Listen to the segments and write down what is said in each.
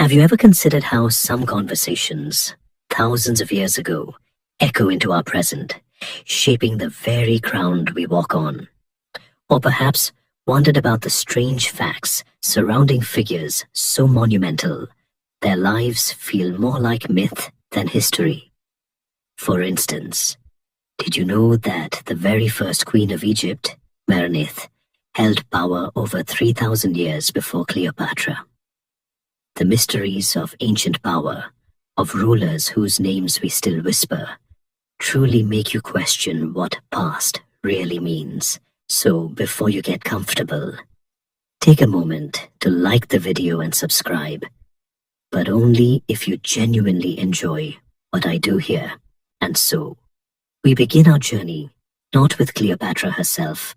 Have you ever considered how some conversations, thousands of years ago, echo into our present, shaping the very ground we walk on? Or perhaps wondered about the strange facts surrounding figures so monumental, their lives feel more like myth than history? For instance, did you know that the very first queen of Egypt, Merenith, held power over 3,000 years before Cleopatra? The mysteries of ancient power, of rulers whose names we still whisper, truly make you question what past really means. So before you get comfortable, take a moment to like the video and subscribe, but only if you genuinely enjoy what I do here. And so, we begin our journey not with Cleopatra herself,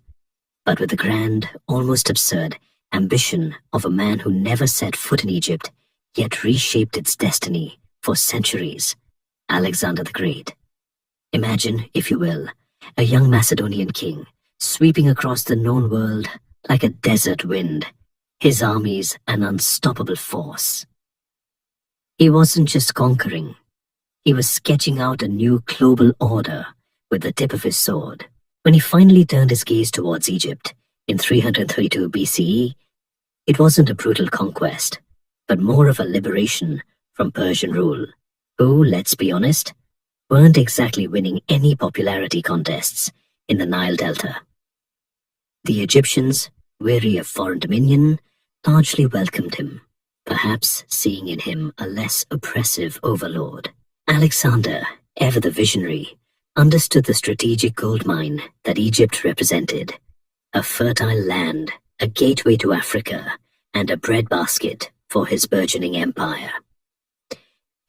but with the grand, almost absurd ambition of a man who never set foot in Egypt, yet reshaped its destiny for centuries: Alexander the Great. Imagine, if you will, a young Macedonian king sweeping across the known world like a desert wind, his armies an unstoppable force. He wasn't just conquering, he was sketching out a new global order with the tip of his sword. When he finally turned his gaze towards Egypt in 332 BCE, it wasn't a brutal conquest, but more of a liberation from Persian rule, who, let's be honest, weren't exactly winning any popularity contests in the Nile Delta. The Egyptians, weary of foreign dominion, largely welcomed him, perhaps seeing in him a less oppressive overlord. Alexander, ever the visionary, understood the strategic goldmine that Egypt represented: a fertile land, a gateway to Africa, and a breadbasket for his burgeoning empire.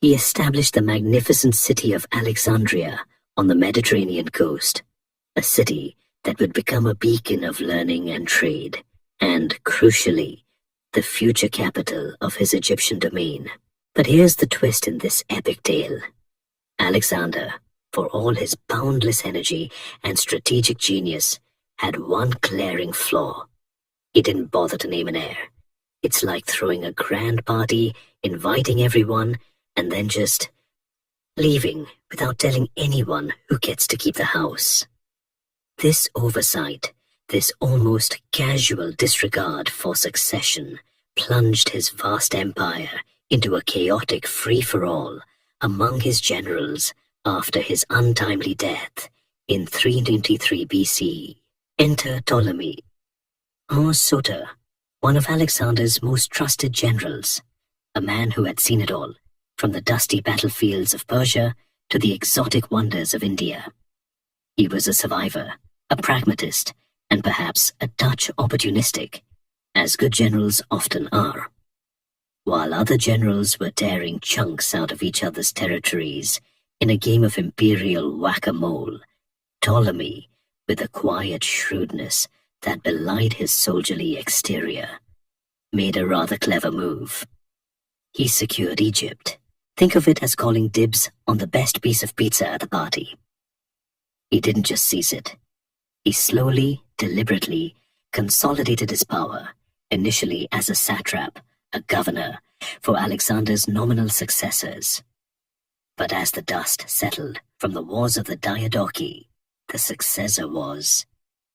He established the magnificent city of Alexandria on the Mediterranean coast, a city that would become a beacon of learning and trade, and, crucially, the future capital of his Egyptian domain. But here's the twist in this epic tale. Alexander, for all his boundless energy and strategic genius, had one glaring flaw. He didn't bother to name an heir. It's like throwing a grand party, inviting everyone, and then just leaving without telling anyone who gets to keep the house. This oversight, this almost casual disregard for succession, plunged his vast empire into a chaotic free-for-all among his generals after his untimely death in 393 BC. Enter Ptolemy, or Soter, one of Alexander's most trusted generals, a man who had seen it all, from the dusty battlefields of Persia to the exotic wonders of India. He was a survivor, a pragmatist, and perhaps a touch opportunistic, as good generals often are. While other generals were tearing chunks out of each other's territories in a game of imperial whack-a-mole, Ptolemy, with a quiet shrewdness that belied his soldierly exterior, made a rather clever move. He secured Egypt. Think of it as calling dibs on the best piece of pizza at the party. He didn't just seize it. He slowly, deliberately consolidated his power, initially as a satrap, a governor, for Alexander's nominal successors. But as the dust settled from the wars of the Diadochi, the successor was,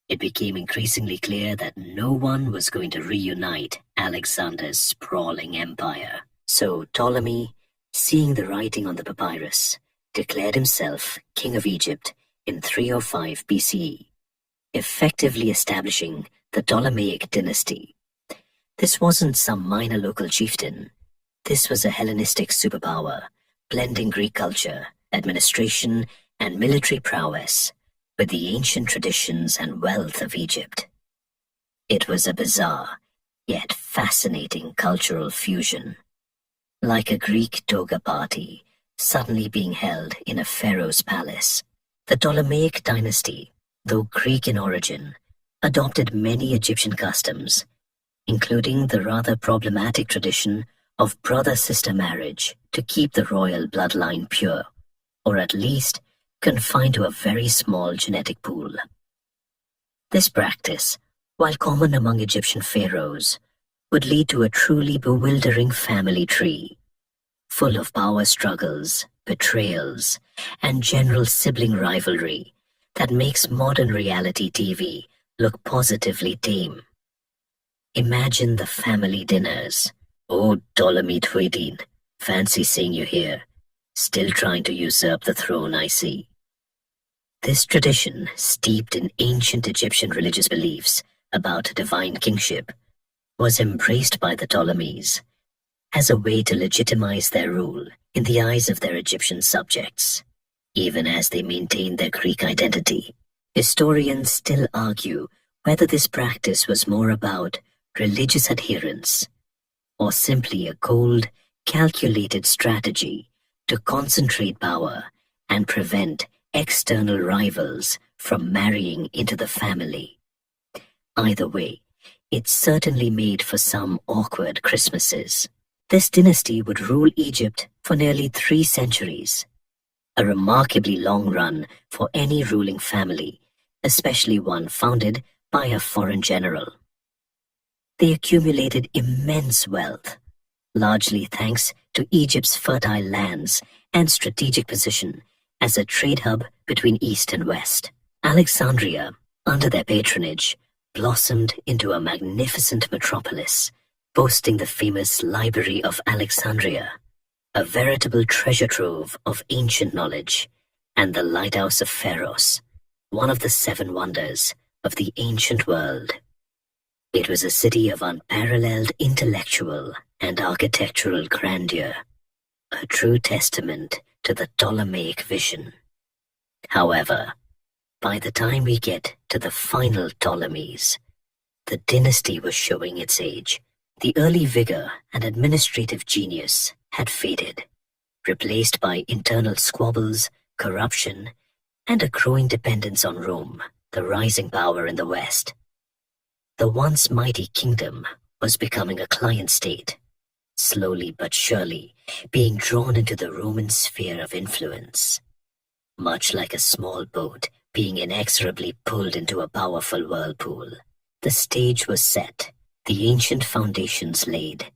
it became increasingly clear that no one was going to reunite Alexander's sprawling empire. So Ptolemy, seeing the writing on the papyrus, declared himself king of Egypt in 305 BCE, effectively establishing the Ptolemaic dynasty. This wasn't some minor local chieftain. This was a Hellenistic superpower, blending Greek culture, administration, and military prowess with the ancient traditions and wealth of Egypt. It was a bizarre, yet fascinating cultural fusion, like a Greek toga party suddenly being held in a pharaoh's palace. The Ptolemaic dynasty, though Greek in origin, adopted many Egyptian customs, including the rather problematic tradition of brother-sister marriage to keep the royal bloodline pure, or at least confined to a very small genetic pool. This practice, while common among Egyptian pharaohs, would lead to a truly bewildering family tree, full of power struggles, betrayals, and general sibling rivalry that makes modern reality TV look positively tame. Imagine the family dinners. Oh, Ptolemy Tweedine, fancy seeing you here. Still trying to usurp the throne, I see. This tradition, steeped in ancient Egyptian religious beliefs about divine kingship, was embraced by the Ptolemies as a way to legitimize their rule in the eyes of their Egyptian subjects, even as they maintained their Greek identity. Historians still argue whether this practice was more about religious adherence or simply a cold, calculated strategy to concentrate power and prevent external rivals from marrying into the family. Either way, it certainly made for some awkward Christmases. This dynasty would rule Egypt for nearly 3 centuries, a remarkably long run for any ruling family, especially one founded by a foreign general. They accumulated immense wealth, largely thanks to Egypt's fertile lands and strategic position as a trade hub between East and West. Alexandria, under their patronage, blossomed into a magnificent metropolis, boasting the famous Library of Alexandria, a veritable treasure trove of ancient knowledge, and the Lighthouse of Pharos, one of the 7 wonders of the ancient world. It was a city of unparalleled intellectual and architectural grandeur, a true testament to the Ptolemaic vision. However, by the time we get to the final Ptolemies, the dynasty was showing its age. The early vigor and administrative genius had faded, replaced by internal squabbles, corruption, and a growing dependence on Rome, the rising power in the West. The once mighty kingdom was becoming a client state, slowly but surely being drawn into the Roman sphere of influence, much like a small boat being inexorably pulled into a powerful whirlpool. The stage was set, the ancient foundations laid,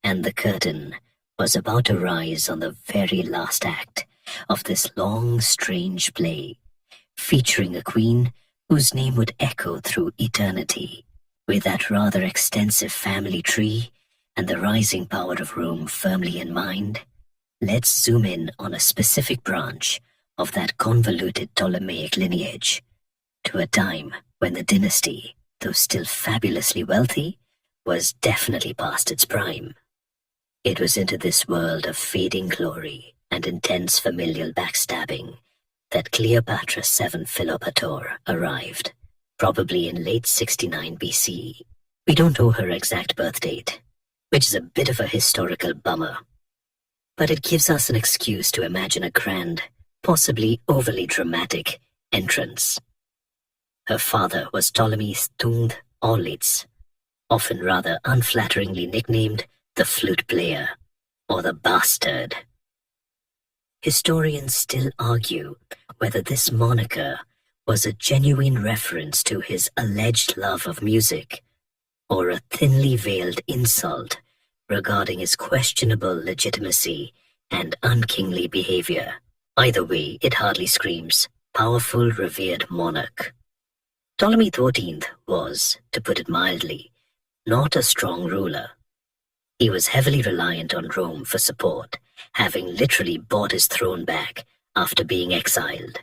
and the curtain was about to rise on the very last act of this long, strange play, featuring a queen whose name would echo through eternity. With that rather extensive family tree and the rising power of Rome firmly in mind, let's zoom in on a specific branch of that convoluted Ptolemaic lineage, to a time when the dynasty, though still fabulously wealthy, was definitely past its prime. It was into this world of fading glory and intense familial backstabbing that Cleopatra VII Philopator arrived, probably in late 69 BC. We don't know her exact birth date, which is a bit of a historical bummer, but it gives us an excuse to imagine a grand, possibly overly dramatic, entrance. Her father was Ptolemy Stung Orlitz, often rather unflatteringly nicknamed the flute player or the bastard. Historians still argue whether this moniker was a genuine reference to his alleged love of music or a thinly veiled insult regarding his questionable legitimacy and unkingly behavior. Either way, it hardly screams powerful, revered monarch. Ptolemy XIV was, to put it mildly, not a strong ruler. He was heavily reliant on Rome for support, having literally bought his throne back after being exiled,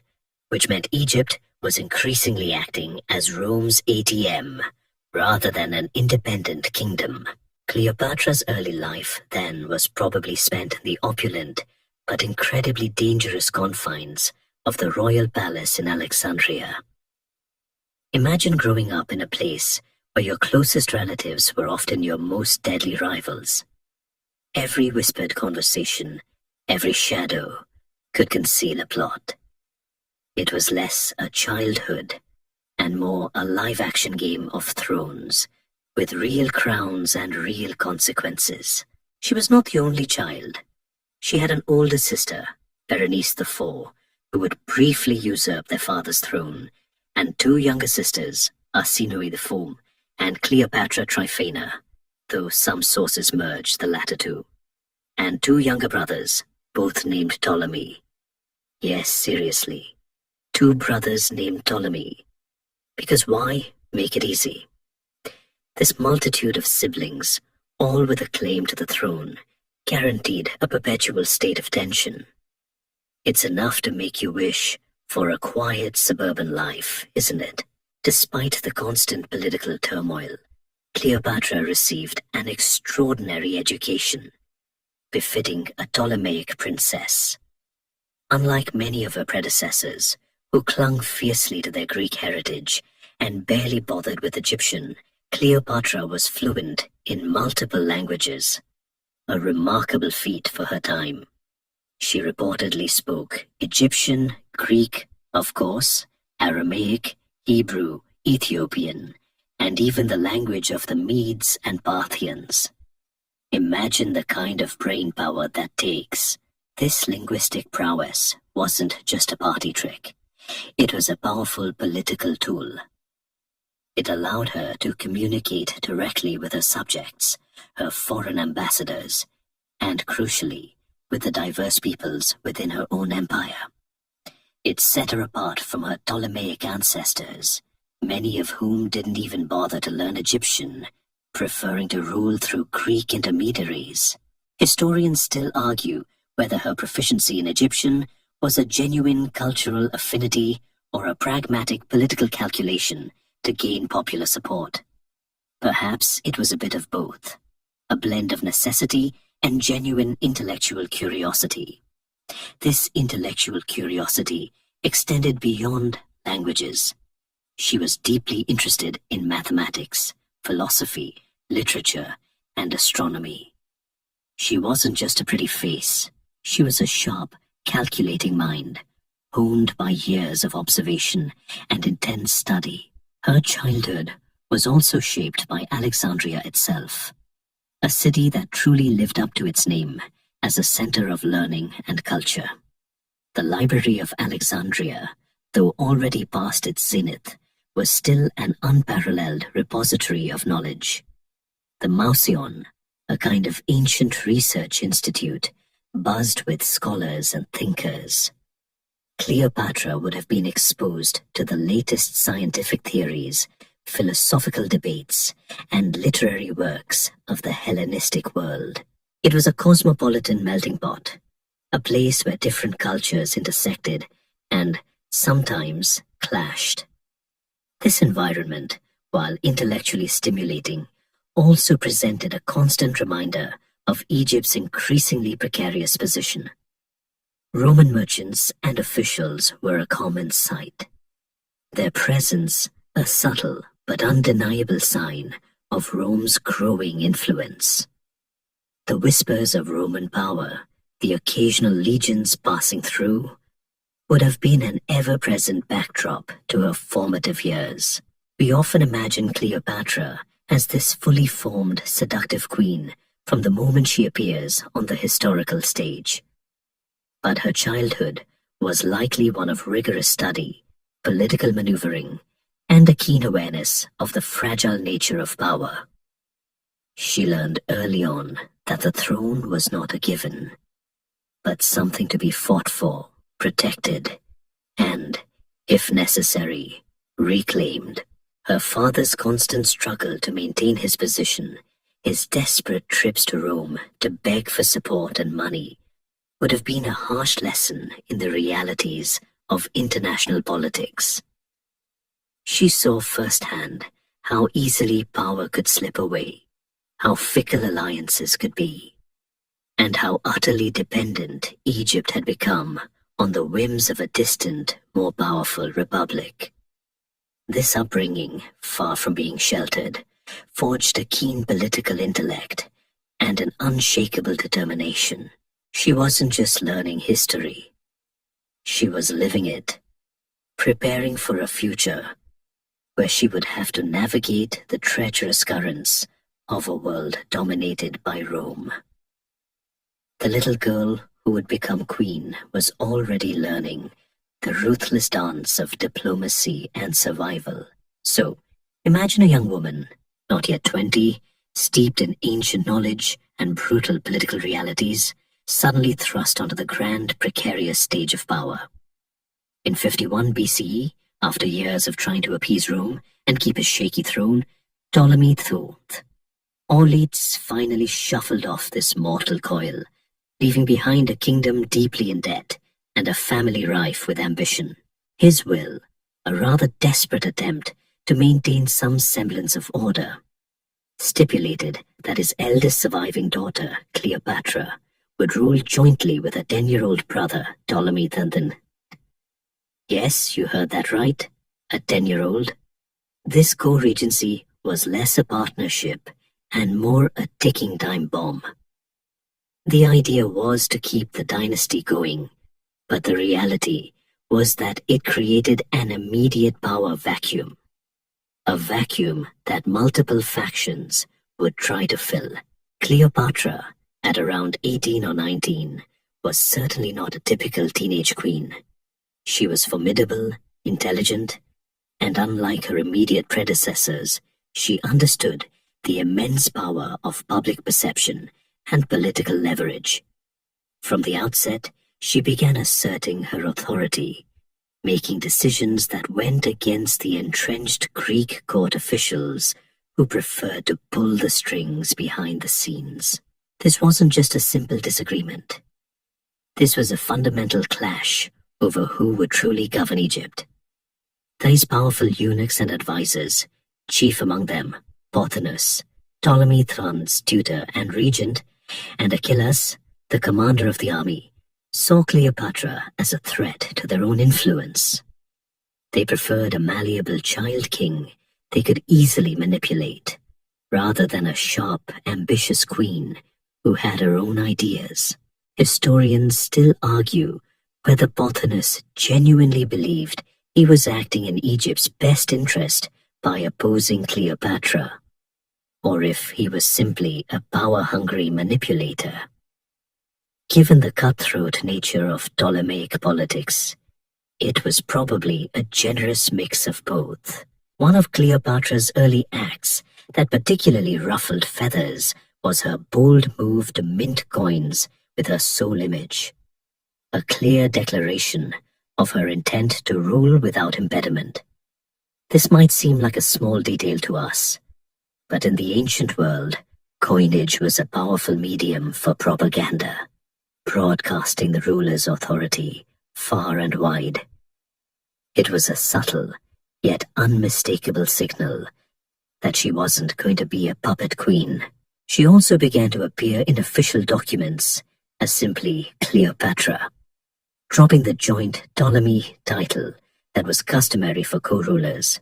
which meant Egypt was increasingly acting as Rome's ATM rather than an independent kingdom. Cleopatra's early life then was probably spent in the opulent but incredibly dangerous confines of the royal palace in Alexandria. Imagine growing up in a place where your closest relatives were often your most deadly rivals. Every whispered conversation, every shadow, could conceal a plot. It was less a childhood and more a live-action game of thrones, with real crowns and real consequences. She was not the only child. She had an older sister, Berenice IV, who would briefly usurp their father's throne, and 2 younger sisters, Arsinoe IV and Cleopatra Tryphena, though some sources merge the latter two, and two younger brothers, both named Ptolemy. Yes, seriously, two brothers named Ptolemy. Because why make it easy? This multitude of siblings, all with a claim to the throne, guaranteed a perpetual state of tension. It's enough to make you wish for a quiet suburban life, isn't it? Despite the constant political turmoil, Cleopatra received an extraordinary education, befitting a Ptolemaic princess. Unlike many of her predecessors, who clung fiercely to their Greek heritage and barely bothered with Egyptian, Cleopatra was fluent in multiple languages, a remarkable feat for her time. She reportedly spoke Egyptian, Greek, of course, Aramaic, Hebrew, Ethiopian, and even the language of the Medes and Parthians. Imagine the kind of brain power that takes. This linguistic prowess wasn't just a party trick. It was a powerful political tool. It allowed her to communicate directly with her subjects, her foreign ambassadors, and crucially, with the diverse peoples within her own empire. It set her apart from her Ptolemaic ancestors, many of whom didn't even bother to learn Egyptian, preferring to rule through Greek intermediaries. Historians still argue whether her proficiency in Egyptian was a genuine cultural affinity or a pragmatic political calculation to gain popular support. Perhaps it was a bit of both, a blend of necessity and genuine intellectual curiosity. This intellectual curiosity extended beyond languages. She was deeply interested in mathematics, philosophy, literature, and astronomy. She wasn't just a pretty face. She was a sharp, calculating mind, honed by years of observation and intense study. Her childhood was also shaped by Alexandria itself, a city that truly lived up to its name as a center of learning and culture. The Library of Alexandria, though already past its zenith, was still an unparalleled repository of knowledge. The Mauseon, a kind of ancient research institute, buzzed with scholars and thinkers. Cleopatra would have been exposed to the latest scientific theories, philosophical debates, and literary works of the Hellenistic world. It was a cosmopolitan melting pot, a place where different cultures intersected and sometimes clashed. This environment, while intellectually stimulating, also presented a constant reminder of Egypt's increasingly precarious position. Roman merchants and officials were a common sight, their presence a subtle but undeniable sign of Rome's growing influence. The whispers of Roman power, the occasional legions passing through, would have been an ever-present backdrop to her formative years. We often imagine Cleopatra as this fully formed, seductive queen from the moment she appears on the historical stage. But her childhood was likely one of rigorous study, political maneuvering, and a keen awareness of the fragile nature of power. She learned early on that the throne was not a given, but something to be fought for, protected, and, if necessary, reclaimed. Her father's constant struggle to maintain his position, his desperate trips to Rome to beg for support and money, would have been a harsh lesson in the realities of international politics. She saw firsthand how easily power could slip away, how fickle alliances could be, and how utterly dependent Egypt had become on the whims of a distant, more powerful republic. This upbringing, far from being sheltered, forged a keen political intellect and an unshakable determination. She wasn't just learning history. She was living it, preparing for a future where she would have to navigate the treacherous currents of a world dominated by Rome. The little girl who would become queen was already learning the ruthless dance of diplomacy and survival. So, imagine a young woman, not yet 20, steeped in ancient knowledge and brutal political realities, suddenly thrust onto the grand, precarious stage of power. In 51 BCE, after years of trying to appease Rome and keep his shaky throne, Ptolemy thought. Auletes finally shuffled off this mortal coil, leaving behind a kingdom deeply in debt and a family rife with ambition. His will, a rather desperate attempt to maintain some semblance of order, stipulated that his eldest surviving daughter, Cleopatra, would rule jointly with her 10-year-old brother, Ptolemy III. Yes, you heard that right, a 10-year-old. This co-regency was less a partnership and more a ticking time bomb. The idea was to keep the dynasty going, but the reality was that it created an immediate power vacuum. A vacuum that multiple factions would try to fill. Cleopatra, at around 18 or 19, was certainly not a typical teenage queen. She was formidable, intelligent, and unlike her immediate predecessors, she understood the immense power of public perception and political leverage. From the outset, she began asserting her authority, making decisions that went against the entrenched Greek court officials who preferred to pull the strings behind the scenes. This wasn't just a simple disagreement. This was a fundamental clash over who would truly govern Egypt. These powerful eunuchs and advisors, chief among them, Pothinus, Ptolemy III's tutor and regent, and Achillas, the commander of the army, saw Cleopatra as a threat to their own influence. They preferred a malleable child king they could easily manipulate, rather than a sharp, ambitious queen who had her own ideas. Historians still argue whether Pothinus genuinely believed he was acting in Egypt's best interest by opposing Cleopatra, or if he was simply a power-hungry manipulator. Given the cutthroat nature of Ptolemaic politics, it was probably a generous mix of both. One of Cleopatra's early acts that particularly ruffled feathers was her bold move to mint coins with her sole image, a clear declaration of her intent to rule without impediment. This might seem like a small detail to us, but in the ancient world, coinage was a powerful medium for propaganda, broadcasting the ruler's authority far and wide. It was a subtle, yet unmistakable signal that she wasn't going to be a puppet queen. She also began to appear in official documents as simply Cleopatra, dropping the joint Ptolemy title that was customary for co-rulers,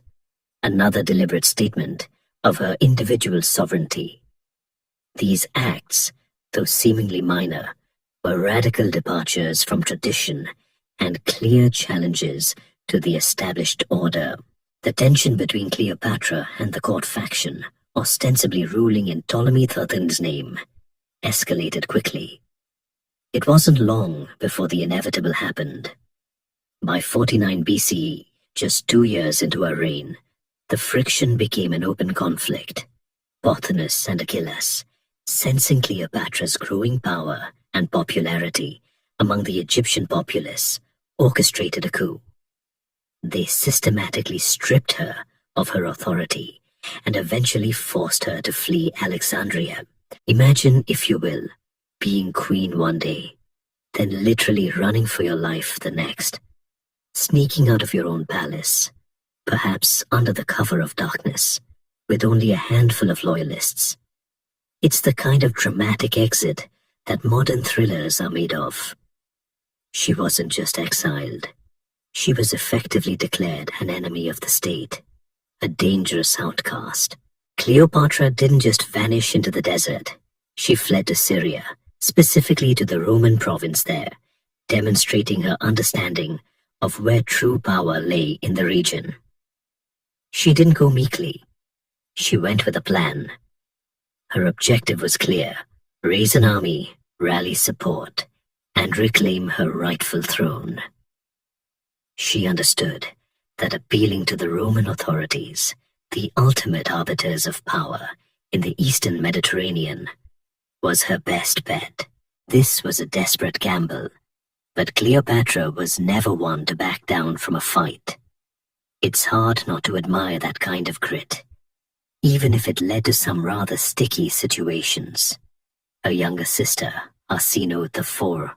another deliberate statement of her individual sovereignty. These acts, though seemingly minor, were radical departures from tradition and clear challenges to the established order. The tension between Cleopatra and the court faction, ostensibly ruling in Ptolemy III's name, escalated quickly. It wasn't long before the inevitable happened. By 49 BCE, just 2 years into her reign, the friction became an open conflict. Pothinus and Achillas, sensing Cleopatra's growing power and popularity among the Egyptian populace, orchestrated a coup. They systematically stripped her of her authority and eventually forced her to flee Alexandria. Imagine, if you will, being queen one day, then literally running for your life the next, sneaking out of your own palace, perhaps under the cover of darkness, with only a handful of loyalists. It's the kind of dramatic exit that modern thrillers are made of. She wasn't just exiled. She was effectively declared an enemy of the state, a dangerous outcast. Cleopatra didn't just vanish into the desert. She fled to Syria, specifically to the Roman province there, demonstrating her understanding of where true power lay in the region. She didn't go meekly. She went with a plan. Her objective was clear: raise an army, rally support, and reclaim her rightful throne. She understood that appealing to the Roman authorities, the ultimate arbiters of power, in the eastern Mediterranean was her best bet. This was a desperate gamble, but Cleopatra was never one to back down from a fight. It's hard not to admire that kind of grit, even if it led to some rather sticky situations. Her younger sister, Arsinoe IV,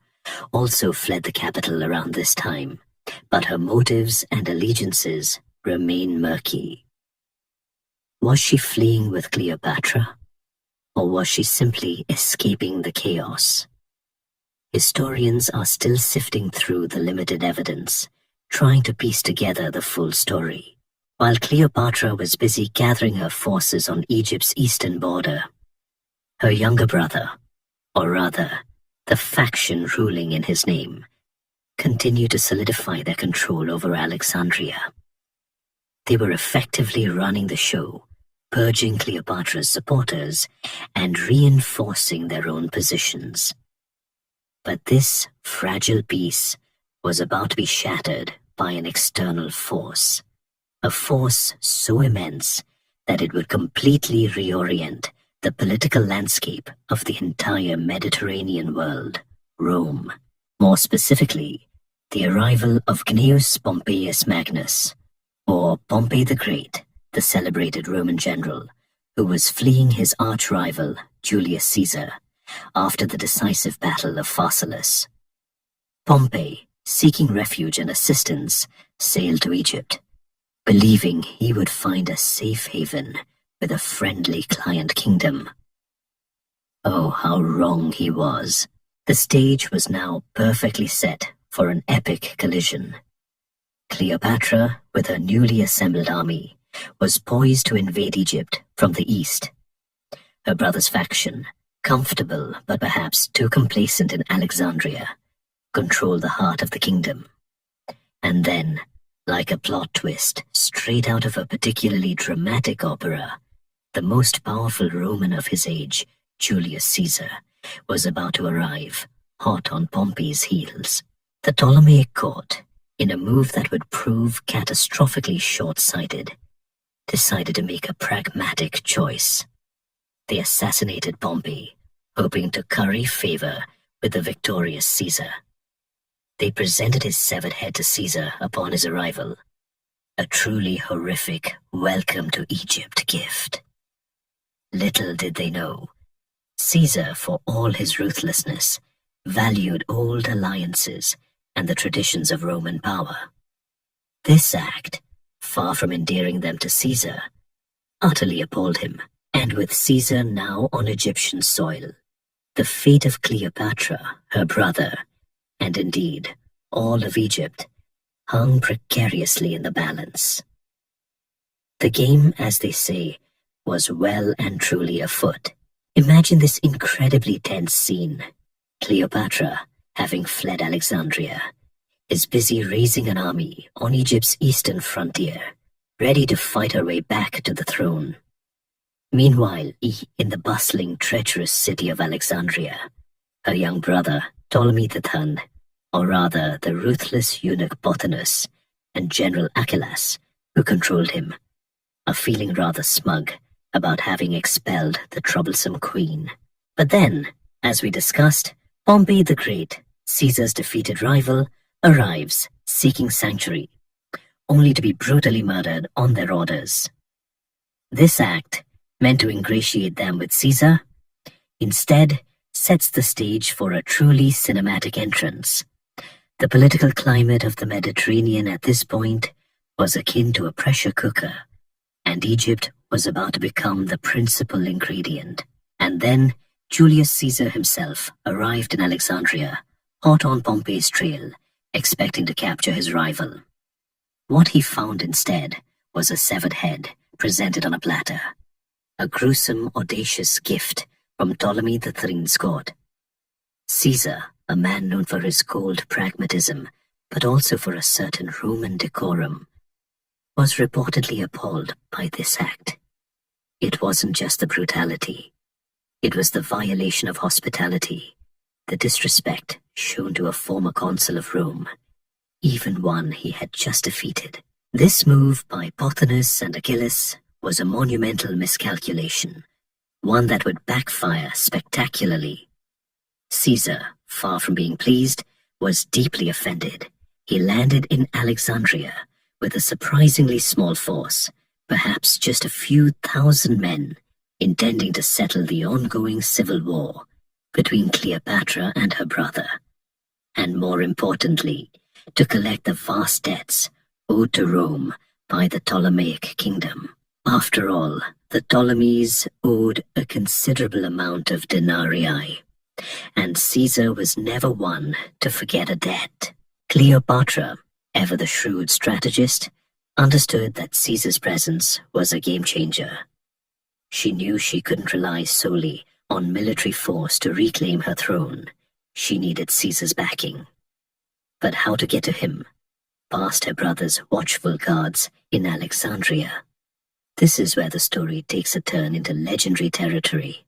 also fled the capital around this time, but her motives and allegiances remain murky. Was she fleeing with Cleopatra, or was she simply escaping the chaos? Historians are still sifting through the limited evidence, trying to piece together the full story. While Cleopatra was busy gathering her forces on Egypt's eastern border, her younger brother, or rather, the faction ruling in his name, continued to solidify their control over Alexandria. They were effectively running the show, purging Cleopatra's supporters and reinforcing their own positions. But this fragile peace was about to be shattered by an external force, a force so immense that it would completely reorient the political landscape of the entire Mediterranean world, Rome. More specifically, the arrival of Gnaeus Pompeius Magnus, or Pompey the Great, the celebrated Roman general, who was fleeing his arch-rival, Julius Caesar, after the decisive battle of Pharsalus. Pompey, seeking refuge and assistance, sailed to Egypt, believing he would find a safe haven with a friendly client kingdom. Oh, how wrong he was. The stage was now perfectly set for an epic collision. Cleopatra, with her newly assembled army, was poised to invade Egypt from the east. Her brother's faction, comfortable but perhaps too complacent in Alexandria, controlled the heart of the kingdom. And then, like a plot twist straight out of a particularly dramatic opera, the most powerful Roman of his age, Julius Caesar, was about to arrive, hot on Pompey's heels. The Ptolemaic court, in a move that would prove catastrophically short-sighted, decided to make a pragmatic choice. They assassinated Pompey, hoping to curry favor with the victorious Caesar. They presented his severed head to Caesar upon his arrival, a truly horrific welcome to Egypt gift. Little did they know, Caesar, for all his ruthlessness, valued old alliances and the traditions of Roman power. This act, far from endearing them to Caesar, utterly appalled him, and with Caesar now on Egyptian soil, the fate of Cleopatra, her brother, and indeed all of Egypt, hung precariously in the balance. The game, as they say, was well and truly afoot. Imagine this incredibly tense scene. Cleopatra, having fled Alexandria, is busy raising an army on Egypt's eastern frontier, ready to fight her way back to the throne. Meanwhile, in the bustling, treacherous city of Alexandria, her young brother, Ptolemy III, or rather the ruthless eunuch Pothinus and General Achillas, who controlled him, are feeling rather smug about having expelled the troublesome queen. But then, as we discussed, Pompey the Great, Caesar's defeated rival, arrives seeking sanctuary, only to be brutally murdered on their orders. This act, meant to ingratiate them with Caesar, instead sets the stage for a truly cinematic entrance. The political climate of the Mediterranean at this point was akin to a pressure cooker, and Egypt was about to become the principal ingredient. And then Julius Caesar himself arrived in Alexandria, hot on Pompey's trail, expecting to capture his rival. What he found instead was a severed head presented on a platter, a gruesome, audacious gift from Ptolemy III's court. Caesar, a man known for his cold pragmatism, but also for a certain Roman decorum, was reportedly appalled by this act. It wasn't just the brutality. It was the violation of hospitality, the disrespect shown to a former consul of Rome, even one he had just defeated. This move by Pothinus and Achillas was a monumental miscalculation, one that would backfire spectacularly. Caesar, far from being pleased, was deeply offended. He landed in Alexandria with a surprisingly small force, perhaps just a few thousand men, intending to settle the ongoing civil war between Cleopatra and her brother, and more importantly, to collect the vast debts owed to Rome by the Ptolemaic kingdom. After all, the Ptolemies owed a considerable amount of denarii, and Caesar was never one to forget a debt. Cleopatra, ever the shrewd strategist, understood that Caesar's presence was a game-changer. She knew she couldn't rely solely on military force to reclaim her throne. She needed Caesar's backing. But how to get to him? Past her brother's watchful guards in Alexandria. This is where the story takes a turn into legendary territory.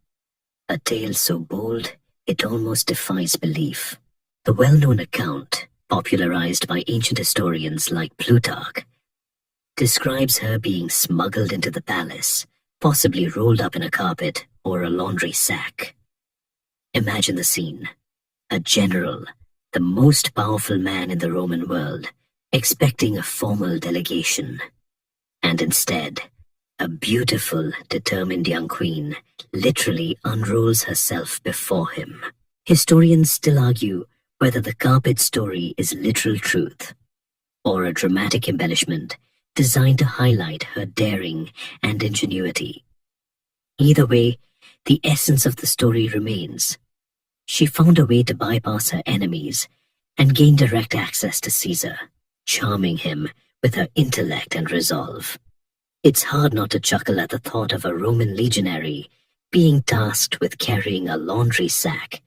A tale so bold, it almost defies belief. The well-known account, popularized by ancient historians like Plutarch, describes her being smuggled into the palace, possibly rolled up in a carpet or a laundry sack. Imagine the scene. A general, the most powerful man in the Roman world, expecting a formal delegation. And instead, a beautiful, determined young queen literally unrolls herself before him. Historians still argue whether the carpet story is literal truth or a dramatic embellishment designed to highlight her daring and ingenuity. Either way, the essence of the story remains. She found a way to bypass her enemies and gain direct access to Caesar, charming him with her intellect and resolve. It's hard not to chuckle at the thought of a Roman legionary being tasked with carrying a laundry sack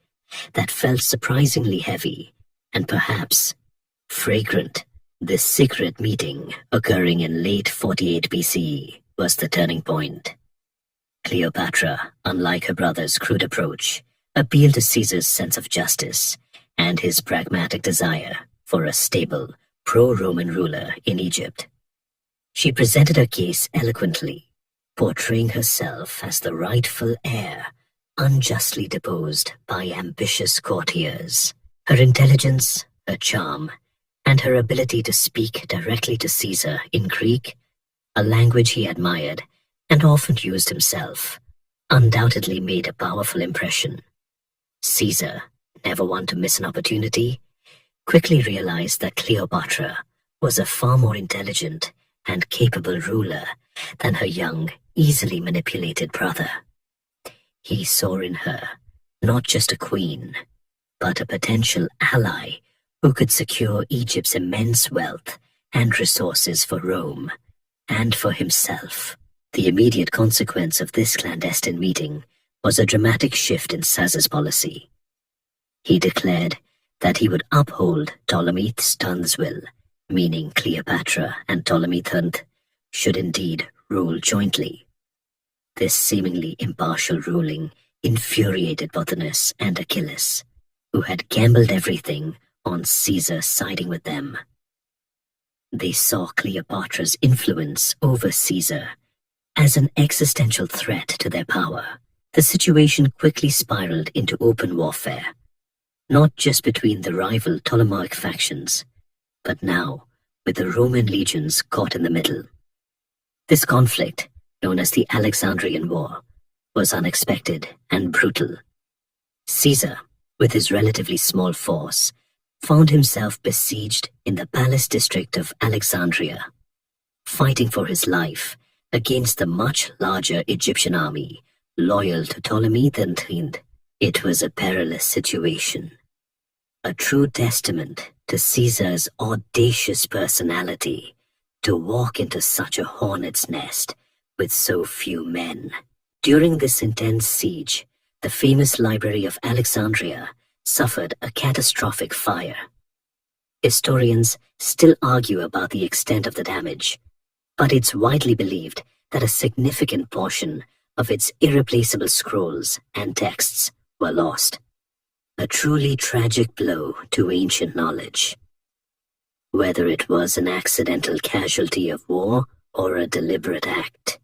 that felt surprisingly heavy and perhaps fragrant. This secret meeting, occurring in late 48 BCE, was the turning point. Cleopatra, unlike her brother's crude approach, appealed to Caesar's sense of justice and his pragmatic desire for a stable, pro-Roman ruler in Egypt. She presented her case eloquently, portraying herself as the rightful heir, unjustly deposed by ambitious courtiers. Her intelligence, her charm, and her ability to speak directly to Caesar in Greek, a language he admired and often used himself, undoubtedly made a powerful impression. Caesar, never one to miss an opportunity, quickly realized that Cleopatra was a far more intelligent and capable ruler than her young, easily manipulated brother. He saw in her not just a queen, but a potential ally who could secure Egypt's immense wealth and resources for Rome and for himself. The immediate consequence of this clandestine meeting was a dramatic shift in Caesar's policy. He declared that he would uphold Ptolemy Thun's will, meaning Cleopatra and Ptolemy Thun should indeed rule jointly. This seemingly impartial ruling infuriated Pothinus and Achilles, who had gambled everything on Caesar siding with them. They saw Cleopatra's influence over Caesar as an existential threat to their power. The situation quickly spiraled into open warfare, not just between the rival Ptolemaic factions, but now with the Roman legions caught in the middle. This conflict, known as the Alexandrian War, was unexpected and brutal. Caesar, with his relatively small force, found himself besieged in the palace district of Alexandria, fighting for his life against the much larger Egyptian army loyal to Ptolemy III. It was a perilous situation, a true testament to Caesar's audacious personality to walk into such a hornet's nest with so few men. During this intense siege, the famous Library of Alexandria suffered a catastrophic fire. Historians still argue about the extent of the damage, but it's widely believed that a significant portion of its irreplaceable scrolls and texts were lost. A truly tragic blow to ancient knowledge. Whether it was an accidental casualty of war or a deliberate act,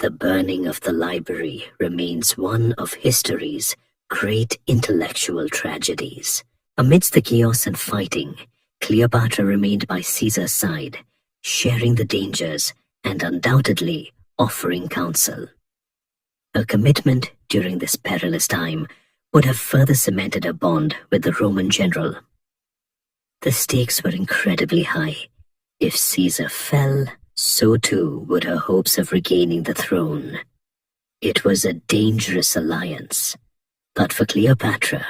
The burning of the library remains one of history's great intellectual tragedies. Amidst the chaos and fighting, Cleopatra remained by Caesar's side, sharing the dangers and undoubtedly offering counsel. Her commitment during this perilous time would have further cemented her bond with the Roman general. The stakes were incredibly high. If Caesar fell, so too would her hopes of regaining the throne. It was a dangerous alliance, but for Cleopatra,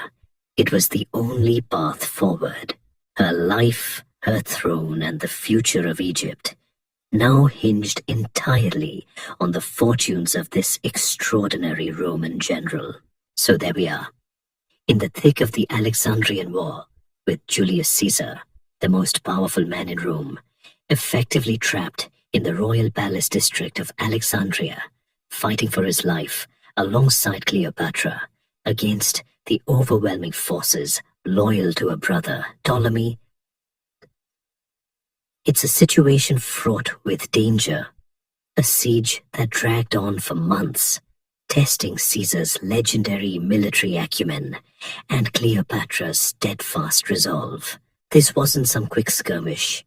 it was the only path forward. Her life, her throne, and the future of Egypt now hinged entirely on the fortunes of this extraordinary Roman general. So there we are, in the thick of the Alexandrian War, with Julius Caesar, the most powerful man in Rome, effectively trapped in the royal palace district of Alexandria, fighting for his life alongside Cleopatra against the overwhelming forces loyal to a brother, Ptolemy. It's a situation fraught with danger, a siege that dragged on for months, testing Caesar's legendary military acumen and Cleopatra's steadfast resolve. This wasn't some quick skirmish.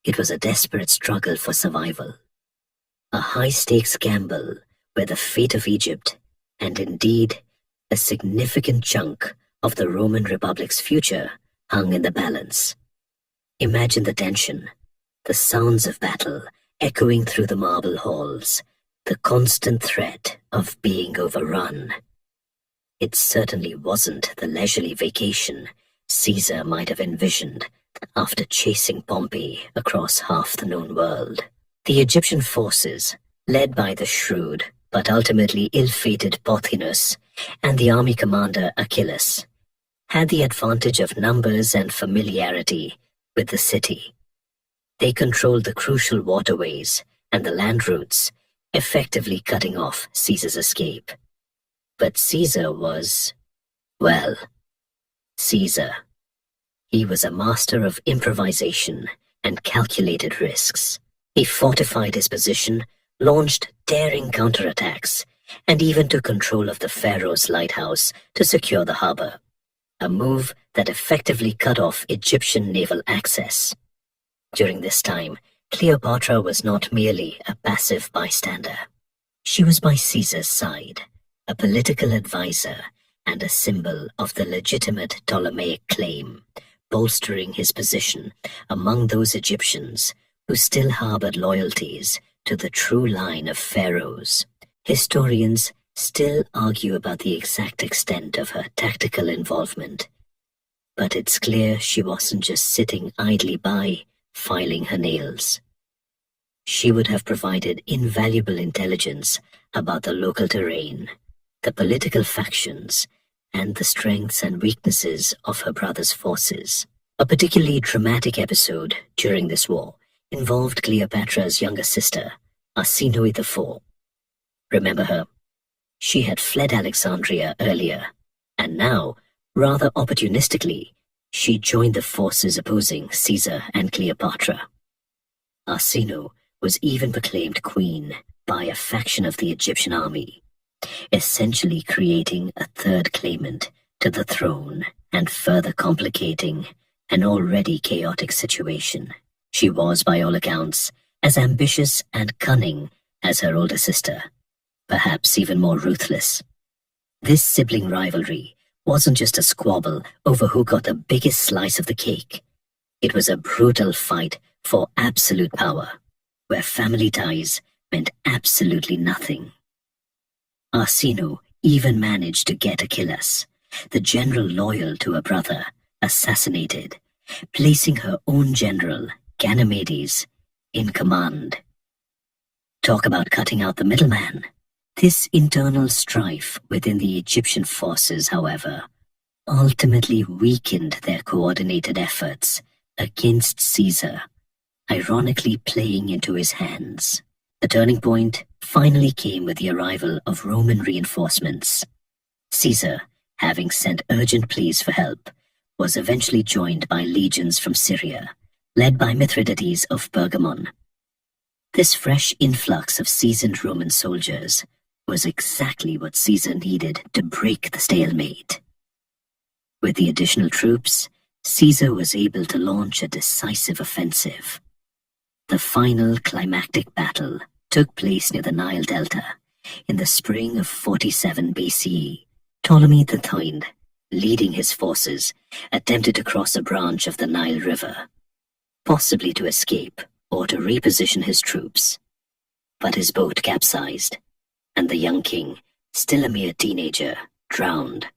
It was a desperate struggle for survival, a high-stakes gamble where the fate of Egypt, and indeed a significant chunk of the Roman Republic's future, hung in the balance. Imagine the tension, the sounds of battle echoing through the marble halls, the constant threat of being overrun. It certainly wasn't the leisurely vacation Caesar might have envisioned after chasing Pompey across half the known world. The Egyptian forces, led by the shrewd but ultimately ill-fated Pothinus and the army commander Achilles, had the advantage of numbers and familiarity with the city. They controlled the crucial waterways and the land routes, effectively cutting off Caesar's escape. But Caesar was, well, Caesar. He was a master of improvisation and calculated risks. He fortified his position, launched daring counterattacks, and even took control of the pharaoh's lighthouse to secure the harbor, a move that effectively cut off Egyptian naval access. During this time, Cleopatra was not merely a passive bystander. She was by Caesar's side, a political advisor and a symbol of the legitimate Ptolemaic claim, bolstering his position among those Egyptians who still harbored loyalties to the true line of pharaohs. Historians still argue about the exact extent of her tactical involvement, but it's clear she wasn't just sitting idly by, filing her nails. She would have provided invaluable intelligence about the local terrain, the political factions, and the strengths and weaknesses of her brother's forces. A particularly dramatic episode during this war involved Cleopatra's younger sister, Arsinoe IV. Remember her? She had fled Alexandria earlier, and now, rather opportunistically, she joined the forces opposing Caesar and Cleopatra. Arsinoe was even proclaimed queen by a faction of the Egyptian army, essentially creating a third claimant to the throne and further complicating an already chaotic situation. She was, by all accounts, as ambitious and cunning as her older sister, perhaps even more ruthless. This sibling rivalry wasn't just a squabble over who got the biggest slice of the cake. It was a brutal fight for absolute power, where family ties meant absolutely nothing. Arsinoe even managed to get Achilles, the general loyal to her brother, assassinated, placing her own general, Ganymedes, in command. Talk about cutting out the middleman. This internal strife within the Egyptian forces, however, ultimately weakened their coordinated efforts against Caesar, ironically playing into his hands. The turning point finally came with the arrival of Roman reinforcements. Caesar, having sent urgent pleas for help, was eventually joined by legions from Syria, led by Mithridates of Pergamon. This fresh influx of seasoned Roman soldiers was exactly what Caesar needed to break the stalemate. With the additional troops, Caesar was able to launch a decisive offensive. The final climactic battle took place near the Nile Delta in the spring of 47 BCE. Ptolemy III, leading his forces, attempted to cross a branch of the Nile River, possibly to escape or to reposition his troops. But his boat capsized, and the young king, still a mere teenager, drowned.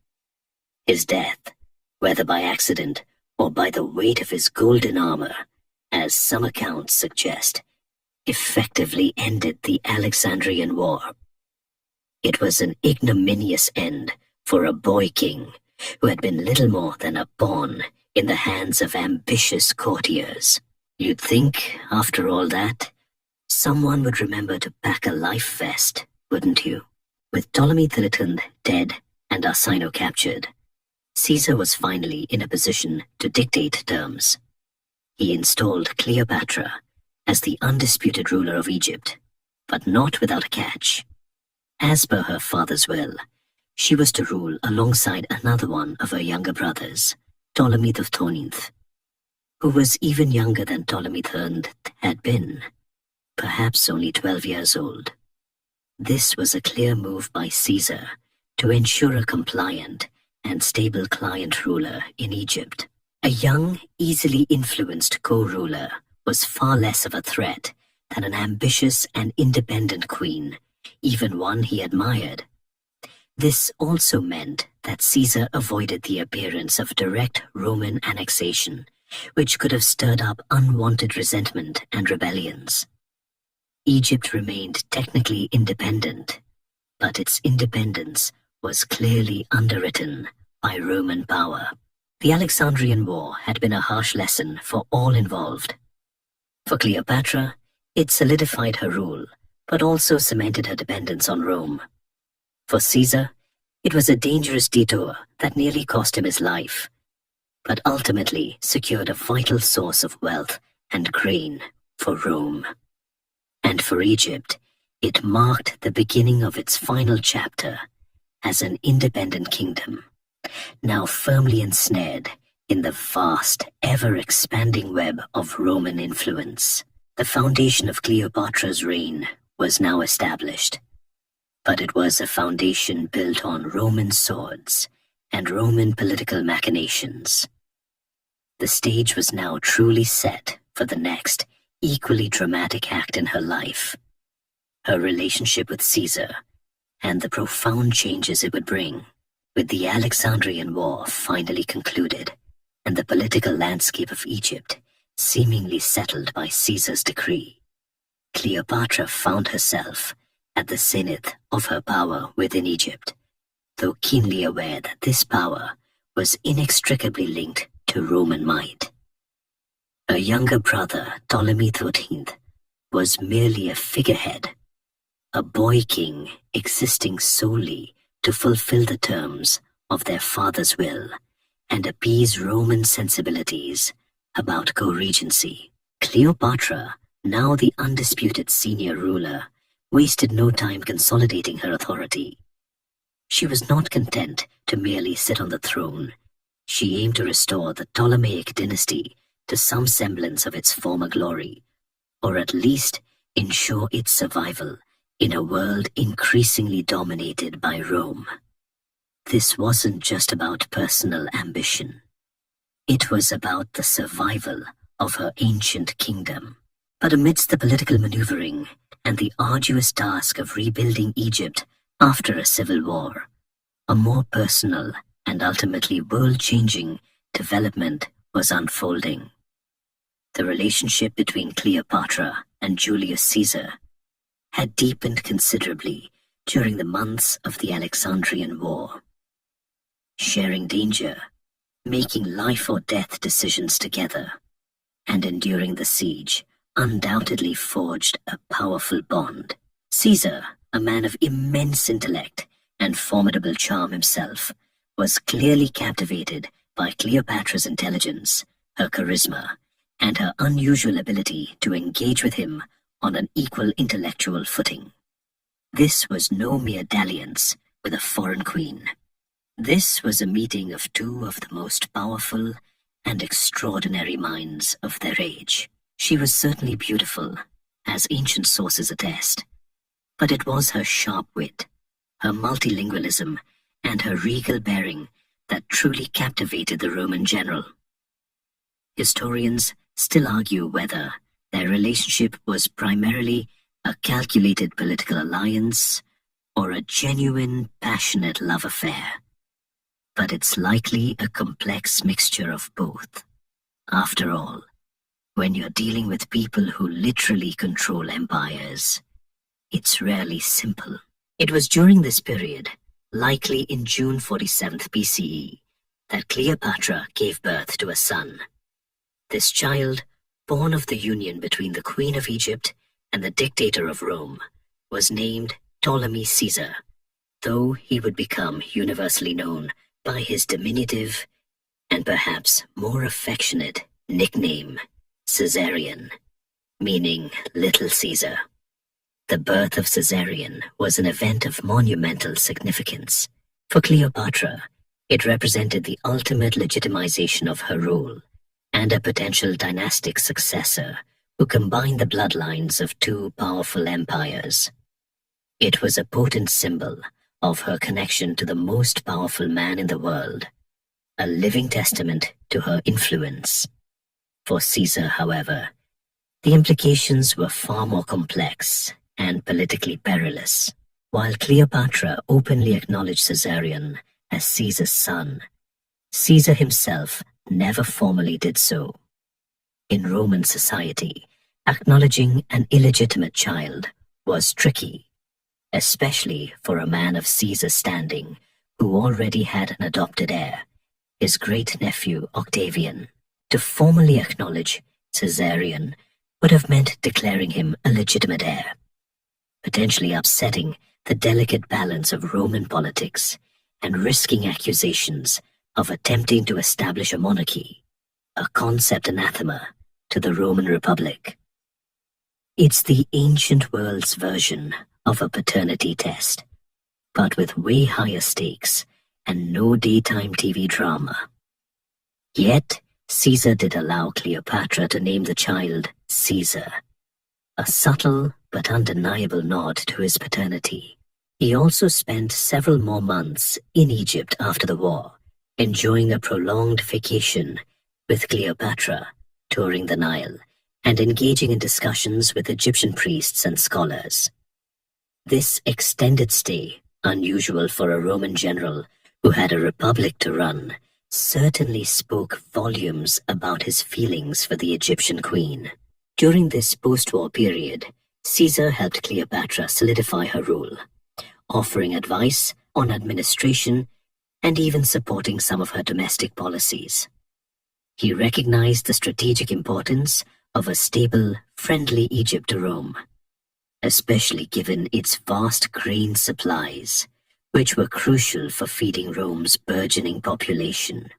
His death, whether by accident or by the weight of his golden armor, as some accounts suggest, effectively ended the Alexandrian War. It was an ignominious end for a boy king who had been little more than a pawn in the hands of ambitious courtiers. You'd think, after all that, someone would remember to pack a life vest, wouldn't you? With Ptolemy III dead and Arsinoe captured, Caesar was finally in a position to dictate terms. He installed Cleopatra as the undisputed ruler of Egypt, but not without a catch. As per her father's will, she was to rule alongside another one of her younger brothers, Ptolemy XII, who was even younger than Ptolemy III had been, perhaps only 12 years old. This was a clear move by Caesar to ensure a compliant and stable client ruler in Egypt. A young, easily influenced co-ruler was far less of a threat than an ambitious and independent queen, even one he admired. This also meant that Caesar avoided the appearance of direct Roman annexation, which could have stirred up unwanted resentment and rebellions. Egypt remained technically independent, but its independence was clearly underwritten by Roman power. The Alexandrian War had been a harsh lesson for all involved. For Cleopatra, it solidified her rule, but also cemented her dependence on Rome. For Caesar, it was a dangerous detour that nearly cost him his life, but ultimately secured a vital source of wealth and grain for Rome. And for Egypt, it marked the beginning of its final chapter as an independent kingdom, now firmly ensnared in the vast, ever-expanding web of Roman influence. The foundation of Cleopatra's reign was now established, but it was a foundation built on Roman swords and Roman political machinations. The stage was now truly set for the next, equally dramatic act in her life, her relationship with Caesar, and the profound changes it would bring. With the Alexandrian War finally concluded, and the political landscape of Egypt seemingly settled by Caesar's decree, Cleopatra found herself at the zenith of her power within Egypt, though keenly aware that this power was inextricably linked to Roman might. Her younger brother, Ptolemy XIII, was merely a figurehead, a boy king existing solely to fulfill the terms of their father's will and appease Roman sensibilities about co-regency. Cleopatra, now the undisputed senior ruler, wasted no time consolidating her authority. She was not content to merely sit on the throne. She aimed to restore the Ptolemaic dynasty to some semblance of its former glory, or at least ensure its survival in a world increasingly dominated by Rome. This wasn't just about personal ambition. It was about the survival of her ancient kingdom. But amidst the political maneuvering and the arduous task of rebuilding Egypt after a civil war, a more personal and ultimately world-changing development was unfolding. The relationship between Cleopatra and Julius Caesar had deepened considerably during the months of the Alexandrian War. Sharing danger, making life or death decisions together, and enduring the siege undoubtedly forged a powerful bond. Caesar, a man of immense intellect and formidable charm himself, was clearly captivated by Cleopatra's intelligence, her charisma, and her unusual ability to engage with him on an equal intellectual footing. This was no mere dalliance with a foreign queen. This was a meeting of two of the most powerful and extraordinary minds of their age. She was certainly beautiful, as ancient sources attest, but it was her sharp wit, her multilingualism, and her regal bearing that truly captivated the Roman general. Historians still argue whether their relationship was primarily a calculated political alliance or a genuine, passionate love affair. But it's likely a complex mixture of both. After all, when you're dealing with people who literally control empires, it's rarely simple. It was during this period, likely in June 47th BCE, that Cleopatra gave birth to a son. This child, born of the union between the Queen of Egypt and the dictator of Rome, was named Ptolemy Caesar, though he would become universally known by his diminutive and perhaps more affectionate nickname, Caesarion, meaning Little Caesar. The birth of Caesarion was an event of monumental significance. For Cleopatra, it represented the ultimate legitimization of her rule and a potential dynastic successor who combined the bloodlines of two powerful empires. It was a potent symbol of her connection to the most powerful man in the world, a living testament to her influence. For Caesar, however, the implications were far more complex and politically perilous. While Cleopatra openly acknowledged Caesarion as Caesar's son, Caesar himself never formally did so. In Roman society, acknowledging an illegitimate child was tricky, especially for a man of Caesar's standing who already had an adopted heir, his great-nephew Octavian. To formally acknowledge Caesarion would have meant declaring him a legitimate heir, potentially upsetting the delicate balance of Roman politics and risking accusations of attempting to establish a monarchy, a concept anathema to the Roman Republic. It's the ancient world's version of a paternity test, but with way higher stakes and no daytime TV drama. Yet, Caesar did allow Cleopatra to name the child Caesar, a subtle but undeniable nod to his paternity. He also spent several more months in Egypt after the war, enjoying a prolonged vacation with Cleopatra, touring the Nile, and engaging in discussions with Egyptian priests and scholars. This extended stay, unusual for a Roman general who had a republic to run, certainly spoke volumes about his feelings for the Egyptian queen. During this post-war period, Caesar helped Cleopatra solidify her rule, offering advice on administration and even supporting some of her domestic policies. He recognized the strategic importance of a stable, friendly Egypt to Rome, especially given its vast grain supplies, which were crucial for feeding Rome's burgeoning population.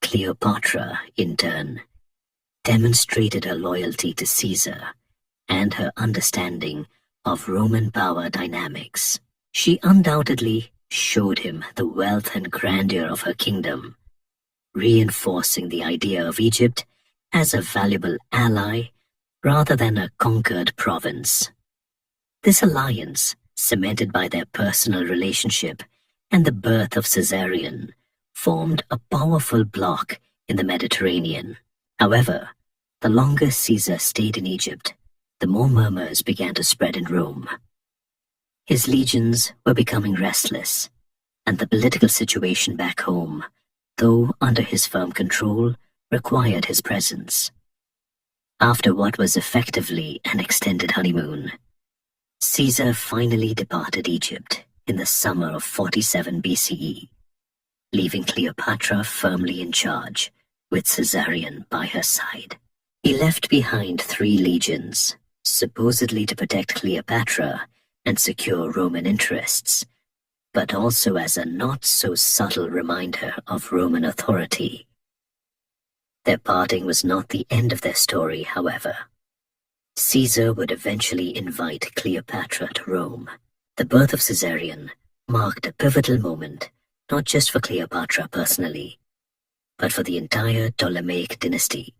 Cleopatra, in turn, demonstrated her loyalty to Caesar and her understanding of Roman power dynamics. She undoubtedly showed him the wealth and grandeur of her kingdom, reinforcing the idea of Egypt as a valuable ally rather than a conquered province. This alliance, cemented by their personal relationship and the birth of Caesarion, formed a powerful bloc in the Mediterranean. However, the longer Caesar stayed in Egypt, the more murmurs began to spread in Rome. His legions were becoming restless, and the political situation back home, though under his firm control, required his presence. After what was effectively an extended honeymoon, Caesar finally departed Egypt in the summer of 47 BCE, leaving Cleopatra firmly in charge, with Caesarion by her side. He left behind 3 legions, supposedly to protect Cleopatra and secure Roman interests, but also as a not-so-subtle reminder of Roman authority. Their parting was not the end of their story, however. Caesar would eventually invite Cleopatra to Rome. The birth of Caesarion marked a pivotal moment, not just for Cleopatra personally, but for the entire Ptolemaic dynasty.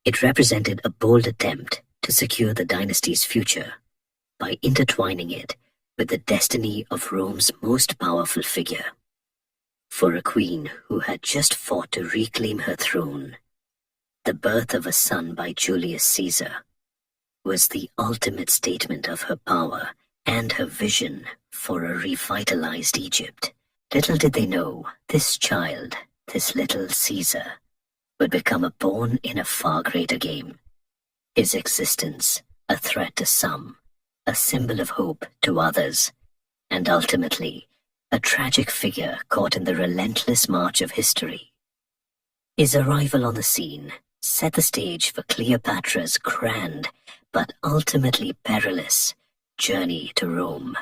It represented a bold attempt to secure the dynasty's future by intertwining it with the destiny of Rome's most powerful figure. For a queen who had just fought to reclaim her throne, the birth of a son by Julius Caesar was the ultimate statement of her power and her vision for a revitalized Egypt. Little did they know, this child, this little Caesar, would become a pawn in a far greater game. His existence, a threat to some, a symbol of hope to others, and ultimately, a tragic figure caught in the relentless march of history. His arrival on the scene set the stage for Cleopatra's grand, but ultimately perilous, journey to Rome.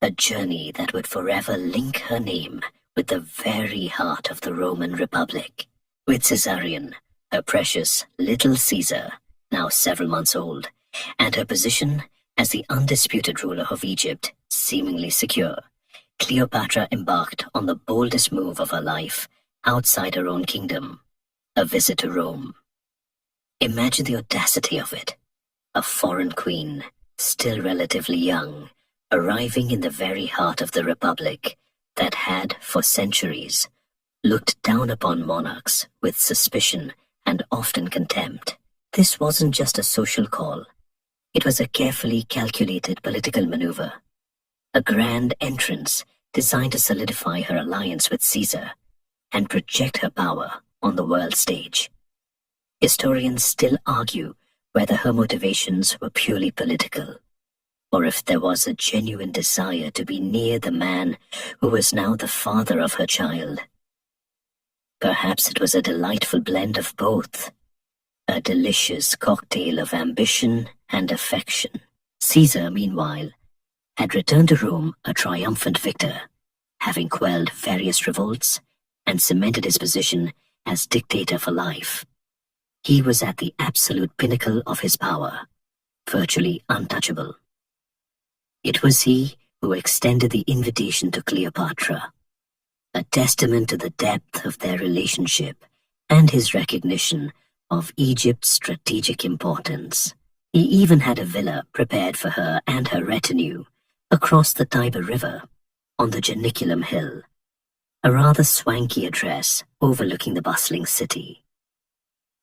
A journey that would forever link her name with the very heart of the Roman Republic. With Caesarion, her precious little Caesar, now several months old, and her position as the undisputed ruler of Egypt seemingly secure, Cleopatra embarked on the boldest move of her life outside her own kingdom, a visit to Rome. Imagine the audacity of it. A foreign queen, still relatively young, arriving in the very heart of the Republic that had, for centuries, looked down upon monarchs with suspicion and often contempt. This wasn't just a social call. It was a carefully calculated political maneuver. A grand entrance designed to solidify her alliance with Caesar and project her power on the world stage. Historians still argue whether her motivations were purely political, or if there was a genuine desire to be near the man who was now the father of her child. Perhaps it was a delightful blend of both, a delicious cocktail of ambition and affection. Caesar, meanwhile, had returned to Rome a triumphant victor, having quelled various revolts and cemented his position as dictator for life. He was at the absolute pinnacle of his power, virtually untouchable. It was he who extended the invitation to Cleopatra, a testament to the depth of their relationship and his recognition of Egypt's strategic importance. He even had a villa prepared for her and her retinue across the Tiber River on the Janiculum Hill, a rather swanky address overlooking the bustling city.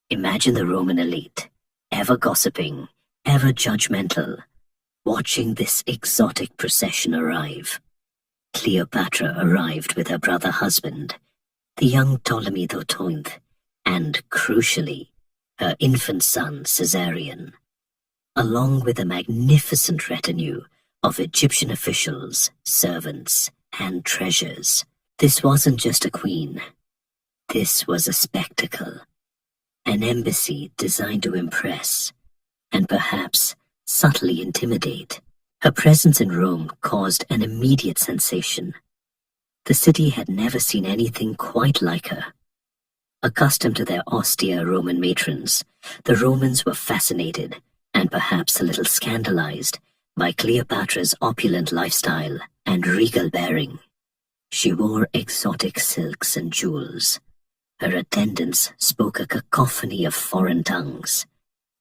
Imagine the Roman elite, ever gossiping, ever judgmental, watching this exotic procession arrive. Cleopatra arrived with her brother-husband, the young Ptolemy XIII, and, crucially, her infant son Caesarion, along with a magnificent retinue of Egyptian officials, servants, and treasures. This wasn't just a queen. This was a spectacle, an embassy designed to impress, and perhaps subtly intimidate. Her presence in Rome caused an immediate sensation. The city had never seen anything quite like her. Accustomed to their austere Roman matrons, the Romans were fascinated and perhaps a little scandalized by Cleopatra's opulent lifestyle and regal bearing. She wore exotic silks and jewels. Her attendants spoke a cacophony of foreign tongues,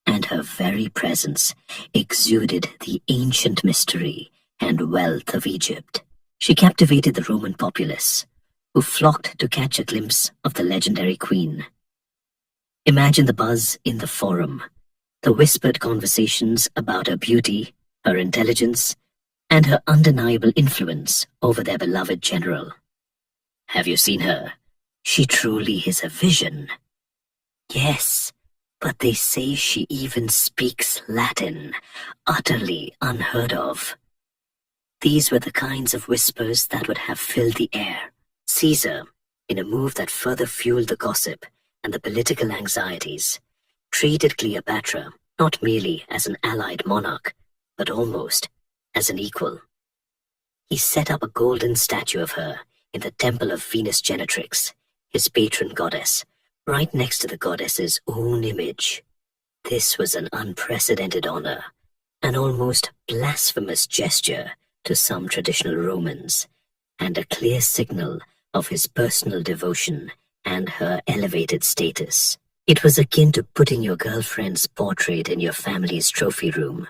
and her very presence exuded the ancient mystery and wealth of Egypt. She captivated the Roman populace, who flocked to catch a glimpse of the legendary queen. Imagine the buzz in the forum, the whispered conversations about her beauty, her intelligence, and her undeniable influence over their beloved general. Have you seen her? She truly is a vision. Yes, but they say she even speaks Latin, utterly unheard of. These were the kinds of whispers that would have filled the air. Caesar, in a move that further fueled the gossip and the political anxieties, treated Cleopatra not merely as an allied monarch, but almost as an equal. He set up a golden statue of her in the temple of Venus Genetrix, his patron goddess, right next to the goddess's own image. This was an unprecedented honor, an almost blasphemous gesture to some traditional Romans, and a clear signal of his personal devotion and her elevated status. It was akin to putting your girlfriend's portrait in your family's trophy room,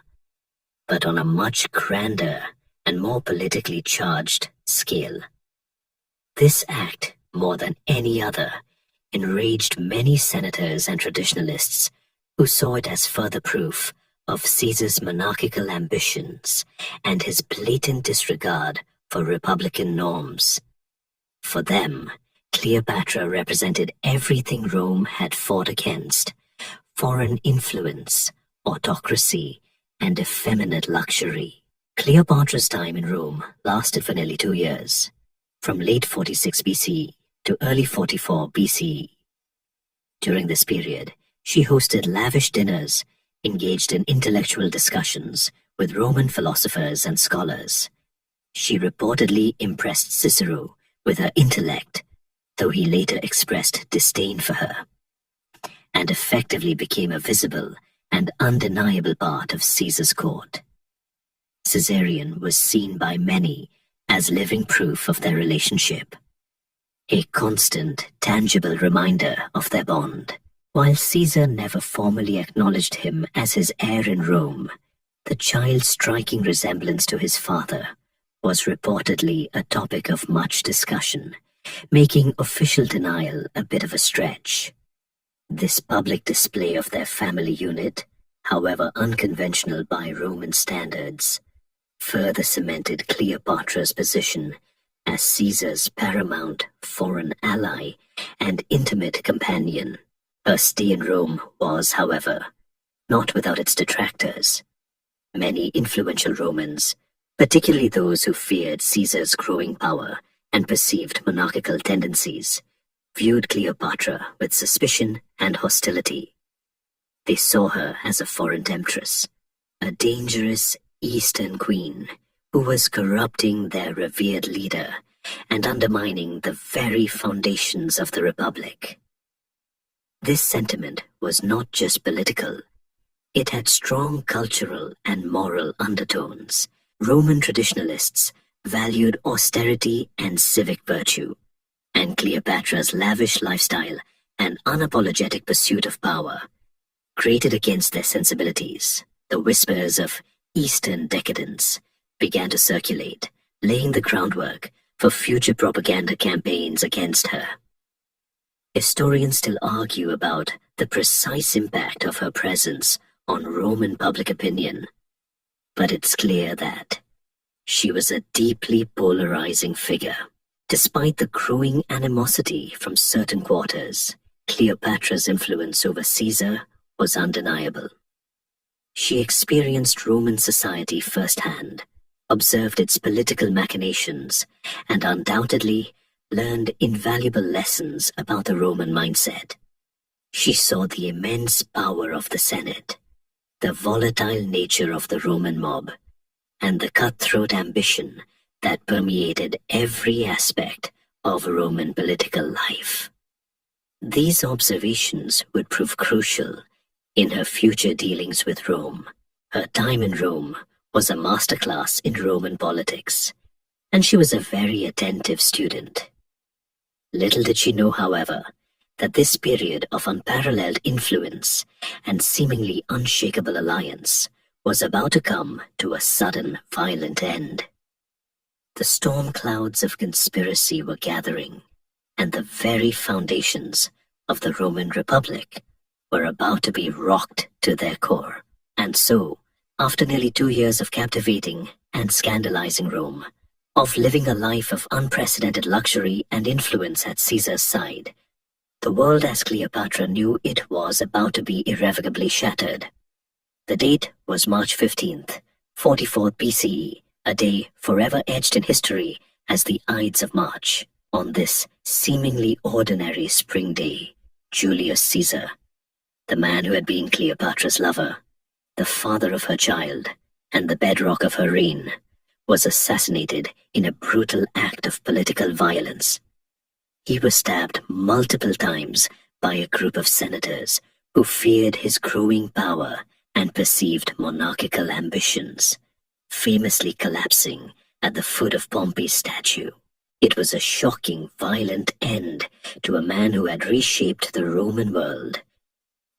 but on a much grander and more politically charged scale. This act, more than any other, enraged many senators and traditionalists who saw it as further proof of Caesar's monarchical ambitions and his blatant disregard for republican norms. For them, Cleopatra represented everything Rome had fought against: foreign influence, autocracy, and effeminate luxury. Cleopatra's time in Rome lasted for nearly 2 years, from late 46 BCE to early 44 BCE. During this period, she hosted lavish dinners, engaged in intellectual discussions with Roman philosophers and scholars. She reportedly impressed Cicero with her intellect, though he later expressed disdain for her, and effectively became a visible and undeniable part of Caesar's court. Caesarion was seen by many as living proof of their relationship, a constant, tangible reminder of their bond. While Caesar never formally acknowledged him as his heir in Rome, the child's striking resemblance to his father was reportedly a topic of much discussion, making official denial a bit of a stretch. This public display of their family unit, however unconventional by Roman standards, further cemented Cleopatra's position as Caesar's paramount foreign ally and intimate companion. Her stay in Rome was, however, not without its detractors. Many influential Romans, particularly those who feared Caesar's growing power and perceived monarchical tendencies, viewed Cleopatra with suspicion and hostility. They saw her as a foreign temptress, a dangerous Eastern queen who was corrupting their revered leader and undermining the very foundations of the Republic. This sentiment was not just political. It had strong cultural and moral undertones. Roman traditionalists valued austerity and civic virtue, and Cleopatra's lavish lifestyle and unapologetic pursuit of power grated against their sensibilities. The whispers of Eastern decadence began to circulate, laying the groundwork for future propaganda campaigns against her. Historians still argue about the precise impact of her presence on Roman public opinion, but it's clear that she was a deeply polarizing figure. Despite the growing animosity from certain quarters, Cleopatra's influence over Caesar was undeniable. She experienced Roman society firsthand, observed its political machinations, and undoubtedly learned invaluable lessons about the Roman mindset. She saw the immense power of the Senate, the volatile nature of the Roman mob, and the cutthroat ambition that permeated every aspect of Roman political life. These observations would prove crucial in her future dealings with Rome. Her time in Rome was a masterclass in Roman politics, and she was a very attentive student. Little did she know, however, that this period of unparalleled influence and seemingly unshakable alliance was about to come to a sudden, violent end. The storm clouds of conspiracy were gathering, and the very foundations of the Roman Republic were about to be rocked to their core. And so, after nearly 2 years of captivating and scandalizing Rome, of living a life of unprecedented luxury and influence at Caesar's side, the world as Cleopatra knew it was about to be irrevocably shattered. The date was March 15th, 44 BCE, a day forever etched in history as the Ides of March. On this seemingly ordinary spring day, Julius Caesar, the man who had been Cleopatra's lover, the father of her child, and the bedrock of her reign, was assassinated in a brutal act of political violence. He was stabbed multiple times by a group of senators who feared his growing power and perceived monarchical ambitions, famously collapsing at the foot of Pompey's statue. It was a shocking, violent end to a man who had reshaped the Roman world,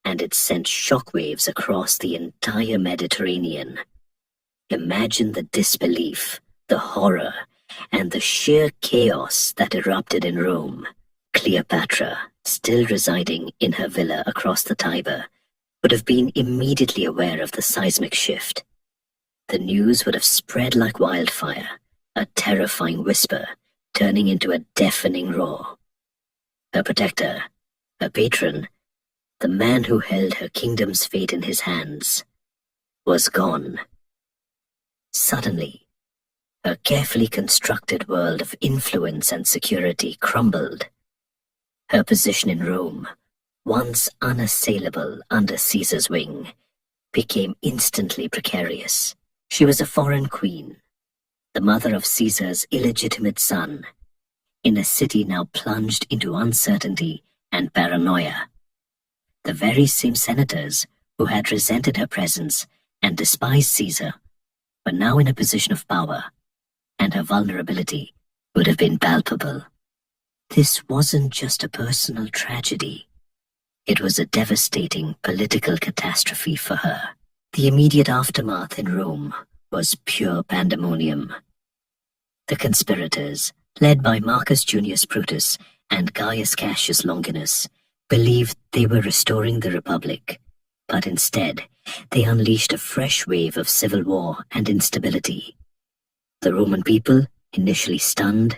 and it sent shockwaves across the entire Mediterranean. Imagine the disbelief, the horror, and the sheer chaos that erupted in Rome. Cleopatra, still residing in her villa across the Tiber, would have been immediately aware of the seismic shift. The news would have spread like wildfire, a terrifying whisper turning into a deafening roar. Her protector, her patron, the man who held her kingdom's fate in his hands, was gone. Suddenly, her carefully constructed world of influence and security crumbled. Her position in Rome, once unassailable under Caesar's wing, became instantly precarious. She was a foreign queen, the mother of Caesar's illegitimate son, in a city now plunged into uncertainty and paranoia. The very same senators who had resented her presence and despised Caesar were now in a position of power, and her vulnerability would have been palpable. This wasn't just a personal tragedy. It was a devastating political catastrophe for her. The immediate aftermath in Rome was pure pandemonium. The conspirators, led by Marcus Junius Brutus and Gaius Cassius Longinus, believed they were restoring the Republic, but instead they unleashed a fresh wave of civil war and instability. The Roman people, initially stunned,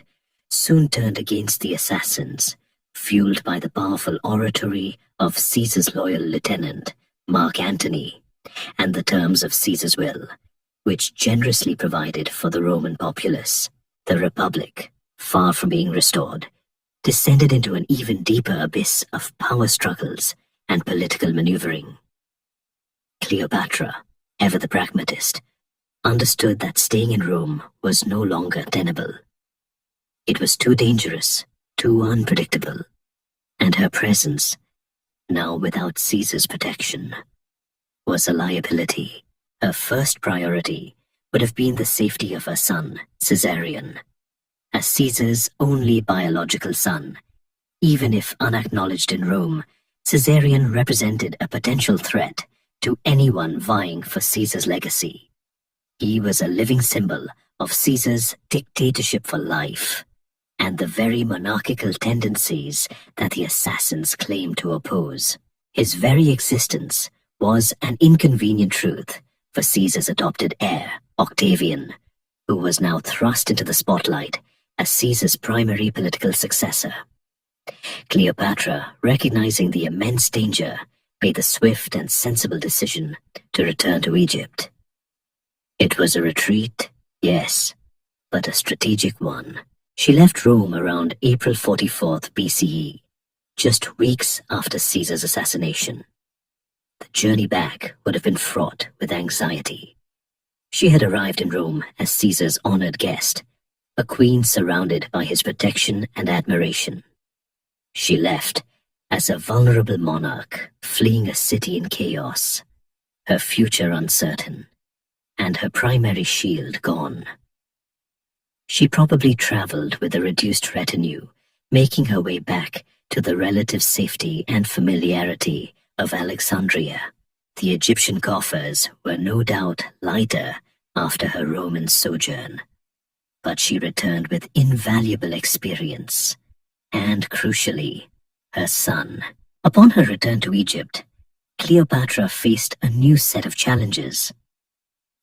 soon turned against the assassins, fueled by the powerful oratory of Caesar's loyal lieutenant, Mark Antony, and the terms of Caesar's will, which generously provided for the Roman populace. The Republic, far from being restored, descended into an even deeper abyss of power struggles and political maneuvering. Cleopatra, ever the pragmatist, understood that staying in Rome was no longer tenable. It was too dangerous, too unpredictable, and her presence, now without Caesar's protection, was a liability. Her first priority would have been the safety of her son, Caesarion. As Caesar's only biological son, even if unacknowledged in Rome, Caesarion represented a potential threat to anyone vying for Caesar's legacy. He was a living symbol of Caesar's dictatorship for life, and the very monarchical tendencies that the assassins claimed to oppose. His very existence was an inconvenient truth for Caesar's adopted heir, Octavian, who was now thrust into the spotlight as Caesar's primary political successor. Cleopatra, recognizing the immense danger, made the swift and sensible decision to return to Egypt. It was a retreat, yes, but a strategic one. She left Rome around April 44th BCE, just weeks after Caesar's assassination. The journey back would have been fraught with anxiety. She had arrived in Rome as Caesar's honored guest, a queen surrounded by his protection and admiration. She left as a vulnerable monarch fleeing a city in chaos, her future uncertain, and her primary shield gone. She probably traveled with a reduced retinue, making her way back to the relative safety and familiarity of Alexandria. The Egyptian coffers were no doubt lighter after her Roman sojourn, but she returned with invaluable experience, and crucially, her son. Upon her return to Egypt, Cleopatra faced a new set of challenges.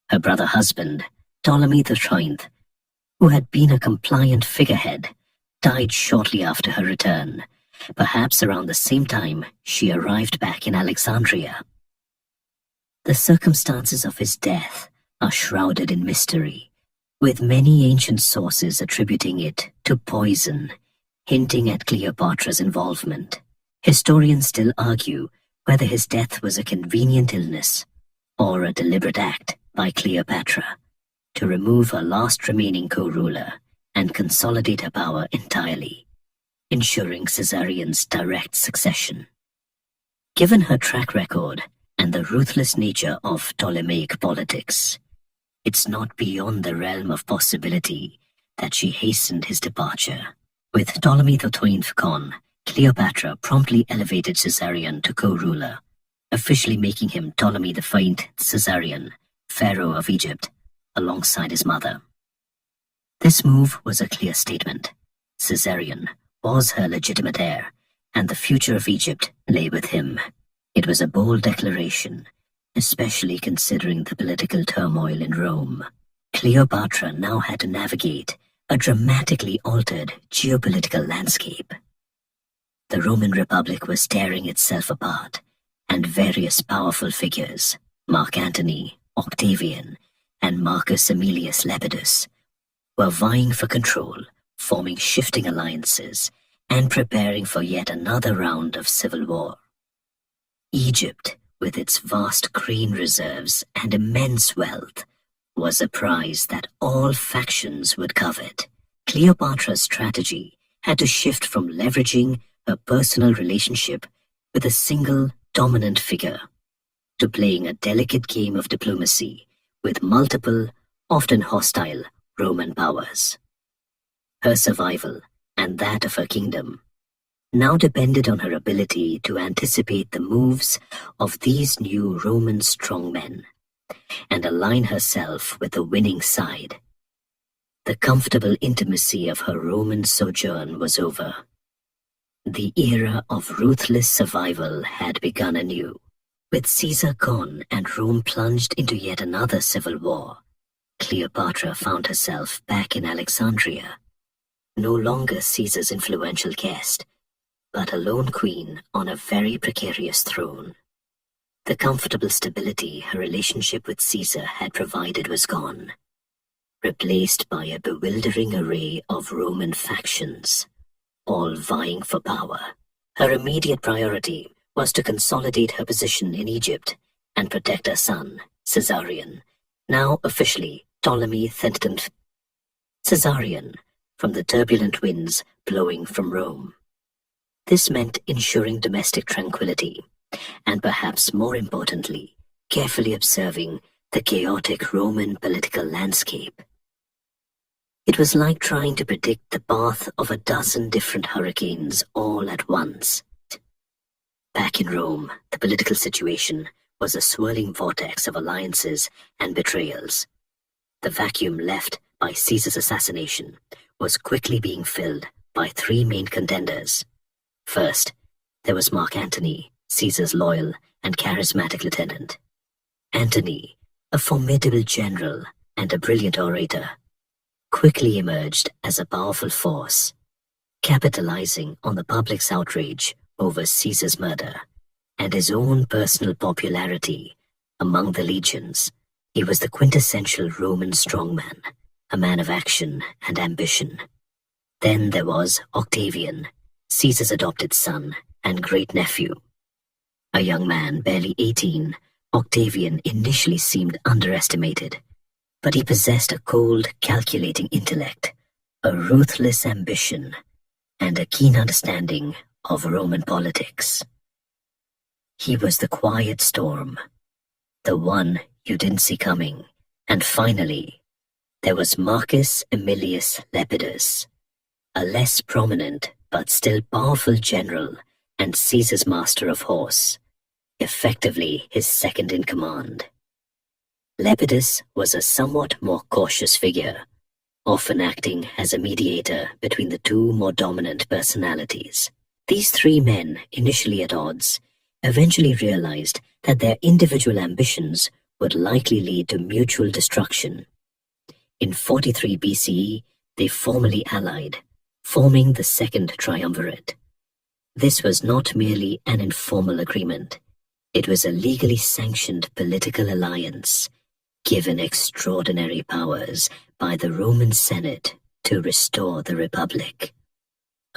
Her brother husband, Ptolemy IX, who had been a compliant figurehead, died shortly after her return, perhaps around the same time she arrived back in Alexandria. The circumstances of his death are shrouded in mystery, with many ancient sources attributing it to poison, hinting at Cleopatra's involvement. Historians still argue whether his death was a convenient illness or a deliberate act by Cleopatra to remove her last remaining co-ruler and consolidate her power entirely, ensuring Caesarion's direct succession. Given her track record and the ruthless nature of Ptolemaic politics, it's not beyond the realm of possibility that she hastened his departure. With Ptolemy XII gone, Cleopatra promptly elevated Caesarion to co-ruler, officially making him Ptolemy V Caesarion, Pharaoh of Egypt, alongside his mother. This move was a clear statement. Caesarion was her legitimate heir, and the future of Egypt lay with him. It was a bold declaration, especially considering the political turmoil in Rome. Cleopatra now had to navigate a dramatically altered geopolitical landscape. The Roman Republic was tearing itself apart, and various powerful figures, Mark Antony, Octavian, and Marcus Aemilius Lepidus, were vying for control, forming shifting alliances, and preparing for yet another round of civil war. Egypt, with its vast grain reserves and immense wealth, was a prize that all factions would covet. Cleopatra's strategy had to shift from leveraging her personal relationship with a single dominant figure to playing a delicate game of diplomacy with multiple, often hostile, Roman powers. Her survival, and that of her kingdom, now depended on her ability to anticipate the moves of these new Roman strongmen and align herself with the winning side. The comfortable intimacy of her Roman sojourn was over. The era of ruthless survival had begun anew. With Caesar gone and Rome plunged into yet another civil war, Cleopatra found herself back in Alexandria, no longer Caesar's influential guest, but a lone queen on a very precarious throne. The comfortable stability her relationship with Caesar had provided was gone, replaced by a bewildering array of Roman factions, all vying for power. Her immediate priority was to consolidate her position in Egypt and protect her son, Caesarion, now officially Ptolemy XIII Caesarion, from the turbulent winds blowing from Rome. This meant ensuring domestic tranquility, and perhaps more importantly, carefully observing the chaotic Roman political landscape. It was like trying to predict the path of a dozen different hurricanes all at once. Back in Rome, the political situation was a swirling vortex of alliances and betrayals. The vacuum left by Caesar's assassination was quickly being filled by three main contenders. First, there was Mark Antony, Caesar's loyal and charismatic lieutenant. Antony, a formidable general and a brilliant orator, quickly emerged as a powerful force, capitalizing on the public's outrage over Caesar's murder and his own personal popularity among the legions. He was the quintessential Roman strongman, a man of action and ambition. Then there was Octavian, Caesar's adopted son and great-nephew. A young man barely 18, Octavian initially seemed underestimated, but he possessed a cold, calculating intellect, a ruthless ambition, and a keen understanding of Roman politics. He was the quiet storm, the one you didn't see coming. And finally, there was Marcus Aemilius Lepidus, a less prominent but still powerful general and Caesar's master of horse, effectively his second in command. Lepidus was a somewhat more cautious figure, often acting as a mediator between the two more dominant personalities. These three men, initially at odds, eventually realized that their individual ambitions would likely lead to mutual destruction. In 43 BCE, they formally allied, forming the Second Triumvirate. This was not merely an informal agreement. It was a legally sanctioned political alliance, given extraordinary powers by the Roman Senate to restore the Republic.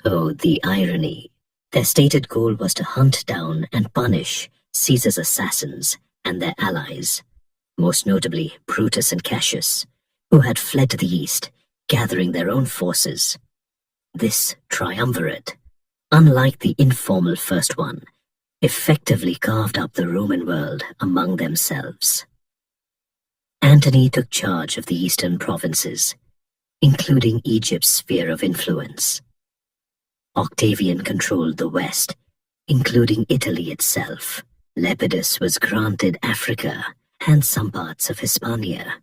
Oh, the irony. Their stated goal was to hunt down and punish Caesar's assassins and their allies, most notably Brutus and Cassius, who had fled to the east, gathering their own forces. This triumvirate, unlike the informal first one, effectively carved up the Roman world among themselves. Antony took charge of the eastern provinces, including Egypt's sphere of influence. Octavian controlled the west, including Italy itself. Lepidus was granted Africa and some parts of Hispania,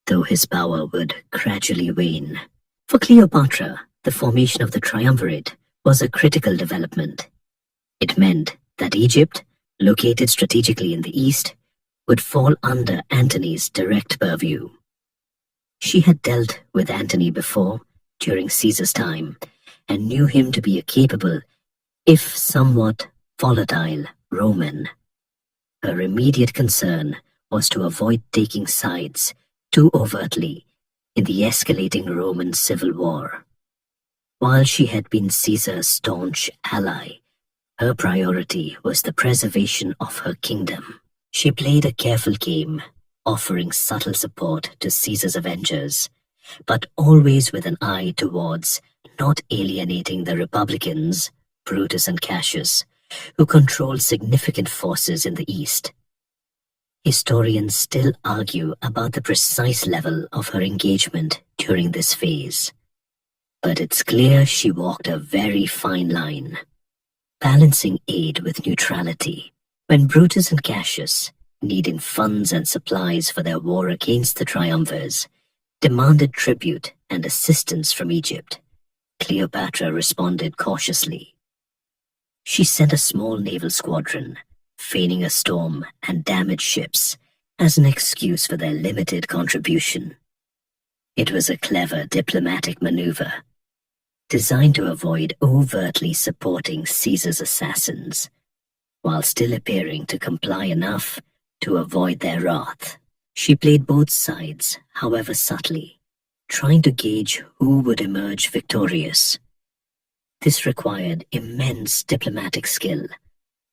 though his power would gradually wane. For Cleopatra, the formation of the triumvirate was a critical development. It meant that Egypt, located strategically in the east, would fall under Antony's direct purview. She had dealt with Antony before, during Caesar's time, and knew him to be a capable, if somewhat volatile, Roman. Her immediate concern was to avoid taking sides too overtly in the escalating Roman civil war. While she had been Caesar's staunch ally, her priority was the preservation of her kingdom. She played a careful game, offering subtle support to Caesar's avengers, but always with an eye towards not alienating the Republicans, Brutus and Cassius, who controlled significant forces in the east. Historians still argue about the precise level of her engagement during this phase, but it's clear she walked a very fine line, balancing aid with neutrality. When Brutus and Cassius, needing funds and supplies for their war against the triumvirs, demanded tribute and assistance from Egypt, Cleopatra responded cautiously. She sent a small naval squadron, feigning a storm and damaged ships as an excuse for their limited contribution. It was a clever diplomatic maneuver, designed to avoid overtly supporting Caesar's assassins, while still appearing to comply enough to avoid their wrath. She played both sides, however subtly, trying to gauge who would emerge victorious. This required immense diplomatic skill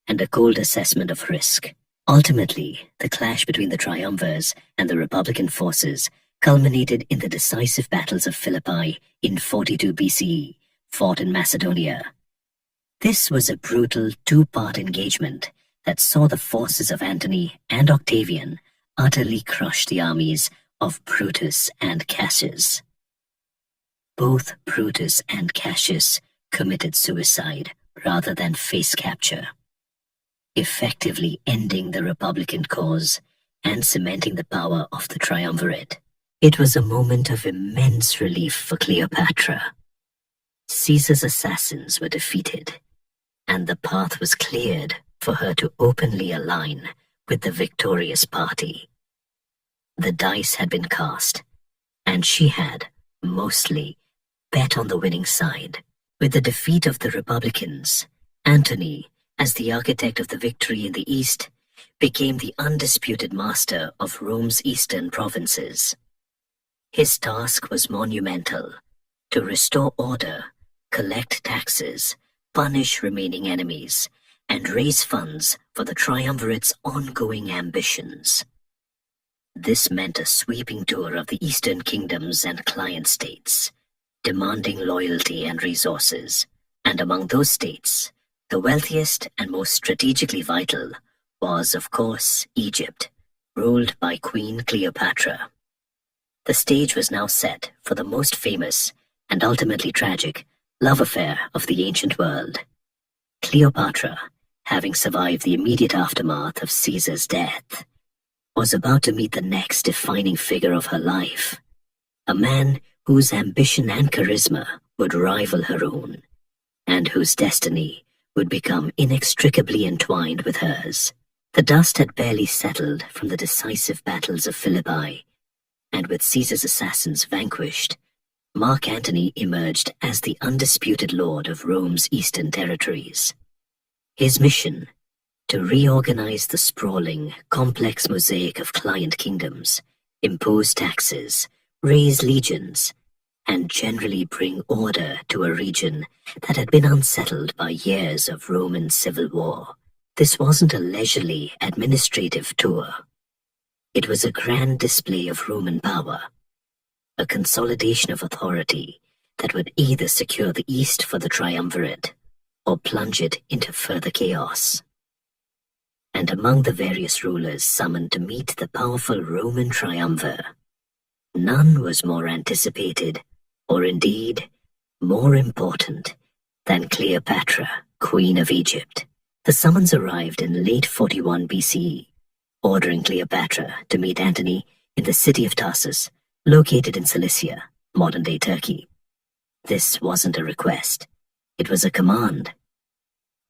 and a cold assessment of risk. Ultimately, the clash between the triumvirs and the Republican forces culminated in the decisive battles of Philippi in 42 BCE, fought in Macedonia. This was a brutal two-part engagement that saw the forces of Antony and Octavian utterly crush the armies of Brutus and Cassius. Both Brutus and Cassius committed suicide rather than face capture, effectively ending the Republican cause and cementing the power of the triumvirate. It was a moment of immense relief for Cleopatra. Caesar's assassins were defeated, and the path was cleared for her to openly align with the victorious party. The dice had been cast, and she had, mostly, bet on the winning side. With the defeat of the Republicans, Antony, as the architect of the victory in the east, became the undisputed master of Rome's eastern provinces. His task was monumental: to restore order, collect taxes, punish remaining enemies, and raise funds for the triumvirate's ongoing ambitions. This meant a sweeping tour of the eastern kingdoms and client states, demanding loyalty and resources. And among those states, the wealthiest and most strategically vital was, of course, Egypt, ruled by Queen Cleopatra. The stage was now set for the most famous and ultimately tragic love affair of the ancient world. Cleopatra, having survived the immediate aftermath of Caesar's death, was about to meet the next defining figure of her life, a man whose ambition and charisma would rival her own, and whose destiny would become inextricably entwined with hers. The dust had barely settled from the decisive battles of Philippi, and with Caesar's assassins vanquished, Mark Antony emerged as the undisputed lord of Rome's eastern territories. His mission: to reorganize the sprawling, complex mosaic of client kingdoms, impose taxes, raise legions, and generally bring order to a region that had been unsettled by years of Roman civil war. This wasn't a leisurely administrative tour. It was a grand display of Roman power, a consolidation of authority that would either secure the East for the triumvirate or plunge it into further chaos. and among the various rulers summoned to meet the powerful Roman triumvir, none was more anticipated, or indeed more important, than Cleopatra, Queen of Egypt. The summons arrived in late 41 BCE, ordering Cleopatra to meet Antony in the city of Tarsus, located in Cilicia, modern-day Turkey. This wasn't a request. It was a command.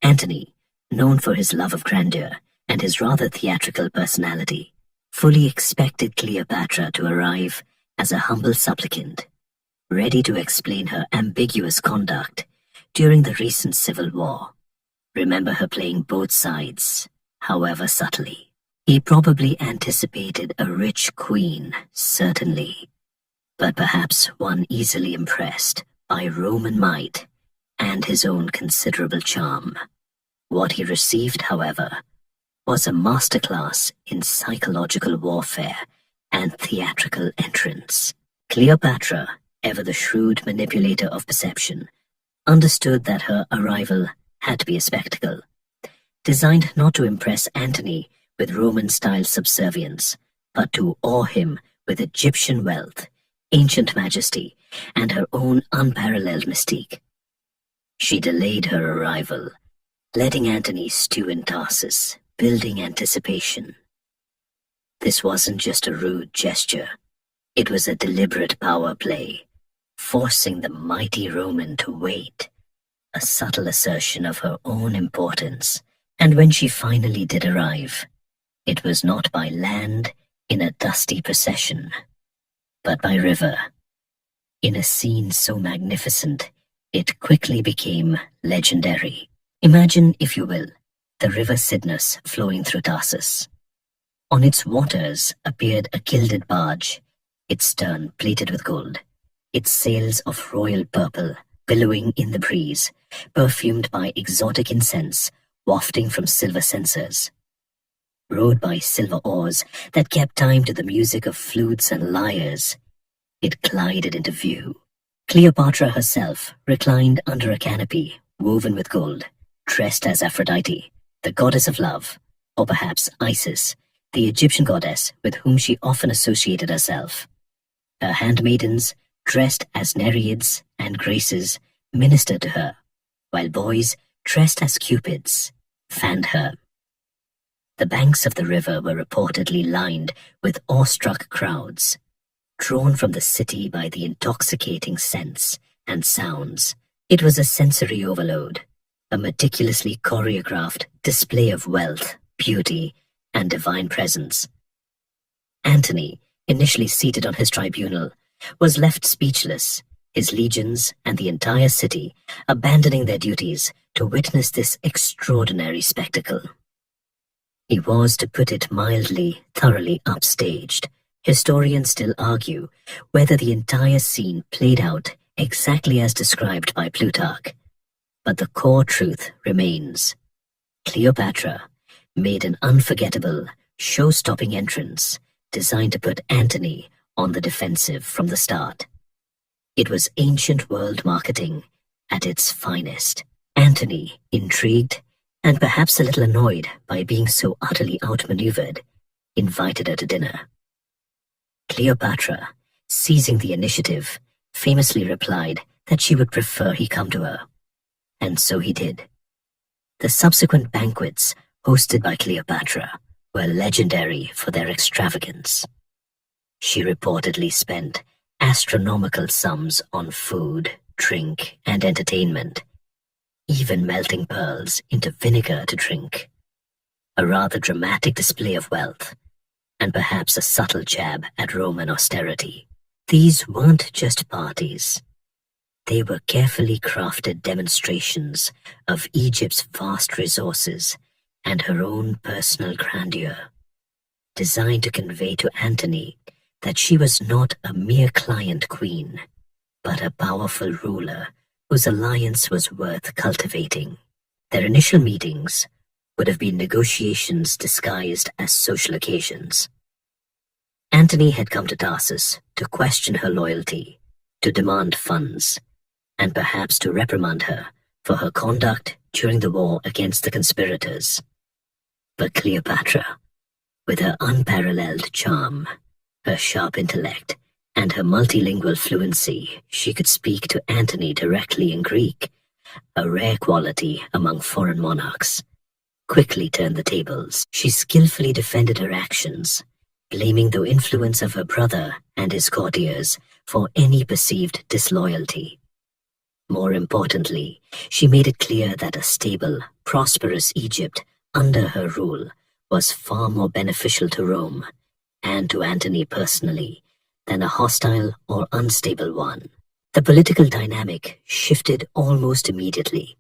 Antony, known for his love of grandeur and his rather theatrical personality, fully expected Cleopatra to arrive as a humble supplicant, ready to explain her ambiguous conduct during the recent civil war. Remember her playing both sides, however subtly. He probably anticipated a rich queen, certainly, but perhaps one easily impressed by Roman might and his own considerable charm. What he received, however, was a masterclass in psychological warfare and theatrical entrance. Cleopatra, ever the shrewd manipulator of perception, understood that her arrival had to be a spectacle, designed not to impress Antony with Roman-style subservience, but to awe him with Egyptian wealth, ancient majesty, and her own unparalleled mystique. She delayed her arrival, letting Antony stew in Tarsus, building anticipation. This wasn't just a rude gesture. It was a deliberate power play, forcing the mighty Roman to wait, a subtle assertion of her own importance. And when she finally did arrive, it was not by land in a dusty procession, but by river, in a scene so magnificent it quickly became legendary. Imagine, if you will, the river Cydnus flowing through Tarsus. On its waters appeared a gilded barge, its stern plated with gold, its sails of royal purple billowing in the breeze, perfumed by exotic incense wafting from silver censers. Rowed by silver oars that kept time to the music of flutes and lyres, it glided into view. Cleopatra herself reclined under a canopy woven with gold, dressed as Aphrodite, the goddess of love, or perhaps Isis, the Egyptian goddess with whom she often associated herself. Her handmaidens, dressed as Nereids and Graces, ministered to her, while boys, dressed as Cupids, fanned her. The banks of the river were reportedly lined with awestruck crowds, drawn from the city by the intoxicating scents and sounds. It was a sensory overload, a meticulously choreographed display of wealth, beauty, and divine presence. Antony, initially seated on his tribunal, was left speechless, his legions and the entire city abandoning their duties to witness this extraordinary spectacle. He was, to put it mildly, thoroughly upstaged. Historians still argue whether the entire scene played out exactly as described by Plutarch, but the core truth remains. Cleopatra made an unforgettable, show-stopping entrance designed to put Antony on the defensive from the start. It was ancient world marketing at its finest. Antony, intrigued and perhaps a little annoyed by being so utterly outmaneuvered, invited her to dinner. Cleopatra, seizing the initiative, famously replied that she would prefer he come to her. And so he did. The subsequent banquets hosted by Cleopatra were legendary for their extravagance. She reportedly spent astronomical sums on food, drink, and entertainment, even melting pearls into vinegar to drink. A rather dramatic display of wealth, and perhaps a subtle jab at Roman austerity. These weren't just parties. They were carefully crafted demonstrations of Egypt's vast resources and her own personal grandeur, designed to convey to Antony that she was not a mere client queen, but a powerful ruler whose alliance was worth cultivating. Their initial meetings would have been negotiations disguised as social occasions. Antony had come to Tarsus to question her loyalty, to demand funds, and perhaps to reprimand her for her conduct during the war against the conspirators. But Cleopatra, with her unparalleled charm, her sharp intellect, and her multilingual fluency, she could speak to Antony directly in Greek, a rare quality among foreign monarchs. Quickly turned the tables. She skillfully defended her actions, blaming the influence of her brother and his courtiers for any perceived disloyalty. More importantly, she made it clear that a stable, prosperous Egypt under her rule was far more beneficial to Rome, and to Antony personally, than a hostile or unstable one. The political dynamic shifted almost immediately.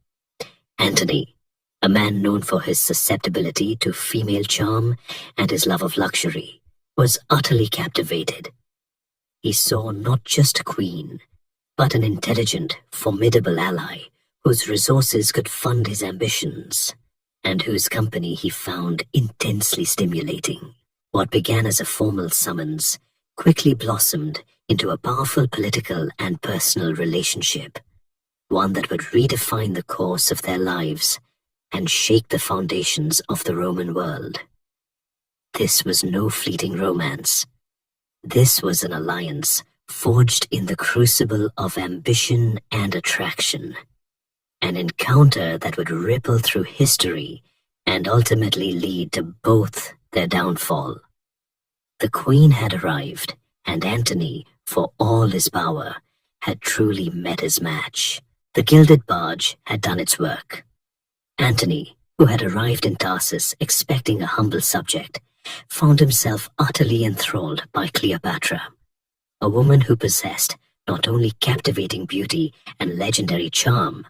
Antony, a man known for his susceptibility to female charm and his love of luxury, was utterly captivated. He saw not just a queen, but an intelligent, formidable ally whose resources could fund his ambitions, and whose company he found intensely stimulating. What began as a formal summons quickly blossomed into a powerful political and personal relationship, one that would redefine the course of their lives and shake the foundations of the Roman world. This was no fleeting romance. This was an alliance forged in the crucible of ambition and attraction, an encounter that would ripple through history and ultimately lead to both their downfall. The queen had arrived, and Antony, for all his power, had truly met his match. The gilded barge had done its work. Antony, who had arrived in Tarsus expecting a humble subject, found himself utterly enthralled by Cleopatra, a woman who possessed not only captivating beauty and legendary charm,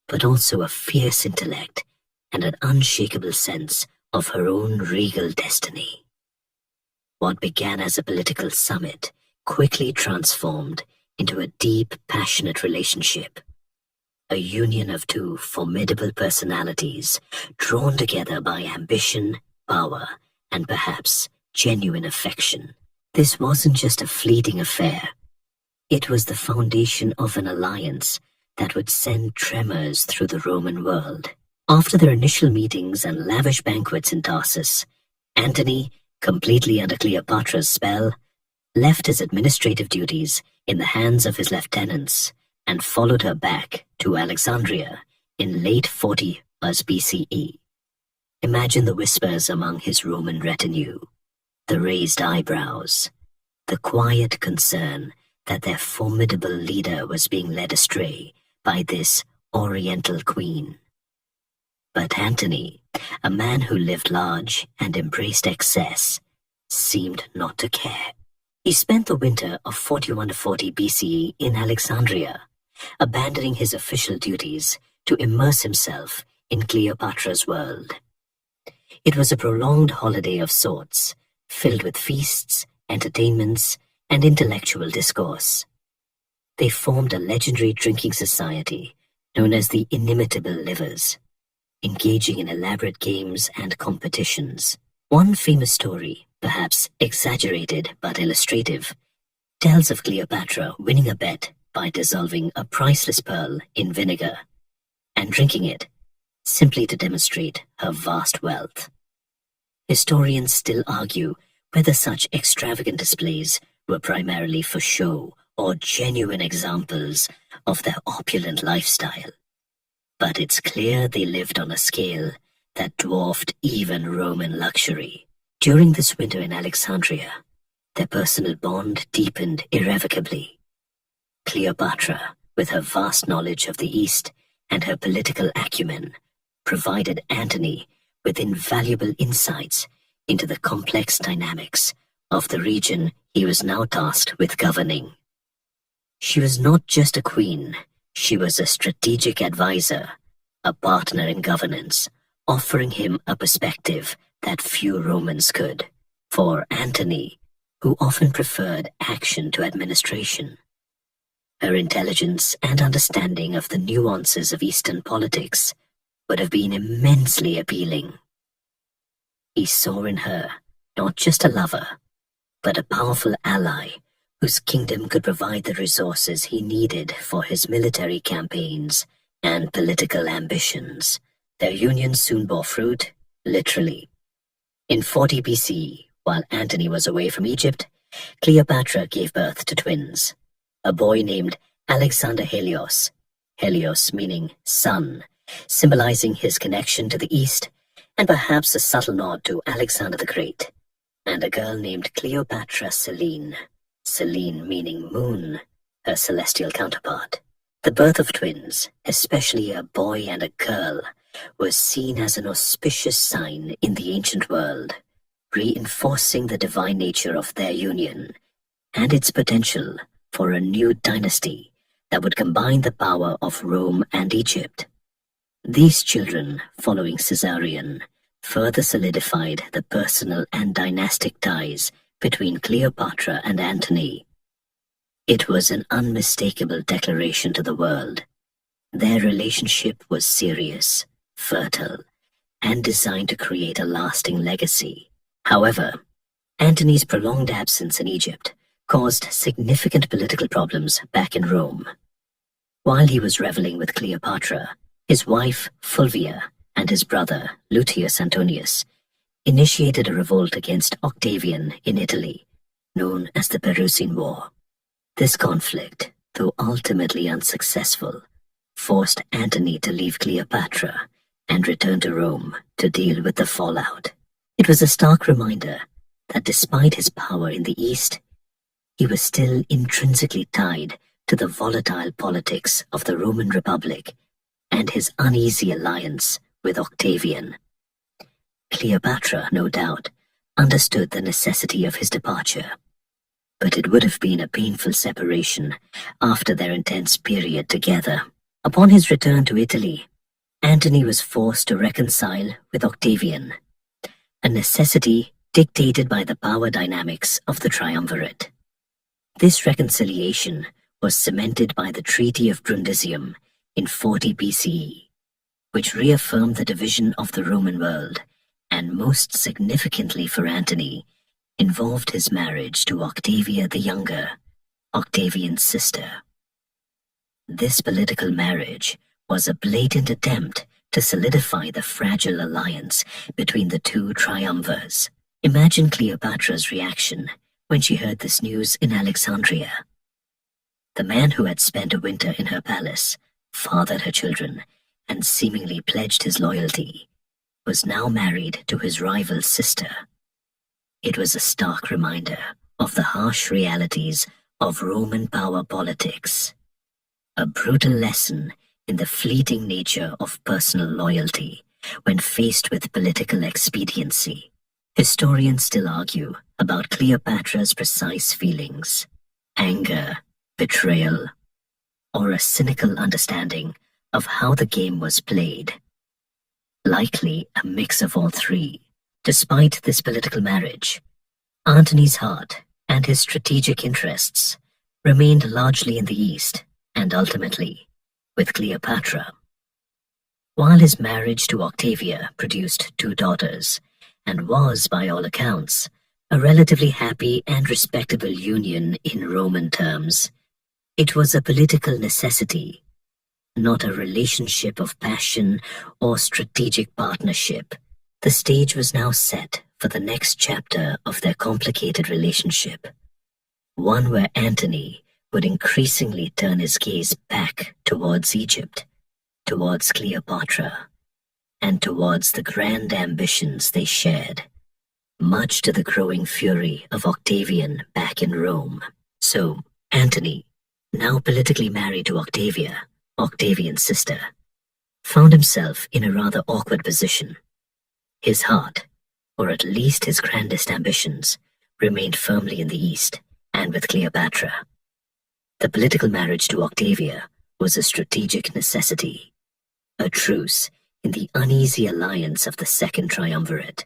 but also a fierce intellect and an unshakable sense of her own regal destiny. What began as a political summit quickly transformed into a deep, passionate relationship, a union of two formidable personalities drawn together by ambition, power, and perhaps genuine affection. This wasn't just a fleeting affair. It was the foundation of an alliance that would send tremors through the Roman world. After their initial meetings and lavish banquets in Tarsus, Antony, completely under Cleopatra's spell, left his administrative duties in the hands of his lieutenants and followed her back to Alexandria in late 40 BCE. Imagine the whispers among his Roman retinue, the raised eyebrows, the quiet concern that their formidable leader was being led astray by this Oriental queen. But Antony, a man who lived large and embraced excess, seemed not to care. He spent the winter of 41 to 40 BCE in Alexandria, abandoning his official duties to immerse himself in Cleopatra's world. It was a prolonged holiday of sorts, filled with feasts, entertainments, and intellectual discourse. They formed a legendary drinking society known as the Inimitable Livers, engaging in elaborate games and competitions. One famous story, perhaps exaggerated but illustrative, tells of Cleopatra winning a bet by dissolving a priceless pearl in vinegar and drinking it, simply to demonstrate her vast wealth. Historians still argue whether such extravagant displays were primarily for show or genuine examples of their opulent lifestyle. But it's clear they lived on a scale that dwarfed even Roman luxury. During this winter in Alexandria, their personal bond deepened irrevocably. Cleopatra, with her vast knowledge of the East and her political acumen, provided Antony with invaluable insights into the complex dynamics of the region he was now tasked with governing. She was not just a queen, she was a strategic advisor, a partner in governance, offering him a perspective that few Romans could. For Antony, who often preferred action to administration, her intelligence and understanding of the nuances of Eastern politics would have been immensely appealing. He saw in her not just a lover, but a powerful ally whose kingdom could provide the resources he needed for his military campaigns and political ambitions. Their union soon bore fruit, literally. In 40 BC, while Antony was away from Egypt, Cleopatra gave birth to twins, a boy named Alexander Helios, Helios meaning sun, symbolizing his connection to the east, and perhaps a subtle nod to Alexander the Great, and a girl named Cleopatra Selene, Selene meaning moon, her celestial counterpart. The birth of twins, especially a boy and a girl, was seen as an auspicious sign in the ancient world, reinforcing the divine nature of their union and its potential for a new dynasty that would combine the power of Rome and Egypt. These children, following Caesarion, further solidified the personal and dynastic ties between Cleopatra and Antony. It was an unmistakable declaration to the world. Their relationship was serious, fertile, and designed to create a lasting legacy. However, Antony's prolonged absence in Egypt caused significant political problems back in Rome. While he was reveling with Cleopatra, his wife Fulvia and his brother Lucius Antonius initiated a revolt against Octavian in Italy, known as the Perusian War. This conflict, though ultimately unsuccessful, forced Antony to leave Cleopatra and return to Rome to deal with the fallout. It was a stark reminder that despite his power in the East, he was still intrinsically tied to the volatile politics of the Roman Republic and his uneasy alliance with Octavian. Cleopatra, no doubt, understood the necessity of his departure, but it would have been a painful separation after their intense period together. Upon his return to Italy, Antony was forced to reconcile with Octavian, a necessity dictated by the power dynamics of the triumvirate. This reconciliation was cemented by the Treaty of Brundisium in 40 BCE, which reaffirmed the division of the Roman world, and most significantly for Antony, involved his marriage to Octavia the Younger, Octavian's sister. This political marriage was a blatant attempt to solidify the fragile alliance between the two triumvirs. Imagine Cleopatra's reaction when she heard this news in Alexandria. The man who had spent a winter in her palace, fathered her children, and seemingly pledged his loyalty, was now married to his rival's sister. It was a stark reminder of the harsh realities of Roman power politics, a brutal lesson in the fleeting nature of personal loyalty when faced with political expediency. Historians still argue about Cleopatra's precise feelings: anger, betrayal, or a cynical understanding of how the game was played. Likely a mix of all three. Despite this political marriage, Antony's heart and his strategic interests remained largely in the East and ultimately with Cleopatra. While his marriage to Octavia produced 2 daughters and was, by all accounts, a relatively happy and respectable union in Roman terms, it was a political necessity, not a relationship of passion or strategic partnership. The stage was now set for the next chapter of their complicated relationship, one where Antony would increasingly turn his gaze back towards Egypt, towards Cleopatra, and towards the grand ambitions they shared, much to the growing fury of Octavian back in Rome. So, Antony, now politically married to Octavia, Octavian's sister, found himself in a rather awkward position. His heart, or at least his grandest ambitions, remained firmly in the East and with Cleopatra. The political marriage to Octavia was a strategic necessity, a truce in the uneasy alliance of the Second Triumvirate,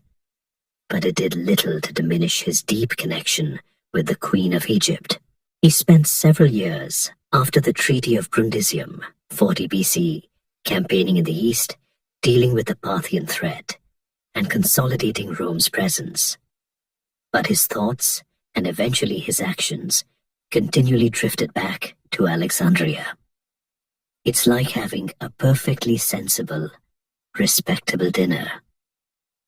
but it did little to diminish his deep connection with the Queen of Egypt. He spent several years after the Treaty of Brundisium, 40 BC, campaigning in the East, dealing with the Parthian threat, and consolidating Rome's presence. But his thoughts, and eventually his actions, continually drifted back to Alexandria. It's like having a perfectly sensible, respectable dinner,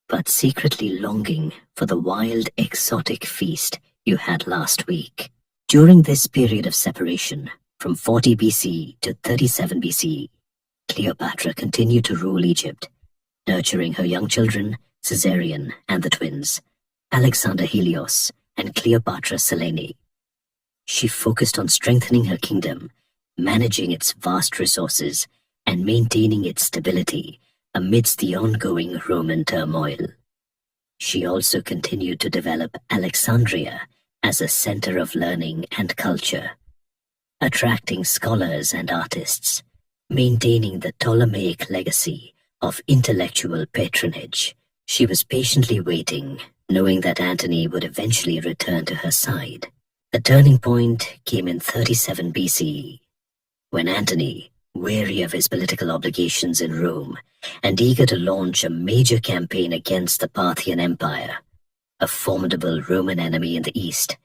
but secretly longing for the wild, exotic feast you had last week. During this period of separation, from 40 BC to 37 BC, Cleopatra continued to rule Egypt, nurturing her young children, Caesarion and the twins, Alexander Helios and Cleopatra Selene. She focused on strengthening her kingdom, managing its vast resources, and maintaining its stability amidst the ongoing Roman turmoil. She also continued to develop Alexandria as a center of learning and culture, attracting scholars and artists, maintaining the Ptolemaic legacy of intellectual patronage. She was patiently waiting, knowing that Antony would eventually return to her side. The turning point came in 37 BCE, when Antony, weary of his political obligations in Rome and eager to launch a major campaign against the Parthian Empire, a formidable Roman enemy in the east,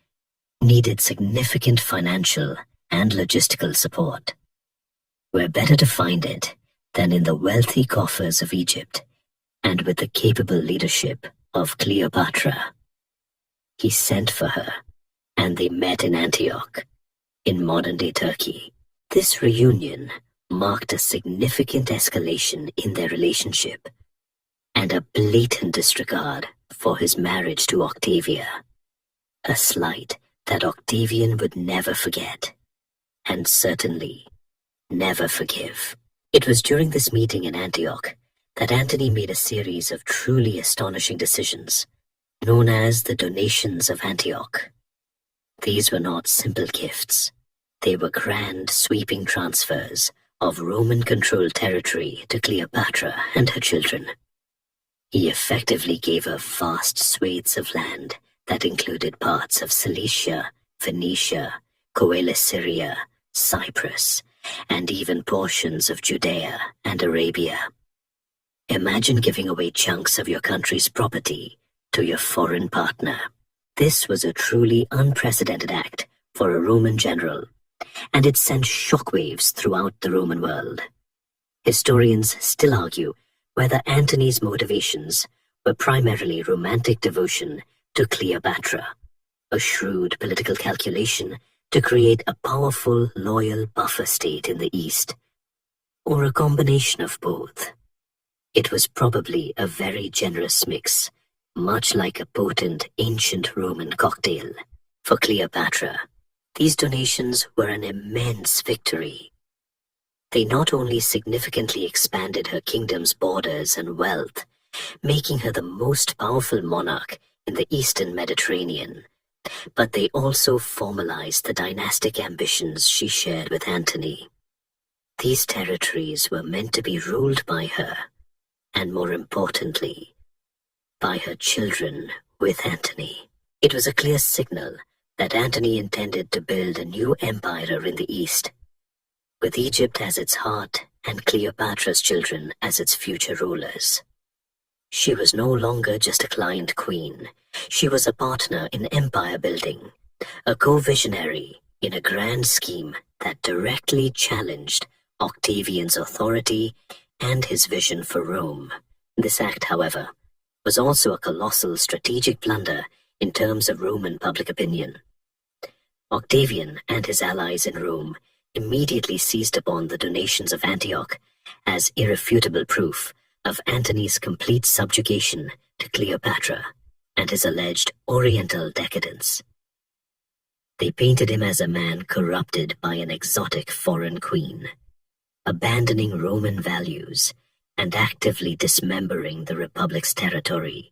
needed significant financial and logistical support. Where better to find it than in the wealthy coffers of Egypt and with the capable leadership of Cleopatra. He sent for her, and they met in Antioch, in modern-day Turkey. This reunion marked a significant escalation in their relationship and a blatant disregard for his marriage to Octavia, a slight that Octavian would never forget, and certainly never forgive. It was during this meeting in Antioch that Antony made a series of truly astonishing decisions, known as the donations of Antioch. These were not simple gifts. They were grand, sweeping transfers of Roman-controlled territory to Cleopatra and her children. He effectively gave her vast swathes of land that included parts of Cilicia, Phoenicia, Coele-Syria, Cyprus, and even portions of Judea and Arabia. Imagine giving away chunks of your country's property to your foreign partner. This was a truly unprecedented act for a Roman general, and it sent shockwaves throughout the Roman world. Historians still argue whether Antony's motivations were primarily romantic devotion to Cleopatra, a shrewd political calculation to create a powerful, loyal buffer state in the East, or a combination of both. It was probably a very generous mix, much like a potent ancient Roman cocktail. For Cleopatra, these donations were an immense victory. They not only significantly expanded her kingdom's borders and wealth, making her the most powerful monarch in the Eastern Mediterranean, but they also formalized the dynastic ambitions she shared with Antony. These territories were meant to be ruled by her, and more importantly, by her children with Antony. It was a clear signal that Antony intended to build a new empire in the East, with Egypt as its heart and Cleopatra's children as its future rulers. She was no longer just a client queen. She was a partner in empire building, a co-visionary in a grand scheme that directly challenged Octavian's authority and his vision for Rome. This act, however, was also a colossal strategic blunder in terms of Roman public opinion. Octavian and his allies in Rome immediately seized upon the donations of Antioch as irrefutable proof of Antony's complete subjugation to Cleopatra and his alleged Oriental decadence. They painted him as a man corrupted by an exotic foreign queen, abandoning Roman values and actively dismembering the Republic's territory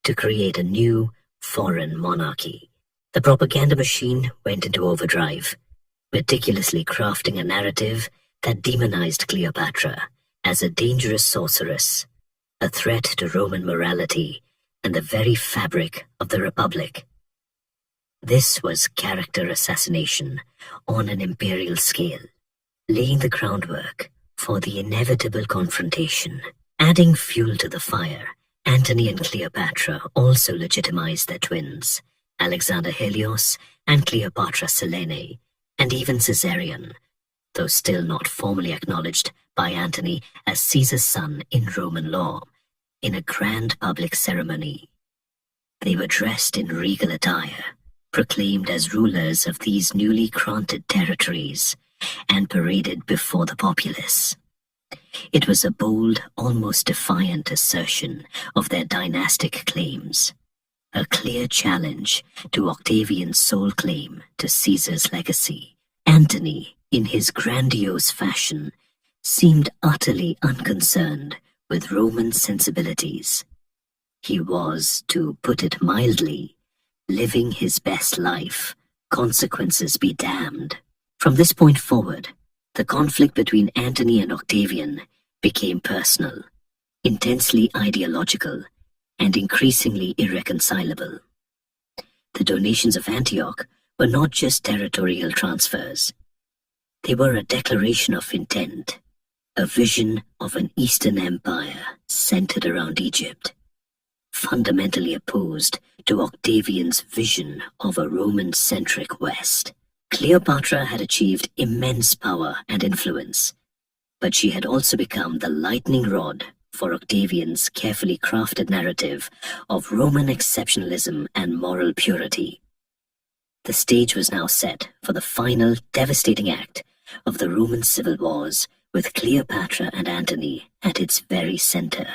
to create a new foreign monarchy. The propaganda machine went into overdrive, meticulously crafting a narrative that demonized Cleopatra as a dangerous sorceress, a threat to Roman morality and the very fabric of the Republic. This was character assassination on an imperial scale, laying the groundwork for the inevitable confrontation. Adding fuel to the fire, Antony and Cleopatra also legitimized their twins, Alexander Helios and Cleopatra Selene, and even Caesarion, though still not formally acknowledged by Antony as Caesar's son in Roman law. in a grand public ceremony. They were dressed in regal attire, proclaimed as rulers of these newly granted territories, and paraded before the populace. It was a bold, almost defiant assertion of their dynastic claims, a clear challenge to Octavian's sole claim to Caesar's legacy. Antony, in his grandiose fashion, seemed utterly unconcerned with Roman sensibilities. He was, to put it mildly, living his best life, consequences be damned. From this point forward, the conflict between Antony and Octavian became personal, intensely ideological, and increasingly irreconcilable. The donations of Antioch were not just territorial transfers. They were a declaration of intent, a vision of an Eastern Empire centered around Egypt, fundamentally opposed to Octavian's vision of a Roman-centric West. Cleopatra had achieved immense power and influence, but she had also become the lightning rod for Octavian's carefully crafted narrative of Roman exceptionalism and moral purity. The stage was now set for the final devastating act of the Roman civil wars, with Cleopatra and Antony at its very center,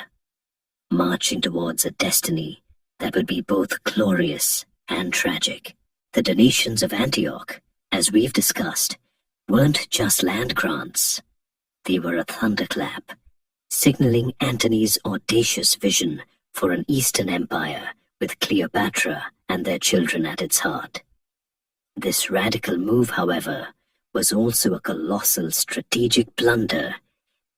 marching towards a destiny that would be both glorious and tragic. The donations of Antioch, as we've discussed, weren't just land grants. They were a thunderclap, signaling Antony's audacious vision for an Eastern Empire with Cleopatra and their children at its heart. This radical move, however, was also a colossal strategic blunder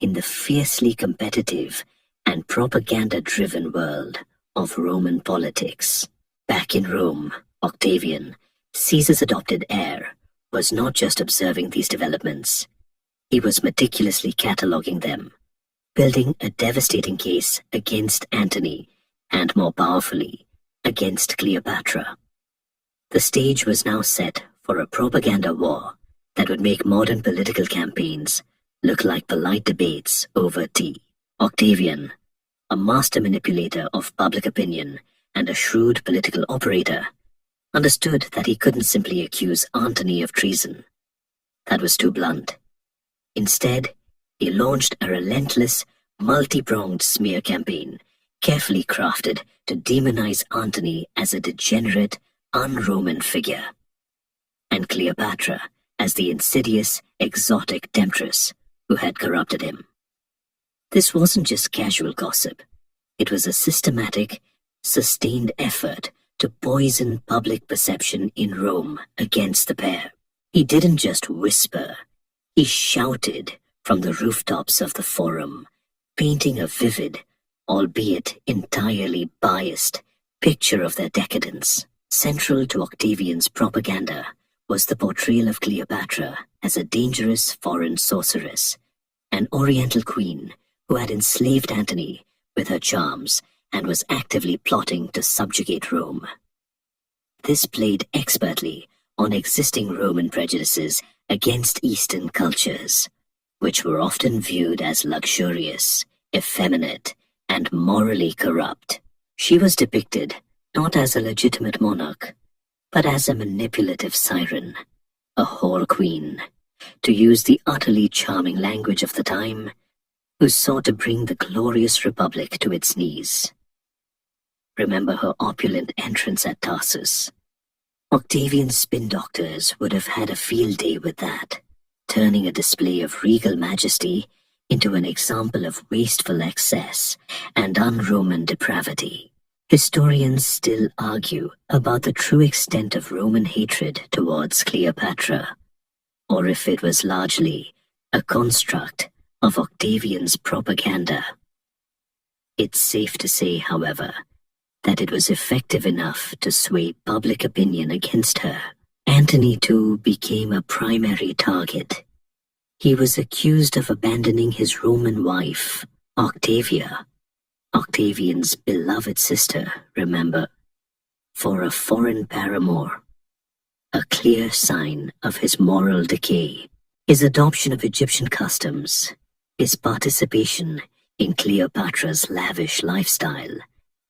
in the fiercely competitive and propaganda-driven world of Roman politics. Back in Rome, Octavian, Caesar's adopted heir, was not just observing these developments. He was meticulously cataloguing them, building a devastating case against Antony and, more powerfully, against Cleopatra. The stage was now set for a propaganda war that would make modern political campaigns look like polite debates over tea. Octavian, a master manipulator of public opinion and a shrewd political operator, understood that he couldn't simply accuse Antony of treason. That was too blunt. Instead, he launched a relentless, multi-pronged smear campaign, carefully crafted to demonize Antony as a degenerate, un-Roman figure, and Cleopatra as the insidious, exotic temptress who had corrupted him. This wasn't just casual gossip. It was a systematic, sustained effort to poison public perception in Rome against the pair. He didn't just whisper, he shouted from the rooftops of the Forum, painting a vivid, albeit entirely biased, picture of their decadence. Central to Octavian's propaganda was the portrayal of Cleopatra as a dangerous foreign sorceress, an Oriental queen who had enslaved Antony with her charms and was actively plotting to subjugate Rome. This played expertly on existing Roman prejudices against Eastern cultures, which were often viewed as luxurious, effeminate, and morally corrupt. She was depicted not as a legitimate monarch, but as a manipulative siren, a whore queen, to use the utterly charming language of the time, who sought to bring the glorious republic to its knees. Remember her opulent entrance at Tarsus. Octavian's spin doctors would have had a field day with that, turning a display of regal majesty into an example of wasteful excess and un-Roman depravity. Historians still argue about the true extent of Roman hatred towards Cleopatra, or if it was largely a construct of Octavian's propaganda. It's safe to say, however, that it was effective enough to sway public opinion against her. Antony, too, became a primary target. He was accused of abandoning his Roman wife, Octavia, Octavian's beloved sister, remember, for a foreign paramour, a clear sign of his moral decay. His adoption of Egyptian customs, his participation in Cleopatra's lavish lifestyle,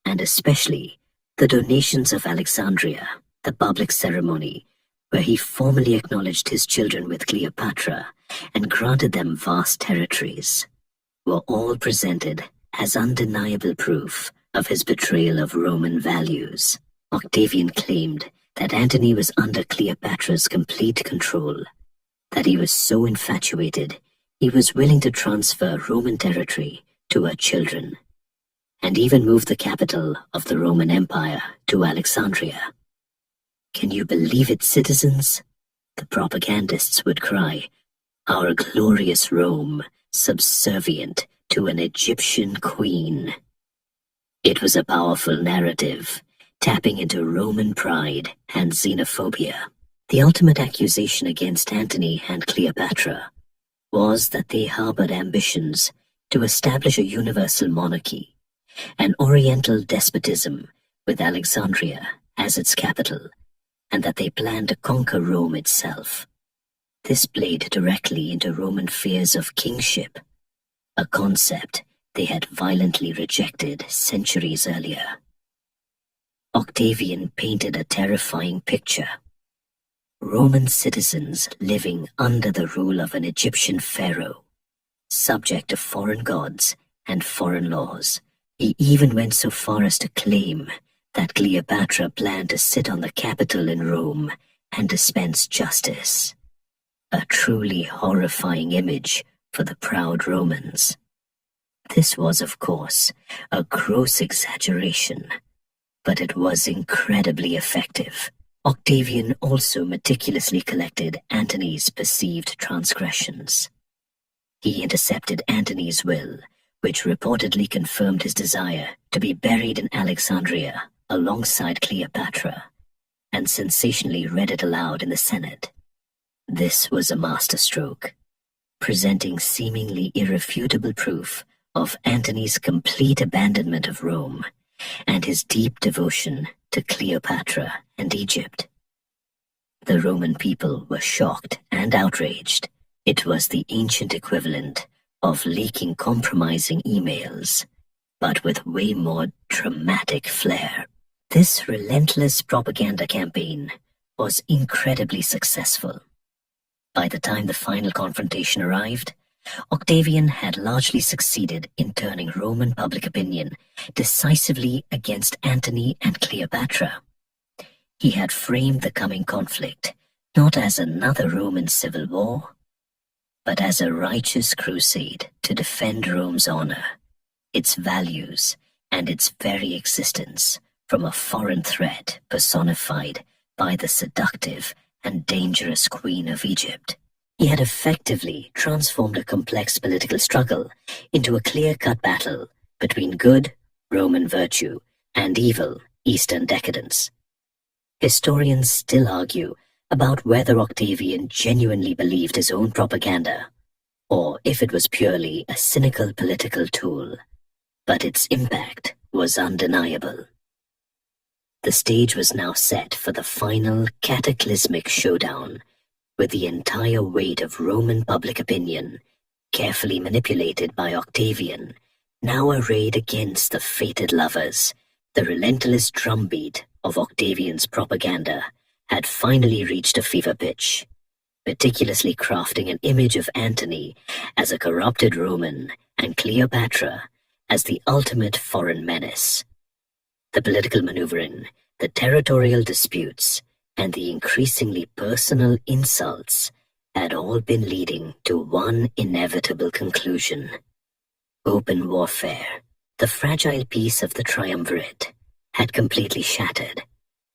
and especially the donations of Alexandria, the public ceremony where he formally acknowledged his children with Cleopatra and granted them vast territories, were all presented as undeniable proof of his betrayal of Roman values. Octavian claimed that Antony was under Cleopatra's complete control, that he was so infatuated he was willing to transfer Roman territory to her children, and even move the capital of the Roman Empire to Alexandria. "Can you believe it, citizens?" the propagandists would cry. "Our glorious Rome, subservient to an Egyptian queen." It was a powerful narrative, tapping into Roman pride and xenophobia. The ultimate accusation against Antony and Cleopatra was that they harbored ambitions to establish a universal monarchy, an oriental despotism with Alexandria as its capital, and that they planned to conquer Rome itself. This played directly into Roman fears of kingship, a concept they had violently rejected centuries earlier. Octavian painted a terrifying picture. Roman citizens living under the rule of an Egyptian pharaoh, subject to foreign gods and foreign laws. He even went so far as to claim that Cleopatra planned to sit on the Capitol in Rome and dispense justice. A truly horrifying image for the proud Romans. This was, of course, a gross exaggeration, but it was incredibly effective. Octavian also meticulously collected Antony's perceived transgressions. He intercepted Antony's will, which reportedly confirmed his desire to be buried in Alexandria alongside Cleopatra, and sensationally read it aloud in the Senate. This was a masterstroke, presenting seemingly irrefutable proof of Antony's complete abandonment of Rome and his deep devotion to Cleopatra and Egypt. The Roman people were shocked and outraged. It was the ancient equivalent of leaking compromising emails, but with way more dramatic flair. This relentless propaganda campaign was incredibly successful. By the time the final confrontation arrived, Octavian had largely succeeded in turning Roman public opinion decisively against Antony and Cleopatra. He had framed the coming conflict not as another Roman civil war, but as a righteous crusade to defend Rome's honor, its values, and its very existence from a foreign threat personified by the seductive and dangerous Queen of Egypt. He had effectively transformed a complex political struggle into a clear-cut battle between good, Roman virtue, and evil, Eastern decadence. Historians still argue about whether Octavian genuinely believed his own propaganda, or if it was purely a cynical political tool, but its impact was undeniable. The stage was now set for the final cataclysmic showdown, with the entire weight of Roman public opinion, carefully manipulated by Octavian, now arrayed against the fated lovers. The relentless drumbeat of Octavian's propaganda had finally reached a fever pitch, meticulously crafting an image of Antony as a corrupted Roman and Cleopatra as the ultimate foreign menace. The political maneuvering, the territorial disputes, and the increasingly personal insults had all been leading to one inevitable conclusion: open warfare. The fragile peace of the triumvirate had completely shattered,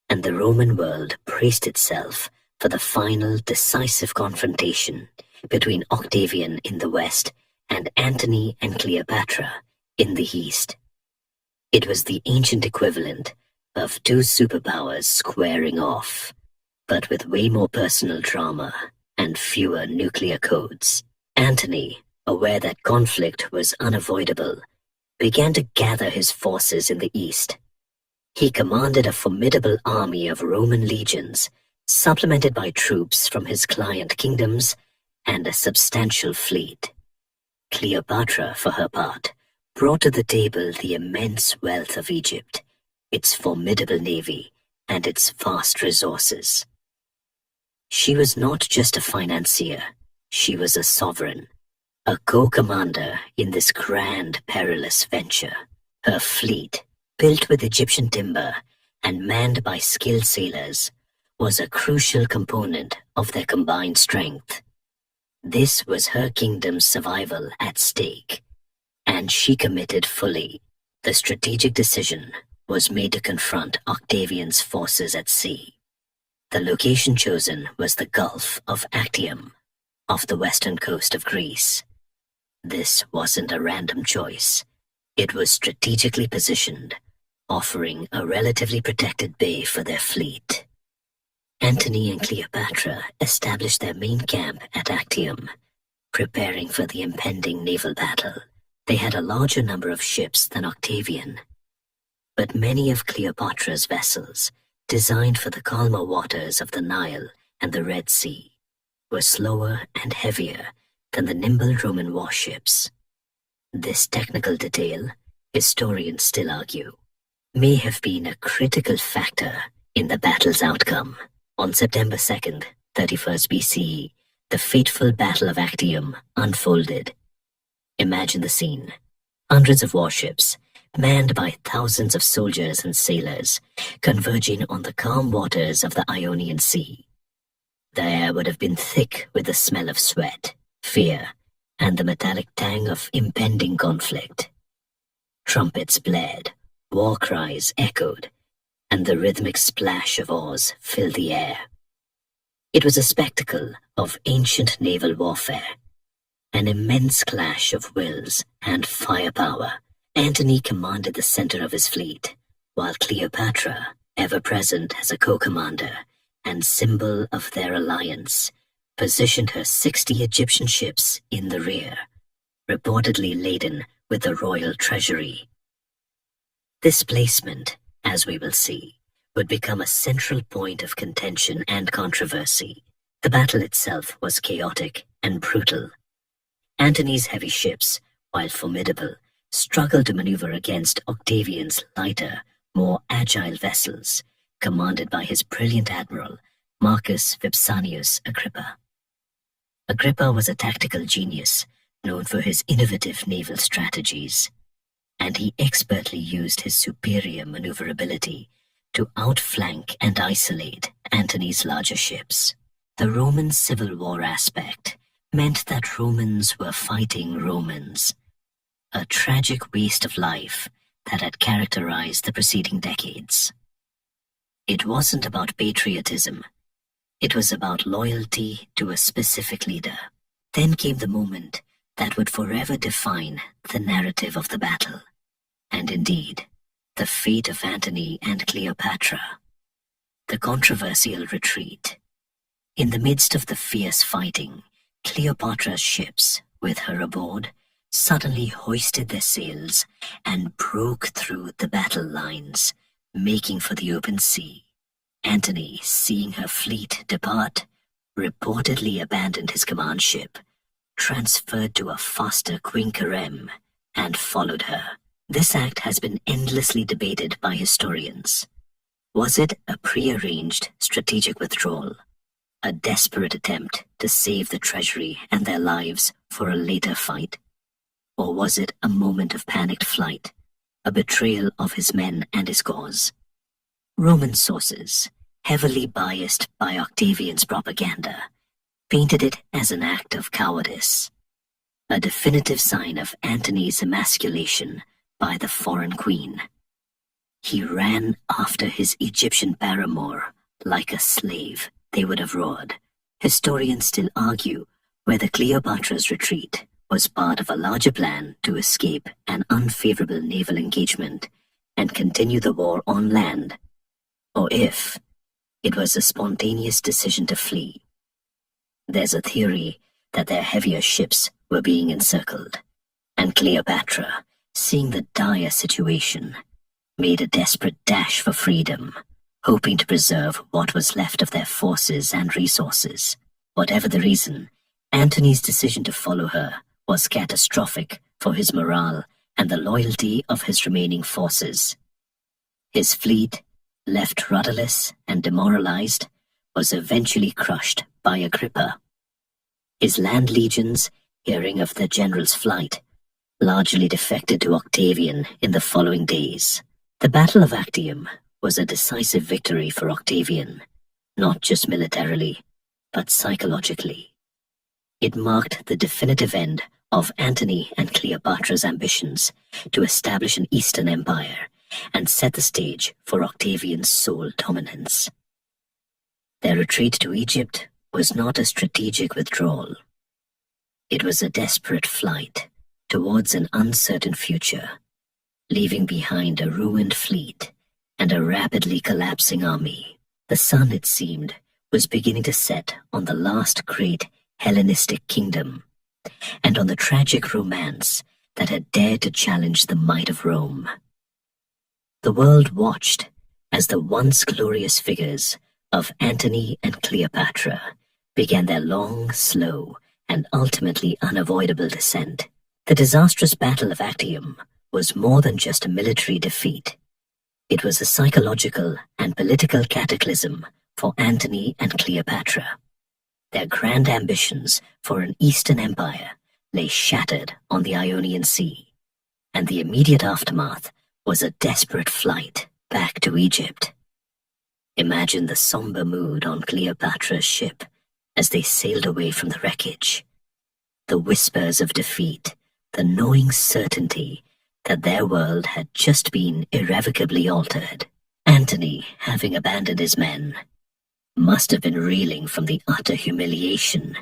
and the Roman world braced itself for the final decisive confrontation between Octavian in the west and Antony and Cleopatra in the east. It was the ancient equivalent of two superpowers squaring off, but with way more personal drama and fewer nuclear codes. Antony, aware that conflict was unavoidable, began to gather his forces in the east. He commanded a formidable army of Roman legions, supplemented by troops from his client kingdoms and a substantial fleet. Cleopatra, for her part, brought to the table the immense wealth of Egypt, its formidable navy, and its vast resources. She was not just a financier, she was a sovereign, a co-commander in this grand, perilous venture. Her fleet, built with Egyptian timber and manned by skilled sailors, was a crucial component of their combined strength. This was her kingdom's survival at stake, and she committed fully. The strategic decision was made to confront Octavian's forces at sea. The location chosen was the Gulf of Actium, off the western coast of Greece. This wasn't a random choice. It was strategically positioned, offering a relatively protected bay for their fleet. Antony and Cleopatra established their main camp at Actium, preparing for the impending naval battle. They had a larger number of ships than Octavian, but many of Cleopatra's vessels, designed for the calmer waters of the Nile and the Red Sea, were slower and heavier than the nimble Roman warships. This technical detail, historians still argue, may have been a critical factor in the battle's outcome. On September 2nd, 31st BCE, the fateful Battle of Actium unfolded. Imagine the scene. Hundreds of warships, manned by thousands of soldiers and sailors, converging on the calm waters of the Ionian Sea. The air would have been thick with the smell of sweat, fear, and the metallic tang of impending conflict. Trumpets blared, war cries echoed, and the rhythmic splash of oars filled the air. It was a spectacle of ancient naval warfare, an immense clash of wills and firepower. Antony commanded the center of his fleet, while Cleopatra, ever present as a co-commander and symbol of their alliance, positioned her 60 Egyptian ships in the rear, reportedly laden with the royal treasury. This placement, as we will see, would become a central point of contention and controversy. The battle itself was chaotic and brutal. Antony's heavy ships, while formidable, struggled to maneuver against Octavian's lighter, more agile vessels, commanded by his brilliant admiral, Marcus Vipsanius Agrippa. Agrippa was a tactical genius, known for his innovative naval strategies, and he expertly used his superior maneuverability to outflank and isolate Antony's larger ships. The Roman Civil War aspect meant that Romans were fighting Romans, a tragic waste of life that had characterized the preceding decades. It wasn't about patriotism. It was about loyalty to a specific leader. Then came the moment that would forever define the narrative of the battle, and indeed, the fate of Antony and Cleopatra. The controversial retreat. In the midst of the fierce fighting, Cleopatra's ships, with her aboard, suddenly hoisted their sails and broke through the battle lines, making for the open sea. Antony, seeing her fleet depart, reportedly abandoned his command ship, transferred to a faster Quinquereme, and followed her. This act has been endlessly debated by historians. Was it a prearranged strategic withdrawal, a desperate attempt to save the treasury and their lives for a later fight? Or was it a moment of panicked flight, a betrayal of his men and his cause? Roman sources, heavily biased by Octavian's propaganda, painted it as an act of cowardice, a definitive sign of Antony's emasculation by the foreign queen. He ran after his Egyptian paramour like a slave, they would have roared. Historians still argue whether Cleopatra's retreat was part of a larger plan to escape an unfavorable naval engagement and continue the war on land, or if it was a spontaneous decision to flee. There's a theory that their heavier ships were being encircled, and Cleopatra, seeing the dire situation, made a desperate dash for freedom, hoping to preserve what was left of their forces and resources. Whatever the reason, Antony's decision to follow her was catastrophic for his morale and the loyalty of his remaining forces. His fleet, left rudderless and demoralized, was eventually crushed by Agrippa. His land legions, hearing of the general's flight, largely defected to Octavian in the following days. The Battle of Actium was a decisive victory for Octavian, not just militarily, but psychologically. It marked the definitive end of Antony and Cleopatra's ambitions to establish an Eastern Empire and set the stage for Octavian's sole dominance. Their retreat to Egypt was not a strategic withdrawal. It was a desperate flight towards an uncertain future, leaving behind a ruined fleet and a rapidly collapsing army. The sun, it seemed, was beginning to set on the last great Hellenistic kingdom, and on the tragic romance that had dared to challenge the might of Rome. The world watched as the once glorious figures of Antony and Cleopatra began their long, slow, and ultimately unavoidable descent. The disastrous Battle of Actium was more than just a military defeat. It was a psychological and political cataclysm for Antony and Cleopatra. Their grand ambitions for an Eastern Empire lay shattered on the Ionian Sea, and the immediate aftermath was a desperate flight back to Egypt. Imagine the somber mood on Cleopatra's ship as they sailed away from the wreckage. The whispers of defeat, the knowing certainty that their world had just been irrevocably altered. Antony, having abandoned his men, must have been reeling from the utter humiliation,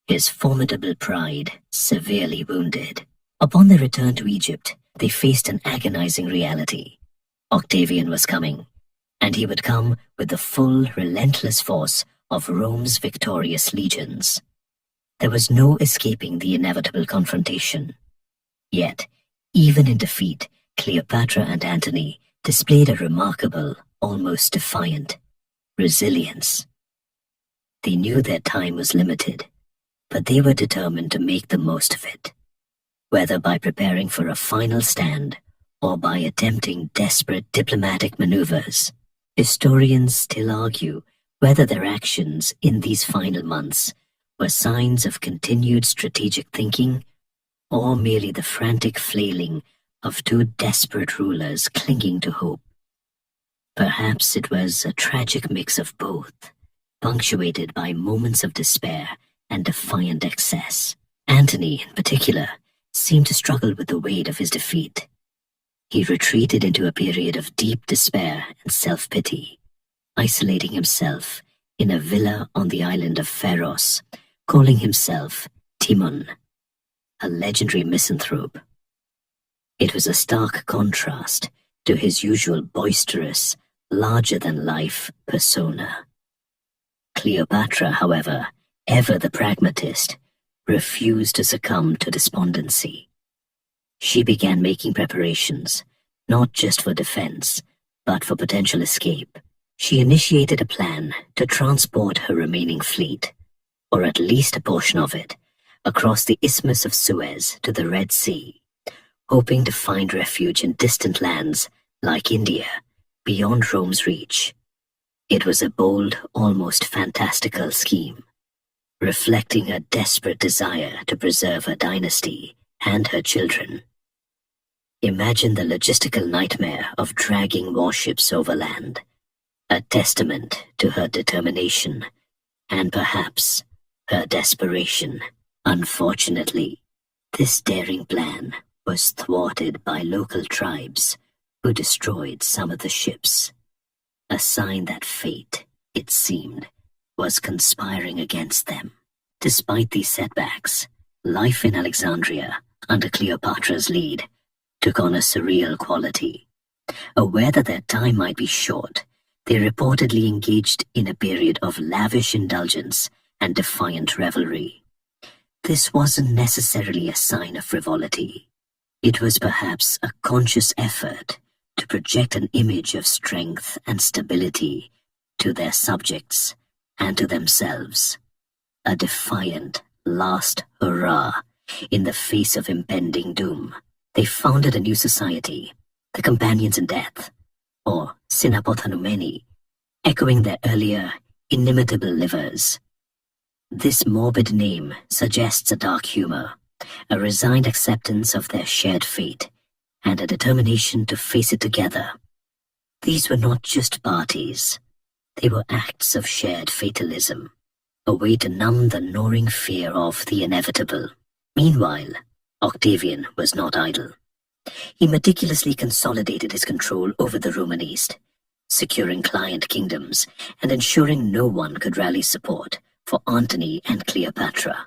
his formidable pride severely wounded. Upon their return to Egypt, they faced an agonizing reality. Octavian was coming, and he would come with the full, relentless force of Rome's victorious legions. There was no escaping the inevitable confrontation. Yet, even in defeat, Cleopatra and Antony displayed a remarkable, almost defiant resilience. They knew their time was limited, but they were determined to make the most of it, whether by preparing for a final stand or by attempting desperate diplomatic maneuvers. Historians still argue whether their actions in these final months were signs of continued strategic thinking or merely the frantic flailing of two desperate rulers clinging to hope. Perhaps it was a tragic mix of both, punctuated by moments of despair and defiant excess. Antony, in particular, seemed to struggle with the weight of his defeat. He retreated into a period of deep despair and self-pity, isolating himself in a villa on the island of Pharos, calling himself Timon, a legendary misanthrope. It was a stark contrast to his usual boisterous, larger-than-life persona. Cleopatra, however, ever the pragmatist, refused to succumb to despondency. She began making preparations, not just for defense, but for potential escape. She initiated a plan to transport her remaining fleet, or at least a portion of it, across the Isthmus of Suez to the Red Sea, hoping to find refuge in distant lands like India, beyond Rome's reach. It was a bold, almost fantastical scheme, reflecting a desperate desire to preserve her dynasty and her children. Imagine the logistical nightmare of dragging warships overland, a testament to her determination and perhaps her desperation. Unfortunately, this daring plan was thwarted by local tribes who destroyed some of the ships, a sign that fate, it seemed, was conspiring against them. Despite these setbacks, life in Alexandria, under Cleopatra's lead, took on a surreal quality. Aware that their time might be short, they reportedly engaged in a period of lavish indulgence and defiant revelry. This wasn't necessarily a sign of frivolity. It was perhaps a conscious effort to project an image of strength and stability to their subjects and to themselves, a defiant last hurrah in the face of impending doom. They founded a new society, the Companions in Death, or Sinapothanumeni, echoing their earlier, inimitable livers. This morbid name suggests a dark humor, a resigned acceptance of their shared fate, and a determination to face it together. These were not just parties. They were acts of shared fatalism, a way to numb the gnawing fear of the inevitable. Meanwhile, Octavian was not idle. He meticulously consolidated his control over the Roman East, securing client kingdoms and ensuring no one could rally support for Antony and Cleopatra.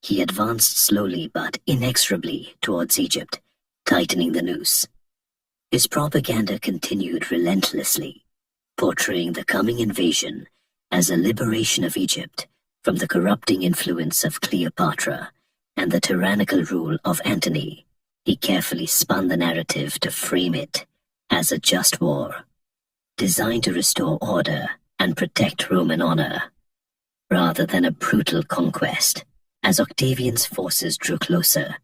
He advanced slowly but inexorably towards Egypt, tightening the noose. His propaganda continued relentlessly, portraying the coming invasion as a liberation of Egypt from the corrupting influence of Cleopatra and the tyrannical rule of Antony. He carefully spun the narrative to frame it as a just war, designed to restore order and protect Roman honor, rather than a brutal conquest. As Octavian's forces drew closer,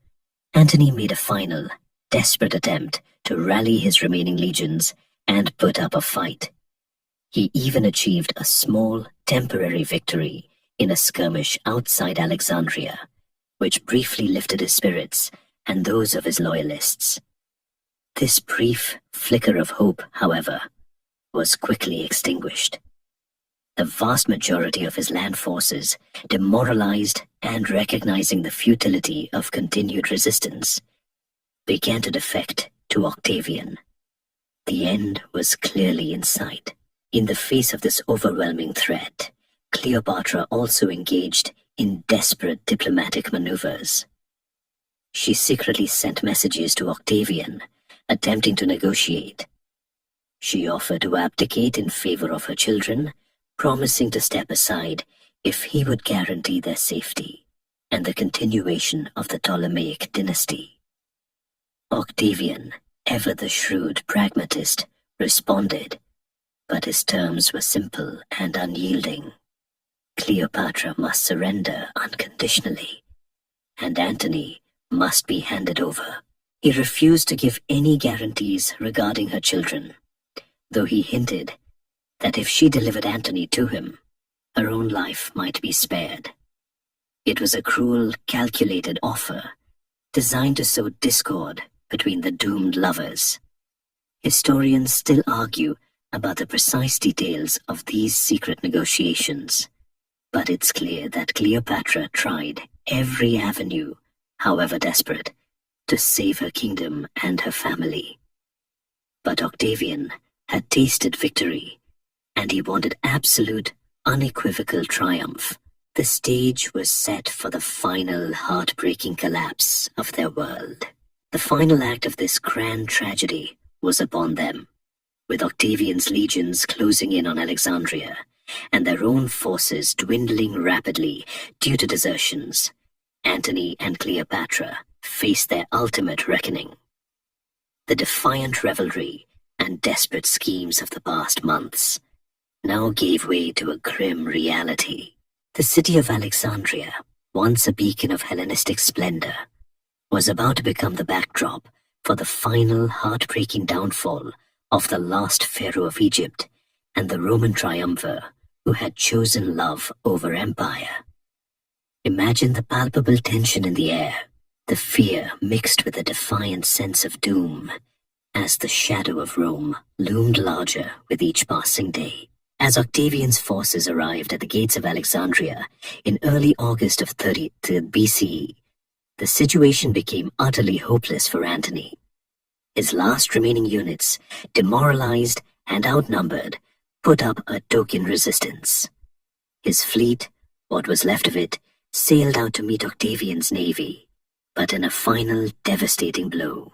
Antony made a final, desperate attempt to rally his remaining legions and put up a fight. He even achieved a small, temporary victory in a skirmish outside Alexandria, which briefly lifted his spirits and those of his loyalists. This brief flicker of hope, however, was quickly extinguished. The vast majority of his land forces, demoralized and recognizing the futility of continued resistance, began to defect to Octavian. The end was clearly in sight. In the face of this overwhelming threat, Cleopatra also engaged in desperate diplomatic maneuvers. She secretly sent messages to Octavian, attempting to negotiate. She offered to abdicate in favor of her children, promising to step aside if he would guarantee their safety and the continuation of the Ptolemaic dynasty. Octavian, ever the shrewd pragmatist, responded, but his terms were simple and unyielding. Cleopatra must surrender unconditionally, and Antony must be handed over. He refused to give any guarantees regarding her children, though he hinted that if she delivered Antony to him, her own life might be spared. It was a cruel, calculated offer, designed to sow discord between the doomed lovers. Historians still argue about the precise details of these secret negotiations, but it's clear that Cleopatra tried every avenue, however desperate, to save her kingdom and her family. But Octavian had tasted victory, and he wanted absolute, unequivocal triumph. The stage was set for the final, heartbreaking collapse of their world. The final act of this grand tragedy was upon them, with Octavian's legions closing in on Alexandria, and their own forces dwindling rapidly due to desertions. Antony and Cleopatra faced their ultimate reckoning. The defiant revelry and desperate schemes of the past months now gave way to a grim reality. The city of Alexandria, once a beacon of Hellenistic splendor, was about to become the backdrop for the final heartbreaking downfall of the last pharaoh of Egypt and the Roman triumvir who had chosen love over empire. Imagine the palpable tension in the air, the fear mixed with a defiant sense of doom, as the shadow of Rome loomed larger with each passing day. As Octavian's forces arrived at the gates of Alexandria in early August of 30 BCE, the situation became utterly hopeless for Antony. His last remaining units, demoralized and outnumbered, put up a token resistance. His fleet, what was left of it, sailed out to meet Octavian's navy, but in a final devastating blow,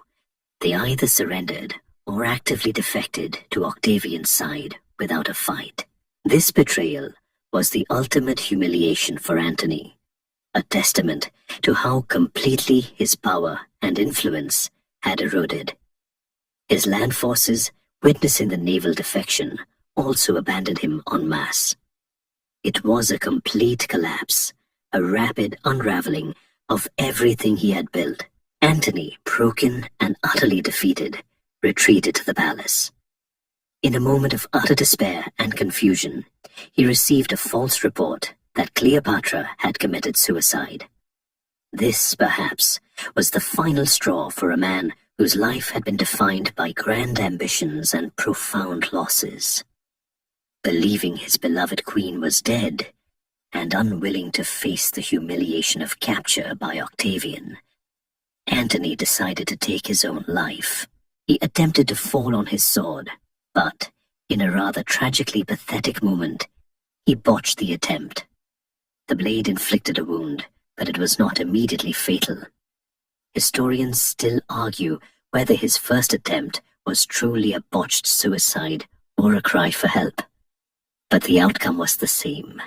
they either surrendered or actively defected to Octavian's side without a fight. This betrayal was the ultimate humiliation for Antony, a testament to how completely his power and influence had eroded. His land forces, witnessing the naval defection, also abandoned him en masse. It was a complete collapse, a rapid unraveling of everything he had built. Antony, broken and utterly defeated, retreated to the palace. In a moment of utter despair and confusion, he received a false report that Cleopatra had committed suicide. This, perhaps, was the final straw for a man whose life had been defined by grand ambitions and profound losses. Believing his beloved queen was dead, and unwilling to face the humiliation of capture by Octavian, Antony decided to take his own life. He attempted to fall on his sword, but, in a rather tragically pathetic moment, he botched the attempt. The blade inflicted a wound, but it was not immediately fatal. Historians still argue whether his first attempt was truly a botched suicide or a cry for help. But the outcome was the same: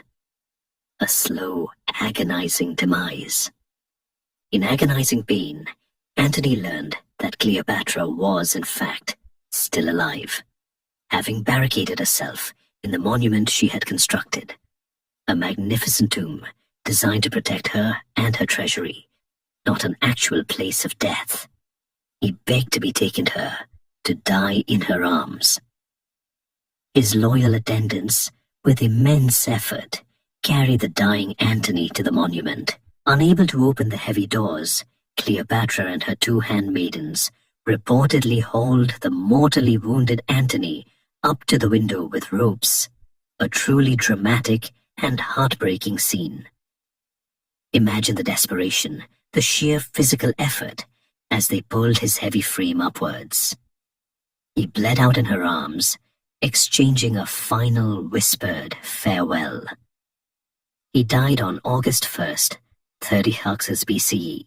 a slow, agonizing demise. In agonizing pain, Antony learned that Cleopatra was, in fact, still alive, having barricaded herself in the monument she had constructed, a magnificent tomb designed to protect her and her treasury, not an actual place of death. He begged to be taken to her, to die in her arms. His loyal attendants, with immense effort, carried the dying Antony to the monument. Unable to open the heavy doors, Cleopatra and her two handmaidens reportedly hauled the mortally wounded Antony up to the window with ropes, a truly dramatic and heartbreaking scene. Imagine the desperation, the sheer physical effort, as they pulled his heavy frame upwards. He bled out in her arms, exchanging a final whispered farewell. He died on August 1st, 30 Hoxes BCE,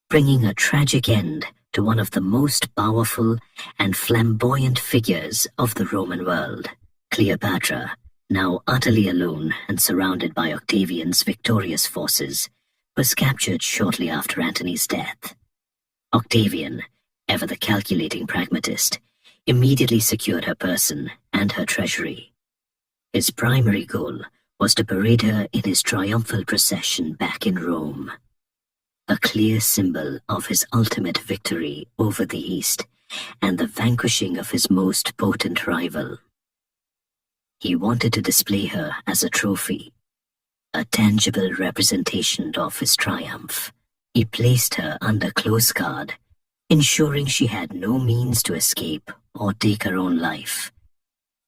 bringing a tragic end to one of the most powerful and flamboyant figures of the Roman world. Cleopatra, now utterly alone and surrounded by Octavian's victorious forces, was captured shortly after Antony's death. Octavian, ever the calculating pragmatist, immediately secured her person and her treasury. His primary goal was to parade her in his triumphal procession back in Rome, a clear symbol of his ultimate victory over the East and the vanquishing of his most potent rival. He wanted to display her as a trophy, a tangible representation of his triumph. He placed her under close guard, ensuring she had no means to escape or take her own life,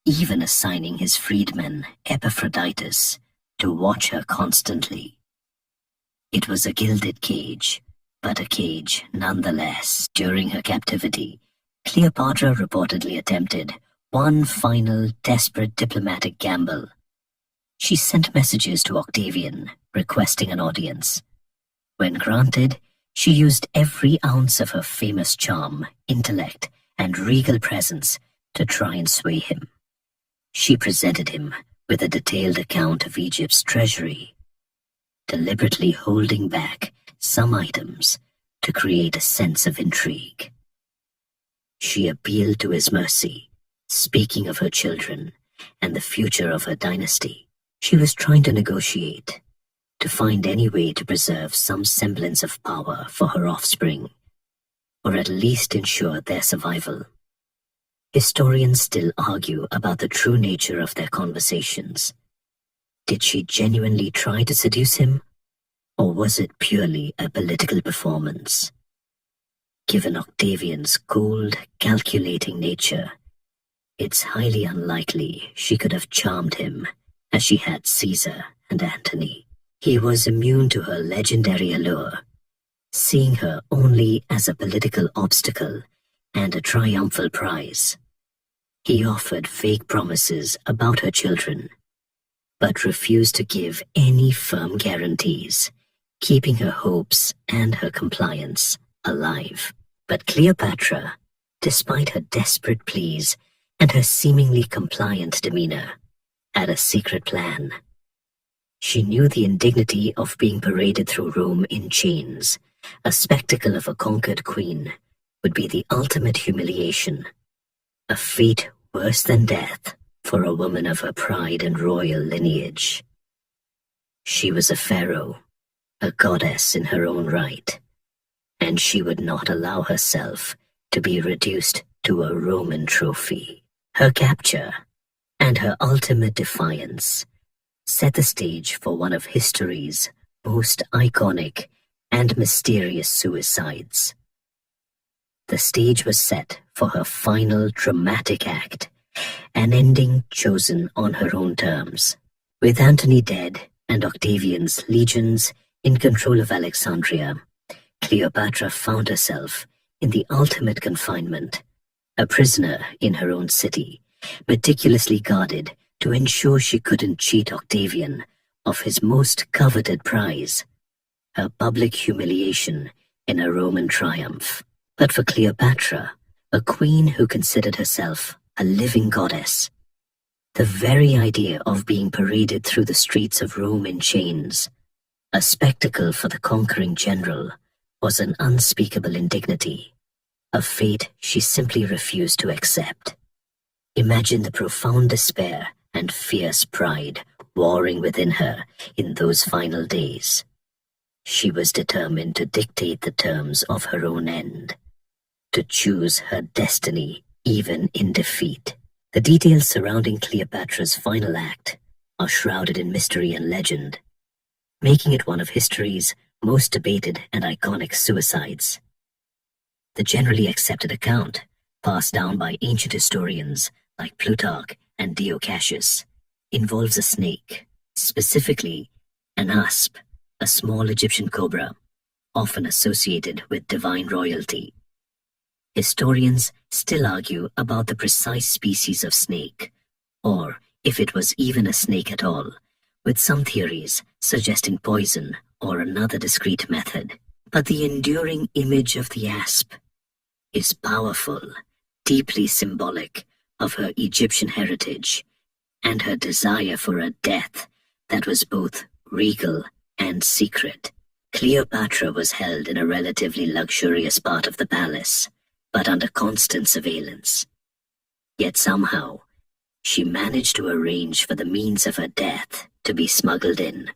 even assigning his freedman Epaphroditus to watch her constantly. It was a gilded cage, but a cage nonetheless. During her captivity, Cleopatra reportedly attempted one final desperate diplomatic gamble. She sent messages to Octavian requesting an audience. When granted, she used every ounce of her famous charm, intellect, and regal presence to try and sway him. She presented him with a detailed account of Egypt's treasury, deliberately holding back some items to create a sense of intrigue. She appealed to his mercy, speaking of her children and the future of her dynasty. She was trying to negotiate, to find any way to preserve some semblance of power for her offspring, or at least ensure their survival. Historians still argue about the true nature of their conversations. Did she genuinely try to seduce him, or was it purely a political performance? Given Octavian's cold, calculating nature, it's highly unlikely she could have charmed him as she had Caesar and Antony. He was immune to her legendary allure, seeing her only as a political obstacle and a triumphal prize. He offered vague promises about her children, but refused to give any firm guarantees, keeping her hopes and her compliance alive. But Cleopatra, despite her desperate pleas and her seemingly compliant demeanor, had a secret plan. She knew the indignity of being paraded through Rome in chains, a spectacle of a conquered queen, would be the ultimate humiliation, a fate worse than death for a woman of her pride and royal lineage. She was a pharaoh, a goddess in her own right, and she would not allow herself to be reduced to a Roman trophy. Her capture and her ultimate defiance set the stage for one of history's most iconic and mysterious suicides. The stage was set for her final dramatic act, an ending chosen on her own terms. With Antony dead and Octavian's legions in control of Alexandria, Cleopatra found herself in the ultimate confinement, a prisoner in her own city, meticulously guarded to ensure she couldn't cheat Octavian of his most coveted prize, her public humiliation in a Roman triumph. But for Cleopatra, a queen who considered herself a living goddess, the very idea of being paraded through the streets of Rome in chains, a spectacle for the conquering general, was an unspeakable indignity, a fate she simply refused to accept. Imagine the profound despair and fierce pride warring within her in those final days. She was determined to dictate the terms of her own end, to choose her destiny even in defeat. The details surrounding Cleopatra's final act are shrouded in mystery and legend, making it one of history's most debated and iconic suicides. The generally accepted account, passed down by ancient historians like Plutarch and Dio Cassius, involves a snake, specifically an asp, a small Egyptian cobra, often associated with divine royalty. Historians still argue about the precise species of snake, or if it was even a snake at all, with some theories suggesting poison or another discreet method. But the enduring image of the asp is powerful, deeply symbolic of her Egyptian heritage and her desire for a death that was both regal and secret. Cleopatra was held in a relatively luxurious part of the palace, but under constant surveillance. Yet somehow, she managed to arrange for the means of her death to be smuggled in.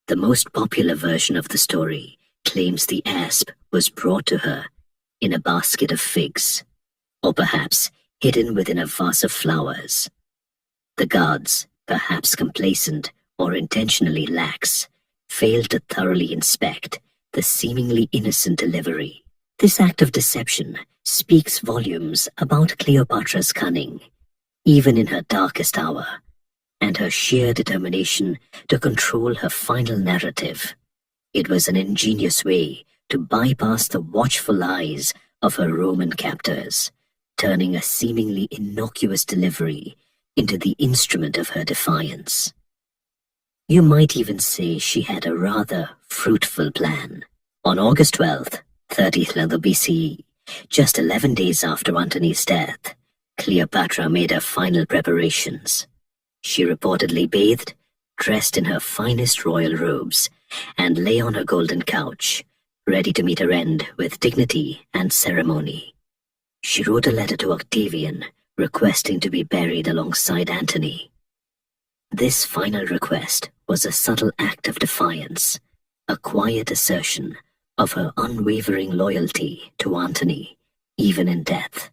The most popular version of the story claims the asp was brought to her in a basket of figs, or perhaps hidden within a vase of flowers. The guards, perhaps complacent or intentionally lax, failed to thoroughly inspect the seemingly innocent delivery. This act of deception speaks volumes about Cleopatra's cunning, even in her darkest hour, and her sheer determination to control her final narrative. It was an ingenious way to bypass the watchful eyes of her Roman captors, turning a seemingly innocuous delivery into the instrument of her defiance. You might even say she had a rather fruitful plan. On August 12th, 30th BCE, just 11 days after Antony's death, Cleopatra made her final preparations. She reportedly bathed, dressed in her finest royal robes, and lay on her golden couch, ready to meet her end with dignity and ceremony. She wrote a letter to Octavian, requesting to be buried alongside Antony. This final request was a subtle act of defiance, a quiet assertion of her unwavering loyalty to Antony, even in death,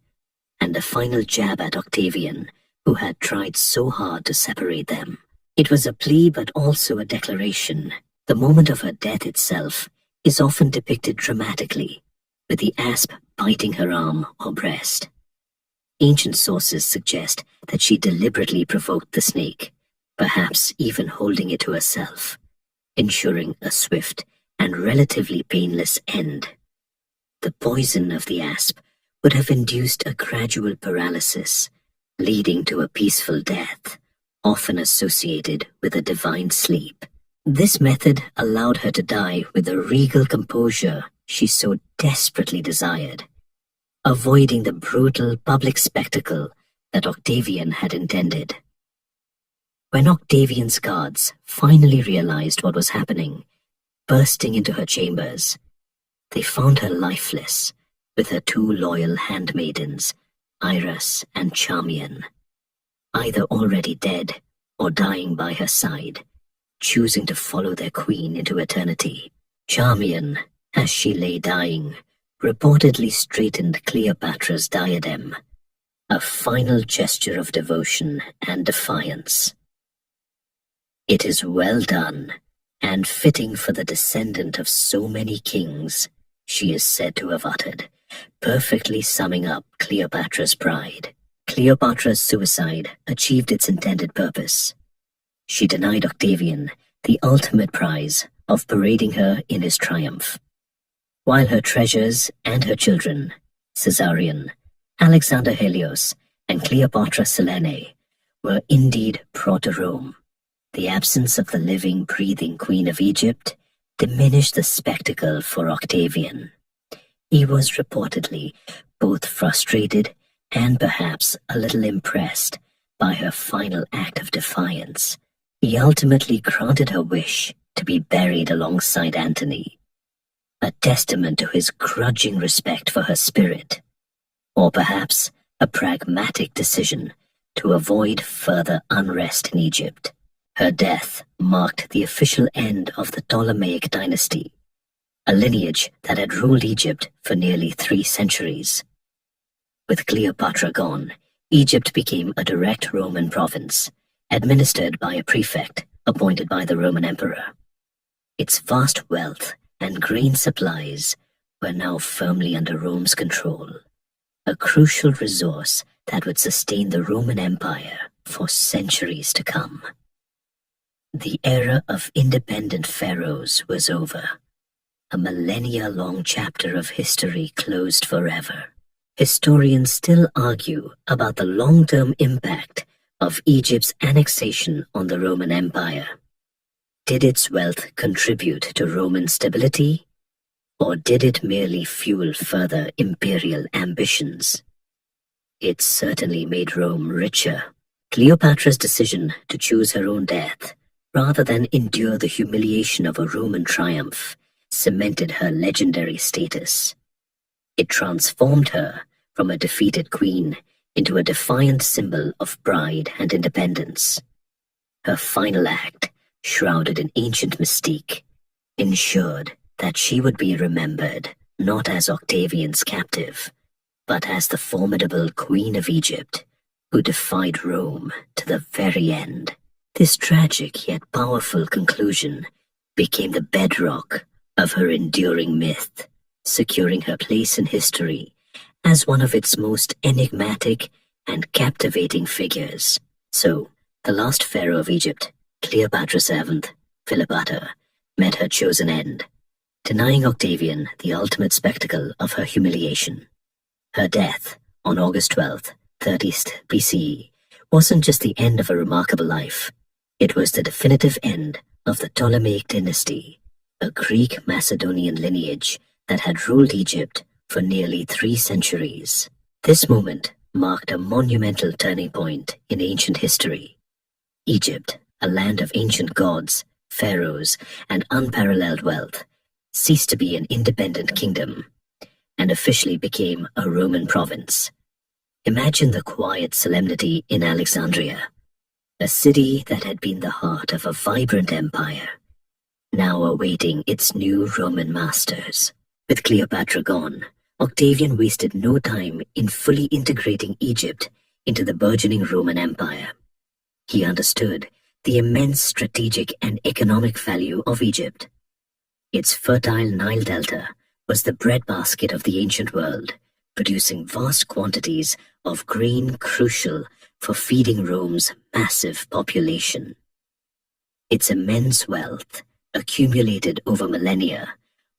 and a final jab at Octavian, who had tried so hard to separate them. It was a plea but also a declaration. The moment of her death itself is often depicted dramatically, with the asp biting her arm or breast. Ancient sources suggest that she deliberately provoked the snake, perhaps even holding it to herself, ensuring a swift and relatively painless end. The poison of the asp would have induced a gradual paralysis, leading to a peaceful death, often associated with a divine sleep. This method allowed her to die with the regal composure she so desperately desired, avoiding the brutal public spectacle that Octavian had intended. When Octavian's guards finally realized what was happening, bursting into her chambers, they found her lifeless, with her two loyal handmaidens, Iras and Charmian, either already dead or dying by her side, choosing to follow their queen into eternity. Charmian as she lay dying, reportedly straightened Cleopatra's diadem, a final gesture of devotion and defiance. "It is well done, and fitting for the descendant of so many kings," she is said to have uttered, perfectly summing up Cleopatra's pride. Cleopatra's suicide achieved its intended purpose. She denied Octavian the ultimate prize of parading her in his triumph. While her treasures and her children, Caesarion, Alexander Helios, and Cleopatra Selene, were indeed brought to Rome, the absence of the living, breathing Queen of Egypt diminished the spectacle for Octavian. He was reportedly both frustrated and perhaps a little impressed by her final act of defiance. He ultimately granted her wish to be buried alongside Antony, a testament to his grudging respect for her spirit, or perhaps a pragmatic decision to avoid further unrest in Egypt. Her death marked the official end of the Ptolemaic dynasty, a lineage that had ruled Egypt for nearly 3 centuries. With Cleopatra gone, Egypt became a direct Roman province, administered by a prefect appointed by the Roman emperor. Its vast wealth and grain supplies were now firmly under Rome's control, a crucial resource that would sustain the Roman Empire for centuries to come. The era of independent pharaohs was over, a millennia-long chapter of history closed forever. Historians still argue about the long-term impact of Egypt's annexation on the Roman Empire. Did its wealth contribute to Roman stability, or did it merely fuel further imperial ambitions? It certainly made Rome richer. Cleopatra's decision to choose her own death, rather than endure the humiliation of a Roman triumph, cemented her legendary status. It transformed her from a defeated queen into a defiant symbol of pride and independence. Her final act, shrouded in ancient mystique, ensured that she would be remembered not as Octavian's captive, but as the formidable Queen of Egypt who defied Rome to the very end. This tragic yet powerful conclusion became the bedrock of her enduring myth, securing her place in history as one of its most enigmatic and captivating figures. So, the last pharaoh of Egypt, Cleopatra VII, Cleopatra, met her chosen end, denying Octavian the ultimate spectacle of her humiliation. Her death, on August 12th, 30th BCE, wasn't just the end of a remarkable life. It was the definitive end of the Ptolemaic dynasty, a Greek-Macedonian lineage that had ruled Egypt for nearly 3 centuries. This moment marked a monumental turning point in ancient history. Egypt, a land of ancient gods, pharaohs, and unparalleled wealth, ceased to be an independent kingdom and officially became a Roman province. Imagine the quiet solemnity in Alexandria, a city that had been the heart of a vibrant empire, now awaiting its new Roman masters. With Cleopatra gone, Octavian wasted no time in fully integrating Egypt into the burgeoning Roman Empire. He understood the immense strategic and economic value of Egypt. Its fertile Nile Delta was the breadbasket of the ancient world, producing vast quantities of grain crucial for feeding Rome's massive population. Its immense wealth, accumulated over millennia,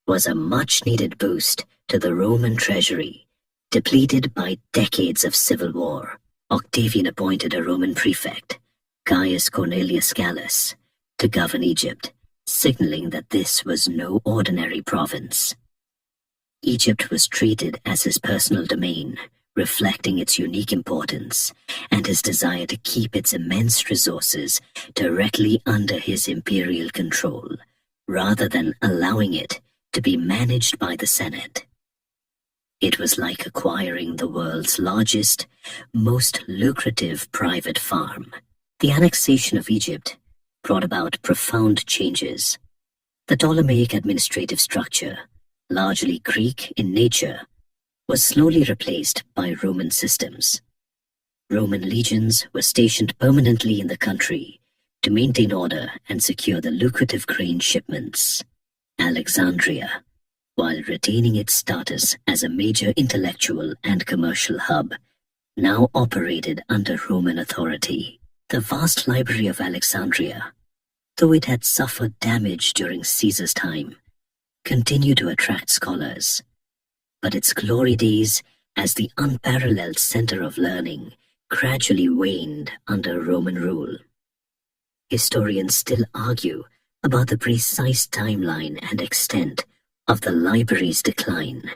was a much-needed boost to the Roman treasury, depleted by decades of civil war. Octavian appointed a Roman prefect, Gaius Cornelius Gallus, to govern Egypt, signaling that this was no ordinary province. Egypt was treated as his personal domain, reflecting its unique importance and his desire to keep its immense resources directly under his imperial control, rather than allowing it to be managed by the Senate. It was like acquiring the world's largest, most lucrative private farm. The annexation of Egypt brought about profound changes. The Ptolemaic administrative structure, largely Greek in nature, was slowly replaced by Roman systems. Roman legions were stationed permanently in the country to maintain order and secure the lucrative grain shipments. Alexandria, while retaining its status as a major intellectual and commercial hub, now operated under Roman authority. The vast library of Alexandria, though it had suffered damage during Caesar's time, continued to attract scholars. But its glory days as the unparalleled center of learning gradually waned under Roman rule. Historians still argue about the precise timeline and extent of the library's decline,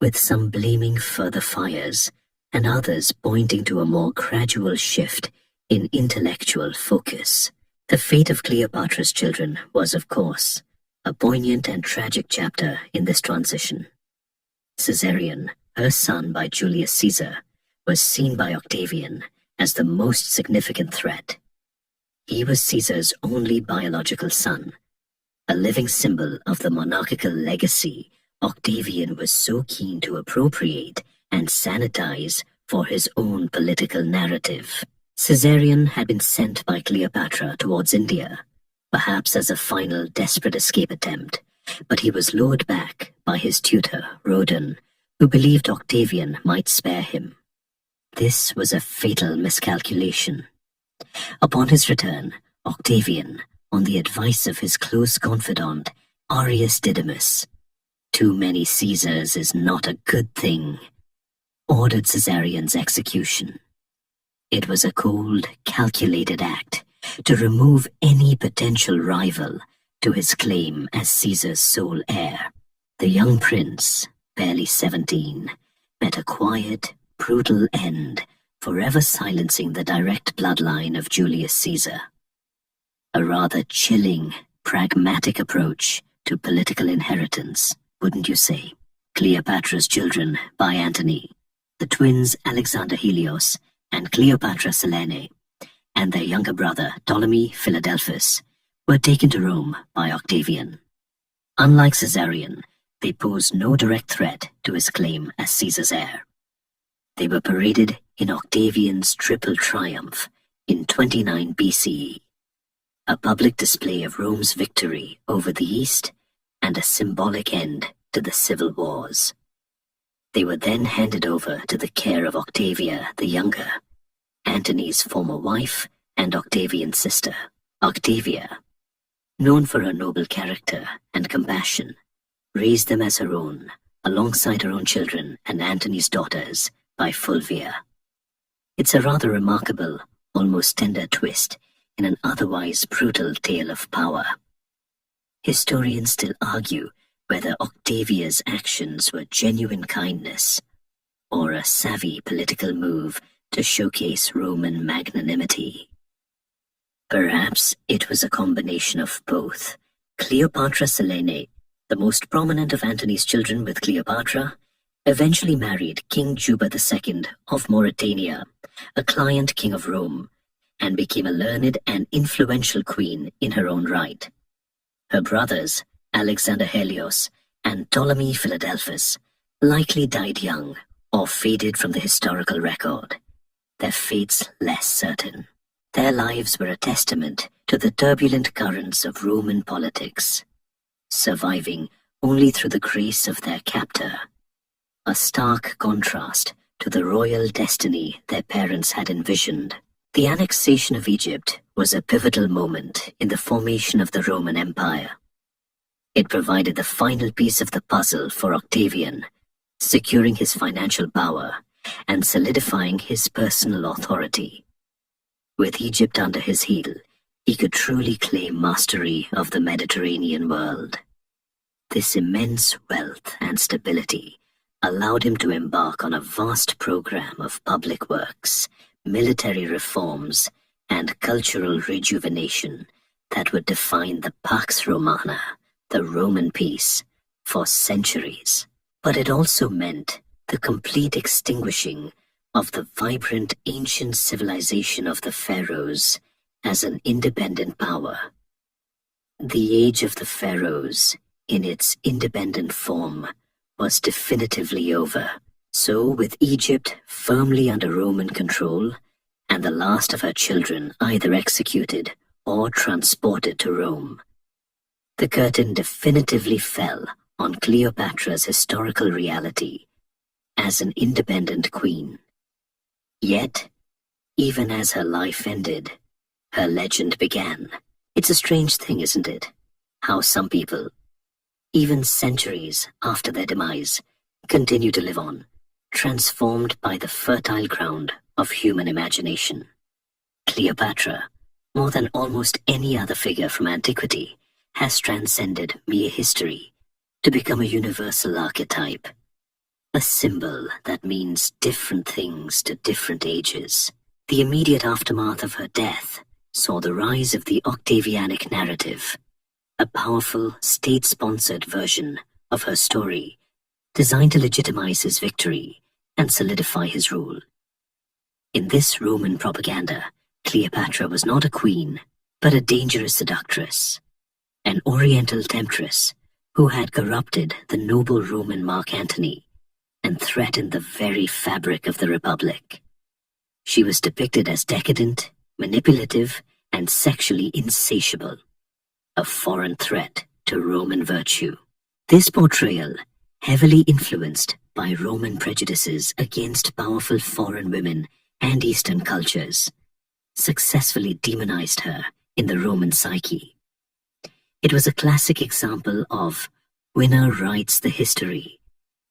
with some blaming further fires and others pointing to a more gradual shift in intellectual focus. The fate of Cleopatra's children was, of course, a poignant and tragic chapter in this transition. Caesarion, her son by Julius Caesar, was seen by Octavian as the most significant threat. He was Caesar's only biological son, a living symbol of the monarchical legacy Octavian was so keen to appropriate and sanitize for his own political narrative. Caesarion had been sent by Cleopatra towards India, perhaps as a final desperate escape attempt, but he was lured back by his tutor, Rhodan, who believed Octavian might spare him. This was a fatal miscalculation. Upon his return, Octavian, on the advice of his close confidant, Arrius Didymus, "Too many Caesars is not a good thing," ordered Caesarion's execution. It was a cold, calculated act to remove any potential rival to his claim as Caesar's sole heir. The young prince, barely 17, met a quiet, brutal end, forever silencing the direct bloodline of Julius Caesar. A rather chilling, pragmatic approach to political inheritance, wouldn't you say? Cleopatra's Children by Antony, the twins Alexander Helios and Cleopatra Selene, and their younger brother Ptolemy Philadelphus, were taken to Rome by Octavian. Unlike Caesarion, they posed no direct threat to his claim as Caesar's heir. They were paraded in Octavian's triple triumph in 29 BCE, a public display of Rome's victory over the East and a symbolic end to the civil wars. They were then handed over to the care of Octavia the Younger, Antony's former wife and Octavian's sister. Octavia, known for her noble character and compassion, raised them as her own, alongside her own children and Antony's daughters, by Fulvia. It's a rather remarkable, almost tender twist in an otherwise brutal tale of power. Historians still argue whether Octavia's actions were genuine kindness or a savvy political move to showcase Roman magnanimity. Perhaps it was a combination of both. Cleopatra Selene, the most prominent of Antony's children with Cleopatra, eventually married King Juba II of Mauritania, a client king of Rome, and became a learned and influential queen in her own right. Her brothers, Alexander Helios and Ptolemy Philadelphus, likely died young or faded from the historical record, their fates less certain. Their lives were a testament to the turbulent currents of Roman politics, surviving only through the grace of their captor, a stark contrast to the royal destiny their parents had envisioned. The annexation of Egypt was a pivotal moment in the formation of the Roman Empire. It provided the final piece of the puzzle for Octavian, securing his financial power and solidifying his personal authority. With Egypt under his heel, he could truly claim mastery of the Mediterranean world. This immense wealth and stability allowed him to embark on a vast program of public works, military reforms, and cultural rejuvenation that would define the Pax Romana, the Roman peace, for centuries. But it also meant the complete extinguishing of the vibrant ancient civilization of the pharaohs as an independent power. The age of the pharaohs, in its independent form was definitively over. So, with Egypt firmly under Roman control, and the last of her children either executed or transported to Rome, the curtain definitively fell on Cleopatra's historical reality as an independent queen. Yet, even as her life ended, her legend began. It's a strange thing, isn't it? How some people, even centuries after their demise, continue to live on, transformed by the fertile ground of human imagination. Cleopatra, more than almost any other figure from antiquity, has transcended mere history to become a universal archetype, a symbol that means different things to different ages. The immediate aftermath of her death saw the rise of the Octavianic narrative, a powerful state-sponsored version of her story designed to legitimize his victory and solidify his rule. In this Roman propaganda, Cleopatra was not a queen, but a dangerous seductress, an oriental temptress who had corrupted the noble Roman Mark Antony and threatened the very fabric of the Republic. She was depicted as decadent, manipulative, and sexually insatiable, a foreign threat to Roman virtue. This portrayal, heavily influenced by Roman prejudices against powerful foreign women and Eastern cultures, successfully demonized her in the Roman psyche. It was a classic example of winner writes the history,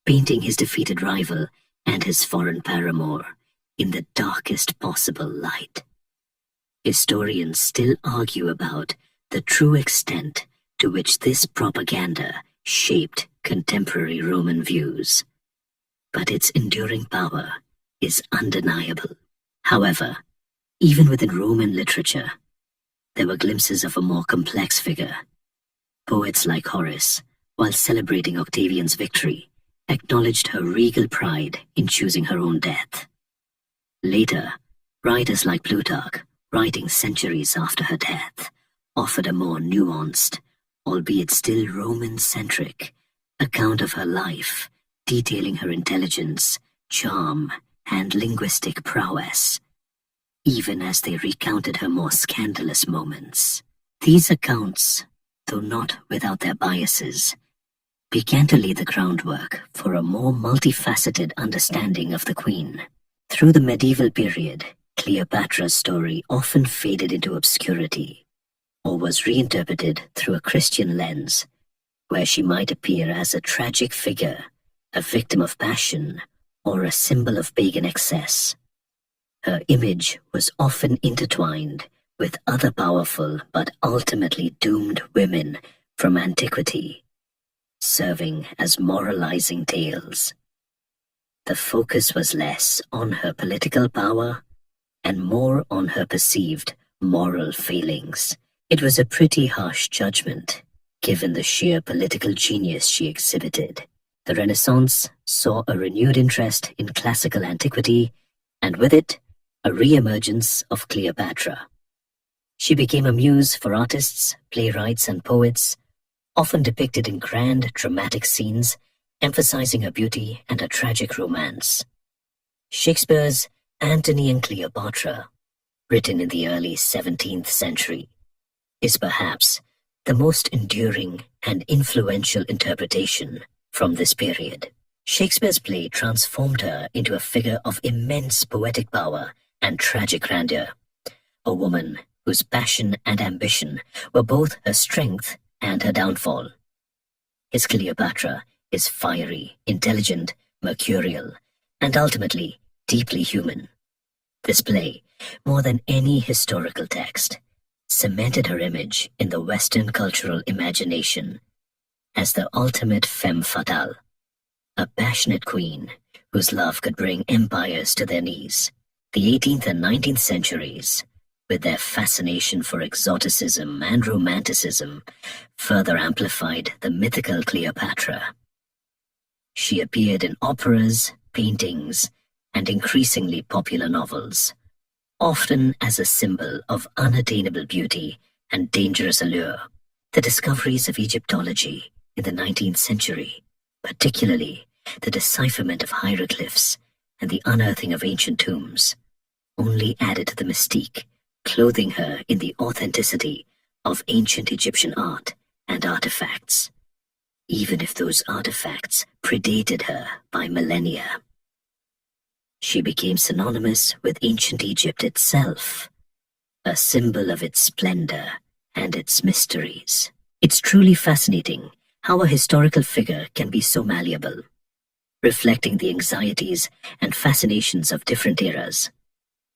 painting his defeated rival and his foreign paramour in the darkest possible light. Historians still argue about the true extent to which this propaganda shaped contemporary Roman views, but its enduring power is undeniable. However, even within Roman literature, there were glimpses of a more complex figure. Poets like Horace, while celebrating Octavian's victory, acknowledged her regal pride in choosing her own death. Later, writers like Plutarch, writing centuries after her death, offered a more nuanced, albeit still Roman-centric, account of her life, detailing her intelligence, charm, and linguistic prowess, even as they recounted her more scandalous moments. These accounts, though not without their biases, began to lay the groundwork for a more multifaceted understanding of the Queen. Through the medieval period, Cleopatra's story often faded into obscurity, or was reinterpreted through a Christian lens, where she might appear as a tragic figure, a victim of passion, or a symbol of pagan excess. Her image was often intertwined with other powerful but ultimately doomed women from antiquity, serving as moralizing tales. The focus was less on her political power and more on her perceived moral failings. It was a pretty harsh judgment, given the sheer political genius she exhibited. The Renaissance saw a renewed interest in classical antiquity, and with it, a re-emergence of Cleopatra. She became a muse for artists, playwrights, and poets, often depicted in grand, dramatic scenes, emphasizing her beauty and her tragic romance. Shakespeare's Antony and Cleopatra, written in the early 17th century, is perhaps the most enduring and influential interpretation from this period. Shakespeare's play transformed her into a figure of immense poetic power and tragic grandeur, a woman whose passion and ambition were both her strength and her downfall. His Cleopatra is fiery, intelligent, mercurial, and ultimately deeply human. This play, more than any historical text, cemented her image in the Western cultural imagination as the ultimate femme fatale, a passionate queen whose love could bring empires to their knees. The 18th and 19th centuries, with their fascination for exoticism and romanticism, further amplified the mythical Cleopatra. She appeared in operas, paintings, and increasingly popular novels, often as a symbol of unattainable beauty and dangerous allure. The discoveries of Egyptology, in the 19th century, particularly the decipherment of hieroglyphs and the unearthing of ancient tombs, only added to the mystique, clothing her in the authenticity of ancient Egyptian art and artifacts, even if those artifacts predated her by millennia. She became synonymous with ancient Egypt itself, a symbol of its splendor and its mysteries. It's truly fascinating how a historical figure can be so malleable, reflecting the anxieties and fascinations of different eras.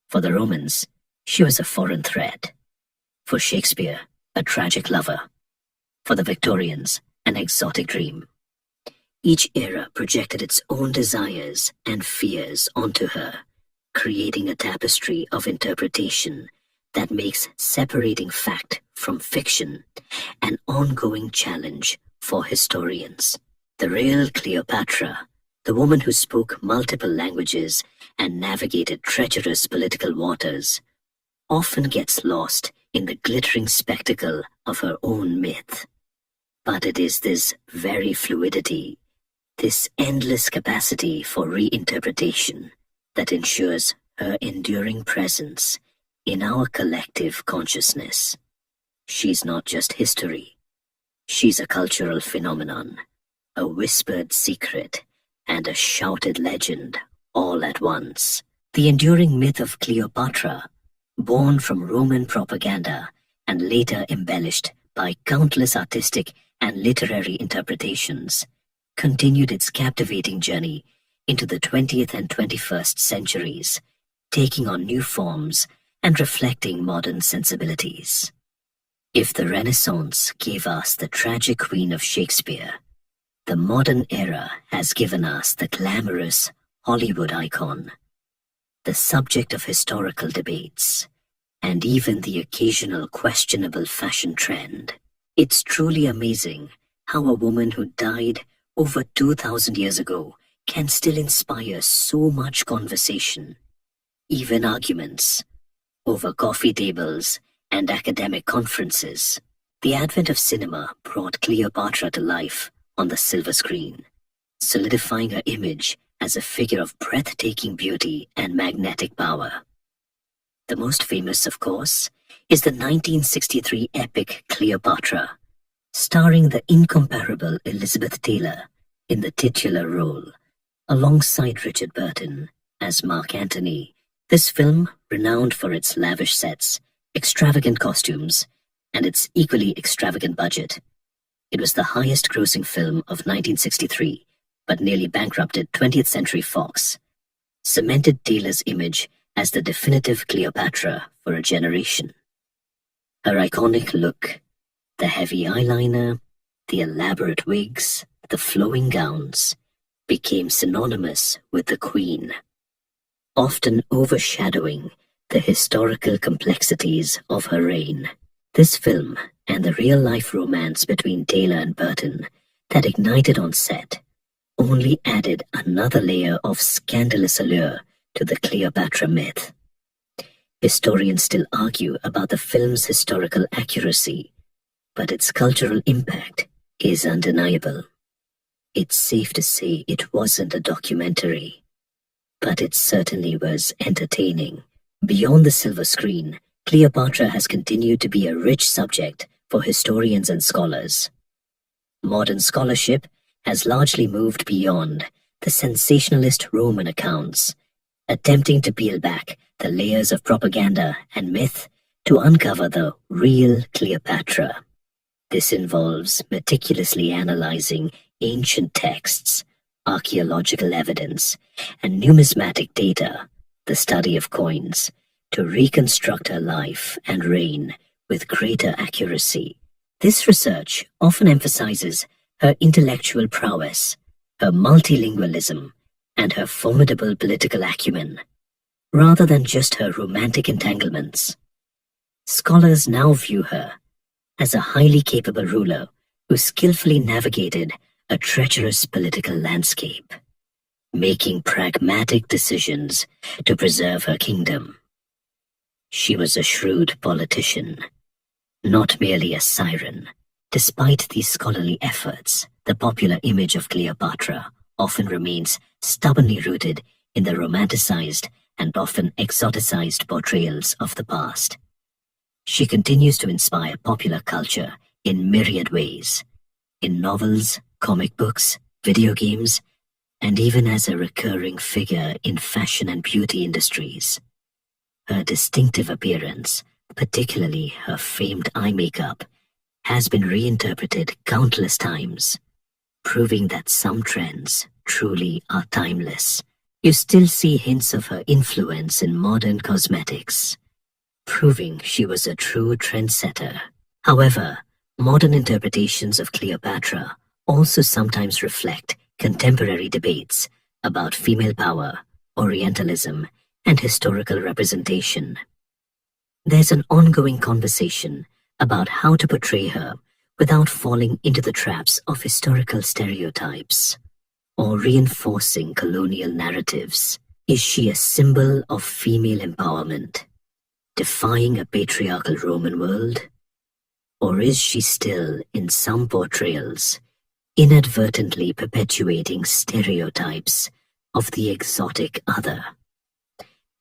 For the Romans, she was a foreign threat. For Shakespeare, a tragic lover. For the Victorians, an exotic dream. Each era projected its own desires and fears onto her, creating a tapestry of interpretation that makes separating fact from fiction an ongoing challenge for historians. The real Cleopatra, the woman who spoke multiple languages and navigated treacherous political waters, often gets lost in the glittering spectacle of her own myth. But it is this very fluidity, this endless capacity for reinterpretation, that ensures her enduring presence in our collective consciousness. She's not just history. She's a cultural phenomenon, a whispered secret, and a shouted legend all at once. The enduring myth of Cleopatra, born from Roman propaganda and later embellished by countless artistic and literary interpretations, continued its captivating journey into the 20th and 21st centuries, taking on new forms and reflecting modern sensibilities. If the Renaissance gave us the tragic queen of Shakespeare, the modern era has given us the glamorous Hollywood icon, the subject of historical debates, and even the occasional questionable fashion trend. It's truly amazing how a woman who died over 2,000 years ago can still inspire so much conversation, even arguments, over coffee tables and academic conferences. The advent of cinema brought Cleopatra to life on the silver screen, solidifying her image as a figure of breathtaking beauty and magnetic power. The most famous, of course, is the 1963 epic Cleopatra, starring the incomparable Elizabeth Taylor in the titular role, alongside Richard Burton as Mark Antony. This film, renowned for its lavish sets, extravagant costumes, and its equally extravagant budget, it was the highest-grossing film of 1963, but nearly bankrupted 20th Century Fox, cemented Taylor's image as the definitive Cleopatra for a generation. Her iconic look, the heavy eyeliner, the elaborate wigs, the flowing gowns, became synonymous with the Queen, often overshadowing the historical complexities of her reign. This film, and the real-life romance between Taylor and Burton that ignited on set, only added another layer of scandalous allure to the Cleopatra myth. Historians still argue about the film's historical accuracy, but its cultural impact is undeniable. It's safe to say it wasn't a documentary, but it certainly was entertaining. Beyond the silver screen, Cleopatra has continued to be a rich subject for historians and scholars. Modern scholarship has largely moved beyond the sensationalist Roman accounts, attempting to peel back the layers of propaganda and myth to uncover the real Cleopatra. This involves meticulously analyzing ancient texts, archaeological evidence, and numismatic data, the study of coins, to reconstruct her life and reign with greater accuracy. This research often emphasizes her intellectual prowess, her multilingualism, and her formidable political acumen, rather than just her romantic entanglements. Scholars now view her as a highly capable ruler who skillfully navigated a treacherous political landscape, making pragmatic decisions to preserve her kingdom. She was a shrewd politician, not merely a siren, Despite these scholarly efforts, the popular image of Cleopatra often remains stubbornly rooted in the romanticized and often exoticized portrayals of the past. She continues to inspire popular culture in myriad ways, in novels, comic books, video games, and even as a recurring figure in fashion and beauty industries. Her distinctive appearance, particularly her famed eye makeup, has been reinterpreted countless times, proving that some trends truly are timeless. You still see hints of her influence in modern cosmetics, proving she was a true trendsetter. However, modern interpretations of Cleopatra also sometimes reflect contemporary debates about female power, Orientalism, and historical representation. There's an ongoing conversation about how to portray her without falling into the traps of historical stereotypes or reinforcing colonial narratives. Is she a symbol of female empowerment, defying a patriarchal Roman world? Or is she still, in some portrayals, inadvertently perpetuating stereotypes of the exotic other?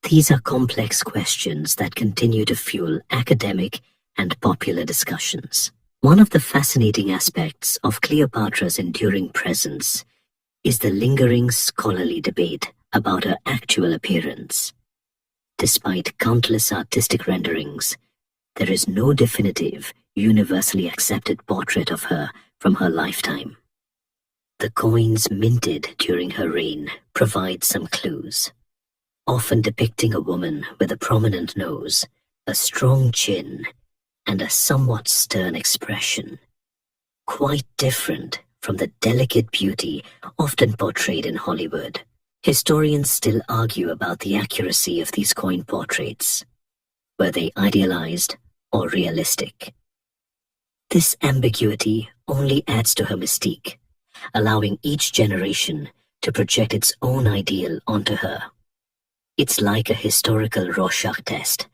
These are complex questions that continue to fuel academic and popular discussions. One of the fascinating aspects of Cleopatra's enduring presence is the lingering scholarly debate about her actual appearance. Despite countless artistic renderings, there is no definitive, universally accepted portrait of her from her lifetime. The coins minted during her reign provide some clues, often depicting a woman with a prominent nose, a strong chin, and a somewhat stern expression, quite different from the delicate beauty often portrayed in Hollywood. Historians still argue about the accuracy of these coin portraits. Were they idealized or realistic? This ambiguity only adds to her mystique, allowing each generation to project its own ideal onto her. It's like a historical Rorschach test,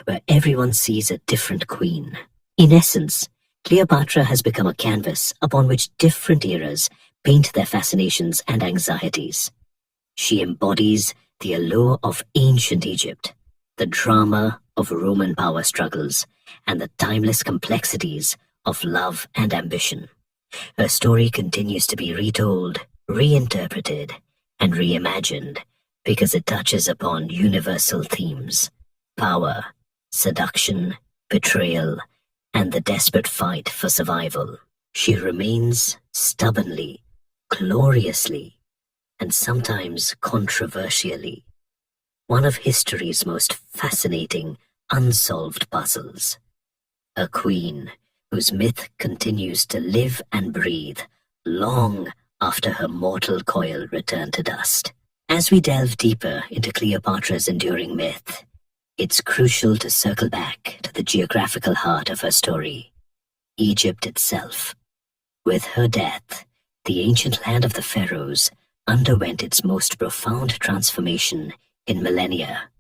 where everyone sees a different queen. In essence, Cleopatra has become a canvas upon which different eras paint their fascinations and anxieties. She embodies the allure of ancient Egypt, the drama of Roman power struggles, and the timeless complexities of love and ambition. Her story continues to be retold, reinterpreted, and reimagined because it touches upon universal themes: power, seduction, betrayal, and the desperate fight for survival. She remains stubbornly, gloriously, and sometimes controversially one of history's most fascinating, unsolved puzzles. A queen whose myth continues to live and breathe long after her mortal coil returned to dust. As we delve deeper into Cleopatra's enduring myth, it's crucial to circle back to the geographical heart of her story, Egypt itself. With her death, the ancient land of the pharaohs underwent its most profound transformation in millennia,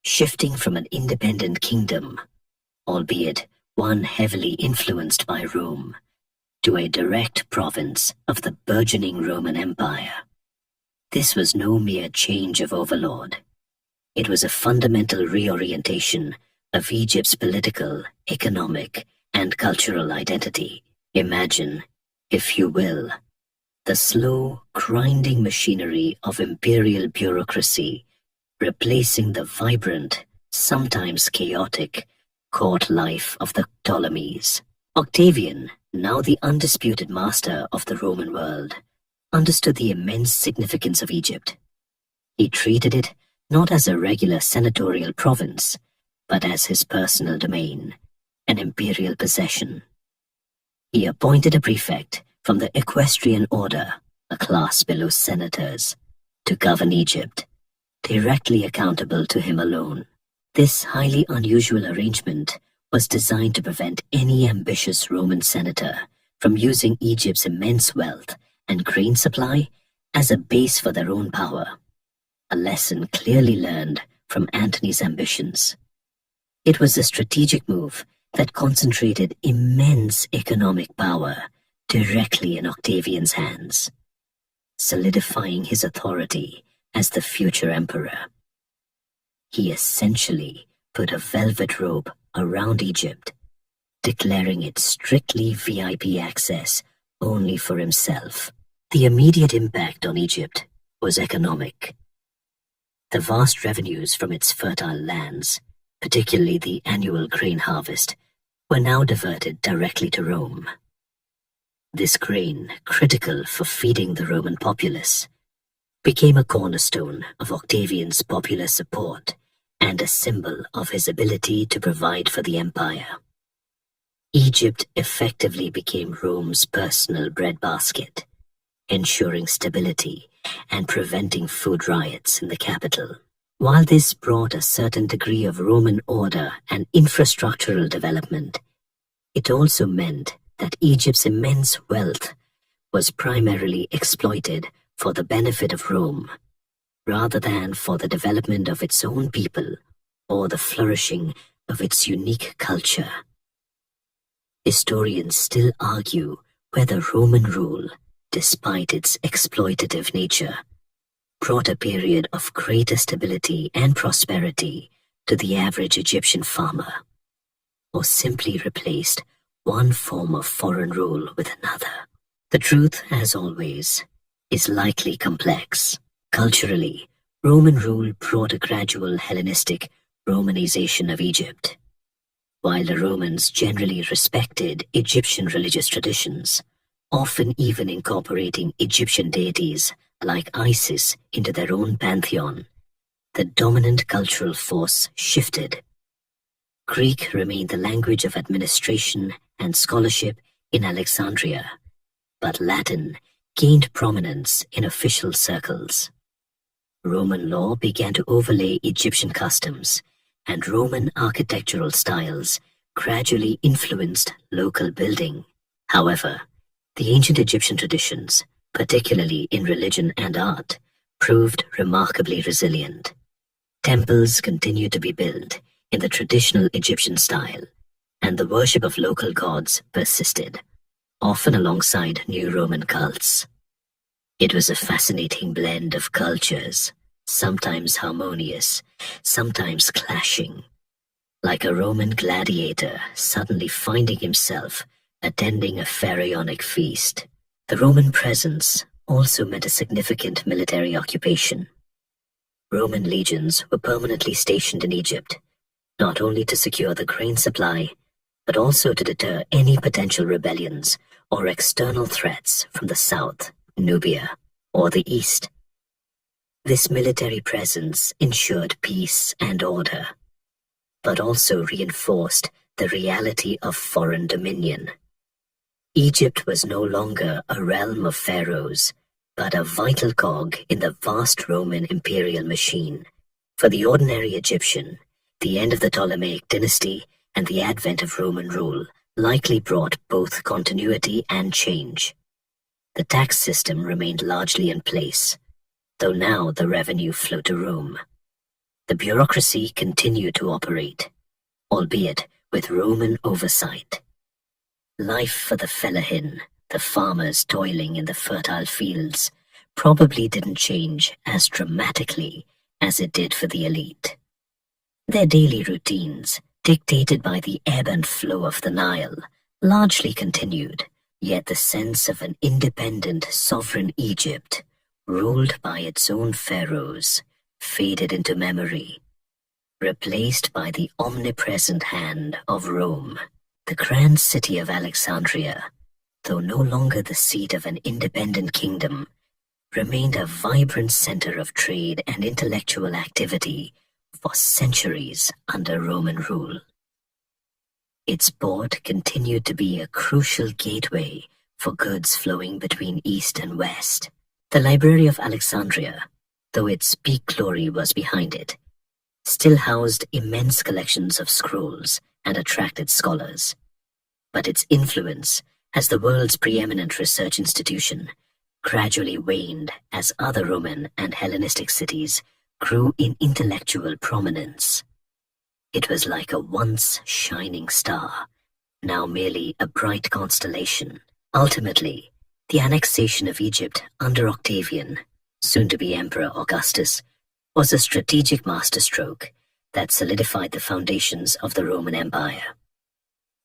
shifting from an independent kingdom, albeit one heavily influenced by Rome, to a direct province of the burgeoning Roman Empire. This was no mere change of overlord. It was a fundamental reorientation of Egypt's political, economic, and cultural identity. Imagine, if you will, the slow, grinding machinery of imperial bureaucracy replacing the vibrant, sometimes chaotic, court life of the Ptolemies. Octavian, now the undisputed master of the Roman world, understood the immense significance of Egypt. He treated it not as a regular senatorial province, but as his personal domain, an imperial possession. He appointed a prefect from the equestrian order, a class below senators, to govern Egypt, directly accountable to him alone. This highly unusual arrangement was designed to prevent any ambitious Roman senator from using Egypt's immense wealth and grain supply as a base for their own power, a lesson clearly learned from Antony's ambitions. It was a strategic move that concentrated immense economic power directly in Octavian's hands, solidifying his authority as the future emperor. He essentially put a velvet rope around Egypt, declaring it strictly VIP access only for himself. The immediate impact on Egypt was economic. The vast revenues from its fertile lands, particularly the annual grain harvest, were now diverted directly to Rome. This grain, critical for feeding the Roman populace, became a cornerstone of Octavian's popular support and a symbol of his ability to provide for the empire. Egypt effectively became Rome's personal breadbasket, ensuring stability and preventing food riots in the capital. While this brought a certain degree of Roman order and infrastructural development, it also meant that Egypt's immense wealth was primarily exploited for the benefit of Rome, rather than for the development of its own people or the flourishing of its unique culture. Historians still argue whether Roman rule, despite its exploitative nature, brought a period of greater stability and prosperity to the average Egyptian farmer, or simply replaced one form of foreign rule with another. The truth, as always, is likely complex. Culturally, Roman rule brought a gradual Hellenistic Romanization of Egypt. While the Romans generally respected Egyptian religious traditions, often even incorporating Egyptian deities like Isis into their own pantheon, the dominant cultural force shifted. Greek remained the language of administration and scholarship in Alexandria, but Latin gained prominence in official circles. Roman law began to overlay Egyptian customs, and Roman architectural styles gradually influenced local building. However, the ancient Egyptian traditions, particularly in religion and art, proved remarkably resilient. Temples continued to be built in the traditional Egyptian style, and the worship of local gods persisted, often alongside new Roman cults. It was a fascinating blend of cultures, sometimes harmonious, sometimes clashing, like a Roman gladiator suddenly finding himself attending a pharaonic feast. The Roman presence also meant a significant military occupation. Roman legions were permanently stationed in Egypt, not only to secure the grain supply, but also to deter any potential rebellions or external threats from the south, Nubia, or the east. This military presence ensured peace and order, but also reinforced the reality of foreign dominion. Egypt was no longer a realm of pharaohs, but a vital cog in the vast Roman imperial machine. For the ordinary Egyptian, the end of the Ptolemaic dynasty and the advent of Roman rule likely brought both continuity and change. The tax system remained largely in place, though now the revenue flowed to Rome. The bureaucracy continued to operate, albeit with Roman oversight. Life for the fellahin, the farmers toiling in the fertile fields, probably didn't change as dramatically as it did for the elite. Their daily routines, dictated by the ebb and flow of the Nile, largely continued, yet the sense of an independent, sovereign Egypt, ruled by its own pharaohs, faded into memory, replaced by the omnipresent hand of Rome. The grand city of Alexandria, though no longer the seat of an independent kingdom, remained a vibrant center of trade and intellectual activity for centuries under Roman rule. Its port continued to be a crucial gateway for goods flowing between East and West. The Library of Alexandria, though its peak glory was behind it, still housed immense collections of scrolls and attracted scholars. But its influence as the world's preeminent research institution gradually waned as other Roman and Hellenistic cities grew in intellectual prominence. It was like a once shining star, now merely a bright constellation. Ultimately, the annexation of Egypt under Octavian, soon to be Emperor Augustus, was a strategic masterstroke that solidified the foundations of the Roman Empire.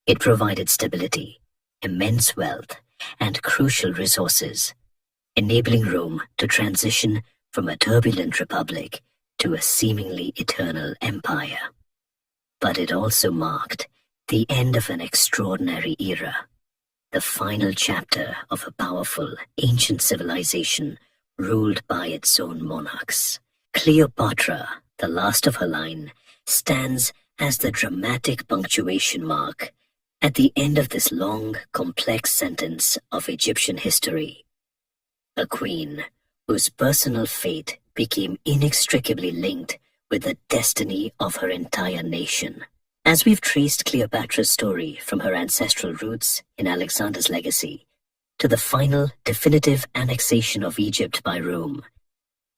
It provided stability, immense wealth, and crucial resources, enabling Rome to transition from a turbulent republic to a seemingly eternal empire. But it also marked the end of an extraordinary era, the final chapter of a powerful, ancient civilization ruled by its own monarchs. Cleopatra, the last of her line, stands as the dramatic punctuation mark at the end of this long, complex sentence of Egyptian history. A queen whose personal fate became inextricably linked with the destiny of her entire nation. As we've traced Cleopatra's story from her ancestral roots in Alexander's legacy to the final, definitive annexation of Egypt by Rome,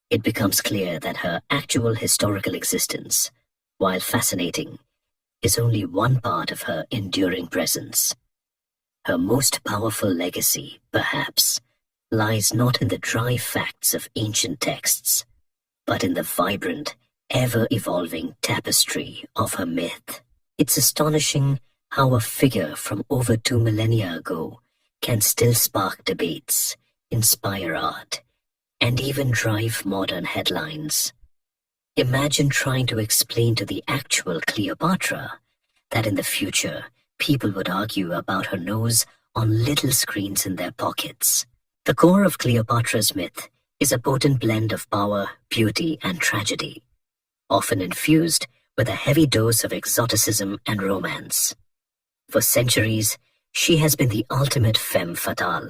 it becomes clear that her actual historical existence, while fascinating, is only one part of her enduring presence. Her most powerful legacy, perhaps, lies not in the dry facts of ancient texts, but in the vibrant, ever-evolving tapestry of her myth. It's astonishing how a figure from over 2 millennia ago can still spark debates, inspire art, and even drive modern headlines. Imagine trying to explain to the actual Cleopatra that in the future people would argue about her nose on little screens in their pockets. The core of Cleopatra's myth is a potent blend of power, beauty, and tragedy, often infused with a heavy dose of exoticism and romance. For centuries, she has been the ultimate femme fatale,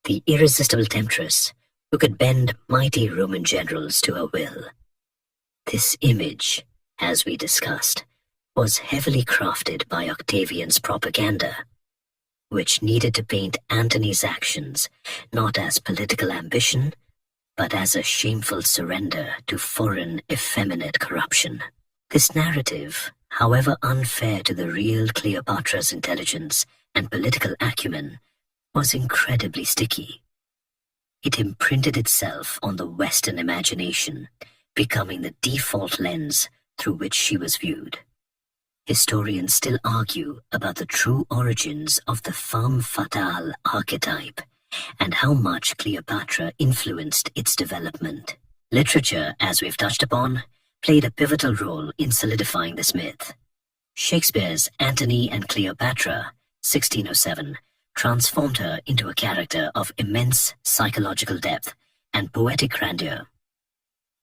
the irresistible temptress who could bend mighty Roman generals to her will. This image, as we discussed, was heavily crafted by Octavian's propaganda, which needed to paint Antony's actions not as political ambition, but as a shameful surrender to foreign, effeminate corruption. This narrative, however unfair to the real Cleopatra's intelligence and political acumen, was incredibly sticky. It imprinted itself on the Western imagination, becoming the default lens through which she was viewed. Historians still argue about the true origins of the femme fatale archetype and how much Cleopatra influenced its development. Literature, as we've touched upon, played a pivotal role in solidifying this myth. Shakespeare's Antony and Cleopatra, 1607, transformed her into a character of immense psychological depth and poetic grandeur.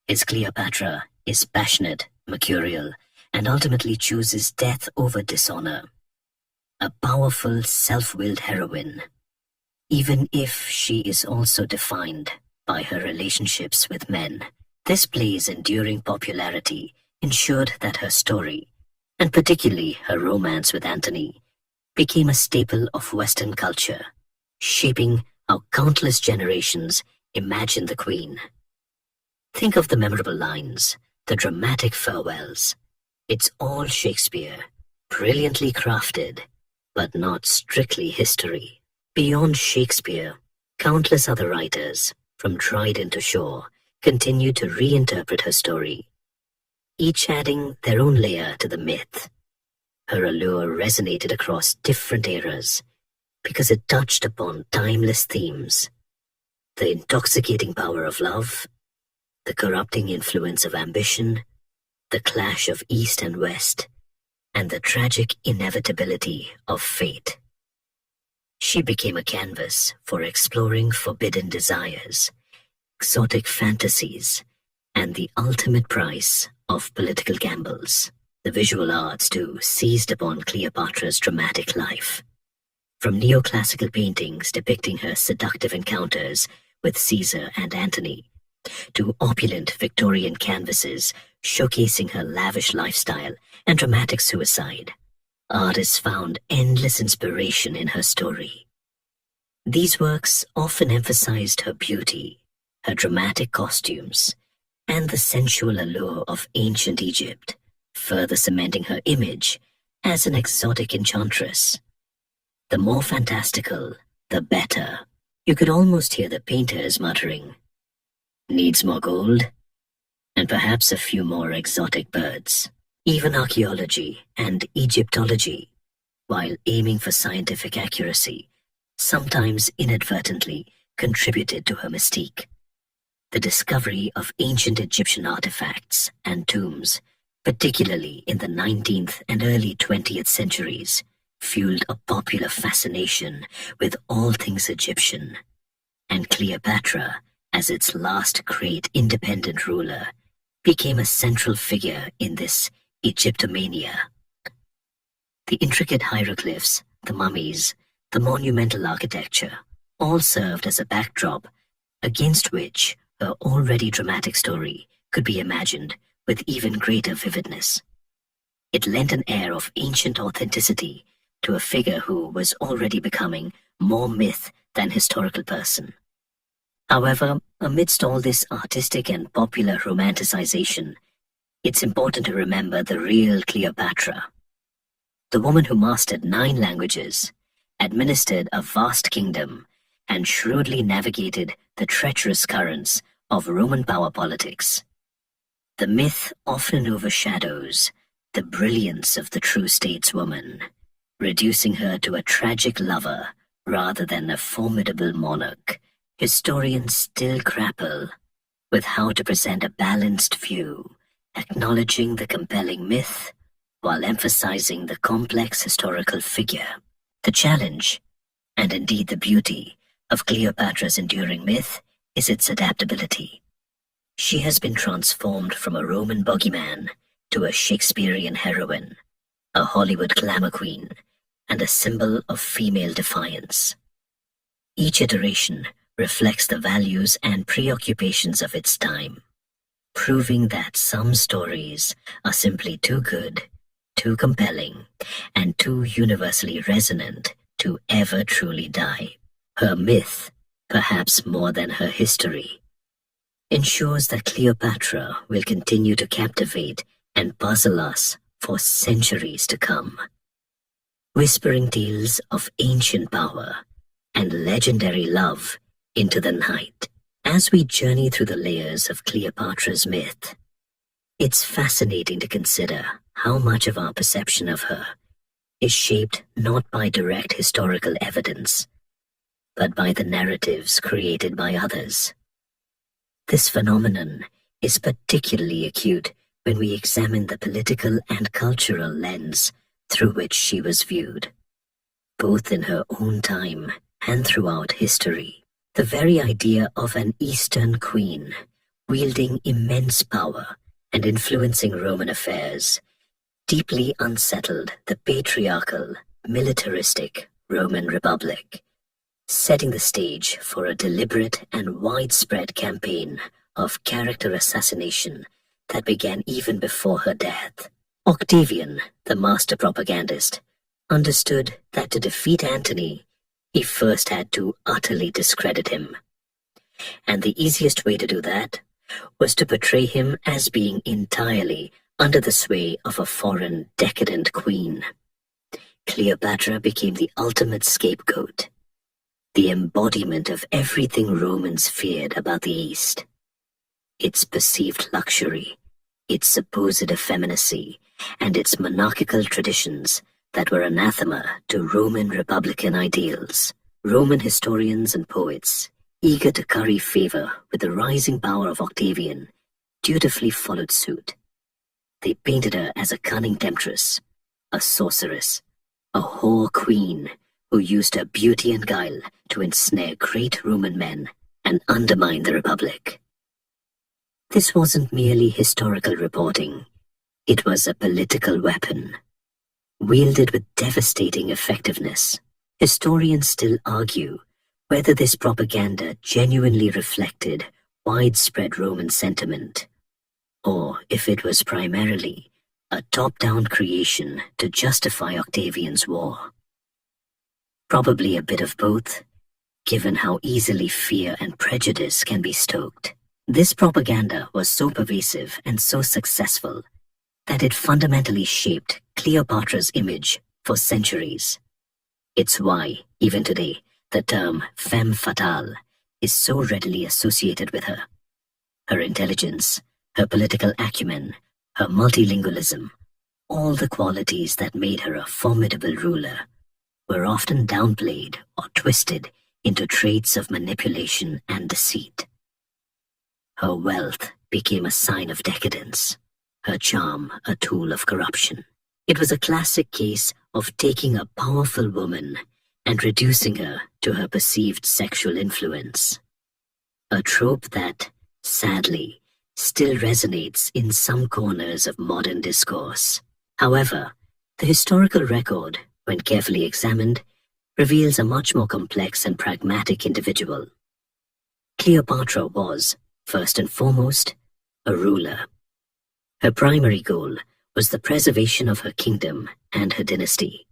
His Cleopatra is passionate, mercurial, and ultimately chooses death over dishonor. A powerful, self-willed heroine, even if she is also defined by her relationships with men. This play's enduring popularity ensured that her story, and particularly her romance with Antony, became a staple of Western culture, shaping how countless generations imagined the queen. Think of the memorable lines, the dramatic farewells. It's all Shakespeare, brilliantly crafted, but not strictly history. Beyond Shakespeare, countless other writers, from Dryden to Shaw, continued to reinterpret her story, each adding their own layer to the myth. Her allure resonated across different eras because it touched upon timeless themes: the intoxicating power of love, the corrupting influence of ambition, the clash of East and West, and the tragic inevitability of fate. She became a canvas for exploring forbidden desires, exotic fantasies, and the ultimate price of political gambles. The visual arts, too, seized upon Cleopatra's dramatic life. From neoclassical paintings depicting her seductive encounters with Caesar and Antony, to opulent Victorian canvases showcasing her lavish lifestyle and dramatic suicide, artists found endless inspiration in her story. These works often emphasized her beauty, her dramatic costumes, and the sensual allure of ancient Egypt, further cementing her image as an exotic enchantress. The more fantastical, the better. You could almost hear the painters muttering, "Needs more gold?" And perhaps a few more exotic birds. Even archaeology and Egyptology, while aiming for scientific accuracy, sometimes inadvertently contributed to her mystique. The discovery of ancient Egyptian artifacts and tombs, particularly in the 19th and early 20th centuries, fueled a popular fascination with all things Egyptian, and Cleopatra, as its last great independent ruler, became a central figure in this Egyptomania. The intricate hieroglyphs, the mummies, the monumental architecture, all served as a backdrop against which her already dramatic story could be imagined with even greater vividness. It lent an air of ancient authenticity to a figure who was already becoming more myth than historical person. However, amidst all this artistic and popular romanticization, it's important to remember the real Cleopatra, the woman who mastered 9 languages, administered a vast kingdom, and shrewdly navigated the treacherous currents of Roman power politics. The myth often overshadows the brilliance of the true stateswoman, reducing her to a tragic lover rather than a formidable monarch. Historians still grapple with how to present a balanced view, acknowledging the compelling myth while emphasizing the complex historical figure. The challenge, and indeed the beauty, of Cleopatra's enduring myth is its adaptability. She has been transformed from a Roman boogeyman to a Shakespearean heroine, a Hollywood glamour queen, and a symbol of female defiance. Each iteration reflects the values and preoccupations of its time, proving that some stories are simply too good, too compelling, and too universally resonant to ever truly die. Her myth, perhaps more than her history, ensures that Cleopatra will continue to captivate and puzzle us for centuries to come, whispering tales of ancient power and legendary love into the night. As we journey through the layers of Cleopatra's myth, it's fascinating to consider how much of our perception of her is shaped not by direct historical evidence, but by the narratives created by others. This phenomenon is particularly acute when we examine the political and cultural lens through which she was viewed, both in her own time and throughout history. The very idea of an Eastern queen wielding immense power and influencing Roman affairs deeply unsettled the patriarchal, militaristic Roman Republic, setting the stage for a deliberate and widespread campaign of character assassination that began even before her death. Octavian, the master propagandist, understood that to defeat Antony, he first had to utterly discredit him. And the easiest way to do that was to portray him as being entirely under the sway of a foreign, decadent queen. Cleopatra became the ultimate scapegoat, the embodiment of everything Romans feared about the East. Its perceived luxury, its supposed effeminacy, and its monarchical traditions that were anathema to Roman republican ideals. Roman historians and poets, eager to curry favor with the rising power of Octavian, dutifully followed suit. They painted her as a cunning temptress, a sorceress, a whore queen who used her beauty and guile to ensnare great Roman men and undermine the Republic. This wasn't merely historical reporting, it was a political weapon, wielded with devastating effectiveness. Historians still argue whether this propaganda genuinely reflected widespread Roman sentiment, or if it was primarily a top-down creation to justify Octavian's war. Probably a bit of both, given how easily fear and prejudice can be stoked. This propaganda was so pervasive and so successful that it fundamentally shaped Cleopatra's image for centuries. It's why, even today, the term femme fatale is so readily associated with her. Her intelligence, her political acumen, her multilingualism, all the qualities that made her a formidable ruler, were often downplayed or twisted into traits of manipulation and deceit. Her wealth became a sign of decadence, her charm a tool of corruption. It was a classic case of taking a powerful woman and reducing her to her perceived sexual influence. A trope that, sadly, still resonates in some corners of modern discourse. However, the historical record, when carefully examined, reveals a much more complex and pragmatic individual. Cleopatra was, first and foremost, a ruler. Her primary goal was the preservation of her kingdom and her dynasty.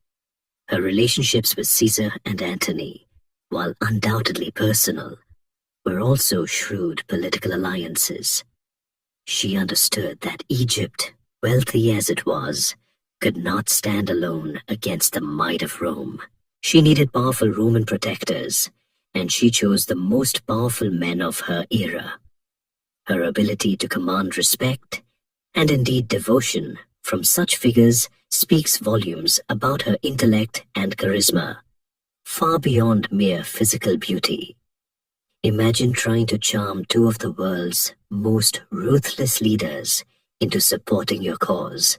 Her relationships with Caesar and Antony, while undoubtedly personal, were also shrewd political alliances. She understood that Egypt, wealthy as it was, could not stand alone against the might of Rome. She needed powerful Roman protectors, and she chose the most powerful men of her era. Her ability to command respect, and indeed devotion, from such figures speaks volumes about her intellect and charisma, far beyond mere physical beauty. Imagine trying to charm two of the world's most ruthless leaders into supporting your cause.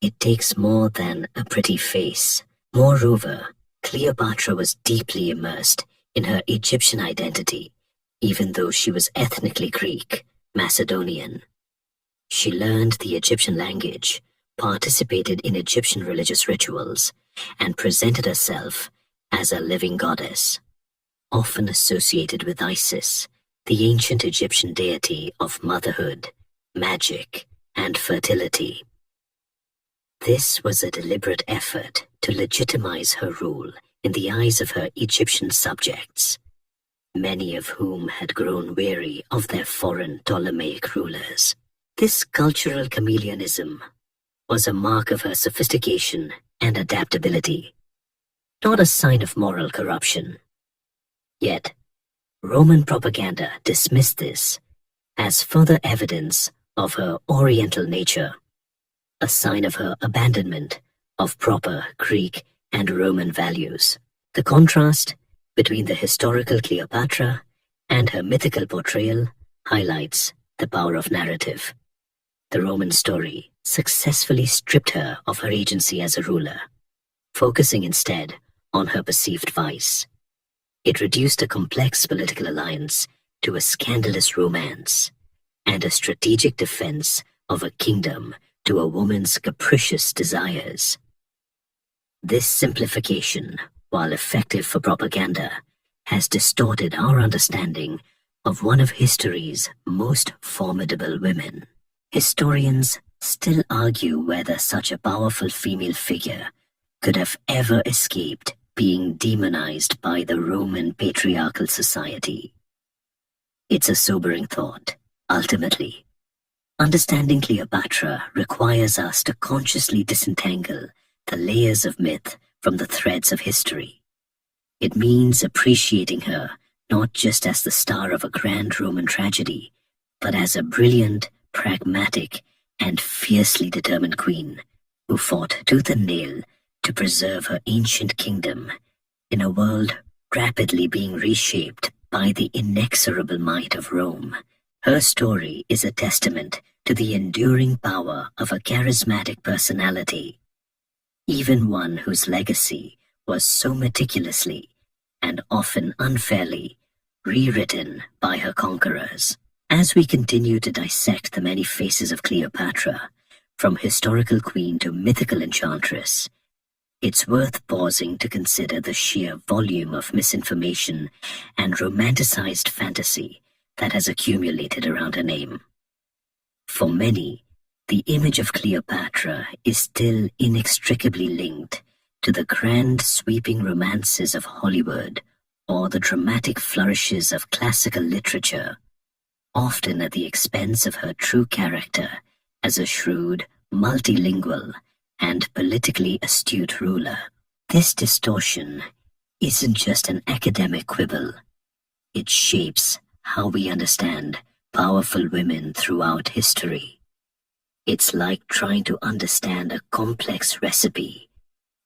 It takes more than a pretty face. Moreover, Cleopatra was deeply immersed in her Egyptian identity, even though she was ethnically Greek, Macedonian. She learned the Egyptian language, participated in Egyptian religious rituals, and presented herself as a living goddess, often associated with Isis, the ancient Egyptian deity of motherhood, magic, and fertility. This was a deliberate effort to legitimize her rule in the eyes of her Egyptian subjects, many of whom had grown weary of their foreign Ptolemaic rulers. This cultural chameleonism was a mark of her sophistication and adaptability, not a sign of moral corruption. Yet, Roman propaganda dismissed this as further evidence of her Oriental nature, a sign of her abandonment of proper Greek and Roman values. The contrast between the historical Cleopatra and her mythical portrayal highlights the power of narrative. The Roman story successfully stripped her of her agency as a ruler, focusing instead on her perceived vice. It reduced a complex political alliance to a scandalous romance, and a strategic defense of a kingdom to a woman's capricious desires. This simplification, while effective for propaganda, has distorted our understanding of one of history's most formidable women. Historians still argue whether such a powerful female figure could have ever escaped being demonized by the Roman patriarchal society. It's a sobering thought, ultimately. Understanding Cleopatra requires us to consciously disentangle the layers of myth from the threads of history. It means appreciating her not just as the star of a grand Roman tragedy, but as a brilliant, pragmatic, and fiercely determined queen who fought tooth and nail to preserve her ancient kingdom in a world rapidly being reshaped by the inexorable might of Rome. Her story is a testament to the enduring power of a charismatic personality, even one whose legacy was so meticulously and often unfairly rewritten by her conquerors. As we continue to dissect the many faces of Cleopatra, from historical queen to mythical enchantress, it's worth pausing to consider the sheer volume of misinformation and romanticized fantasy that has accumulated around her name. For many, the image of Cleopatra is still inextricably linked to the grand sweeping romances of Hollywood or the dramatic flourishes of classical literature, often at the expense of her true character as a shrewd, multilingual, and politically astute ruler. This distortion isn't just an academic quibble. It shapes how we understand powerful women throughout history. It's like trying to understand a complex recipe,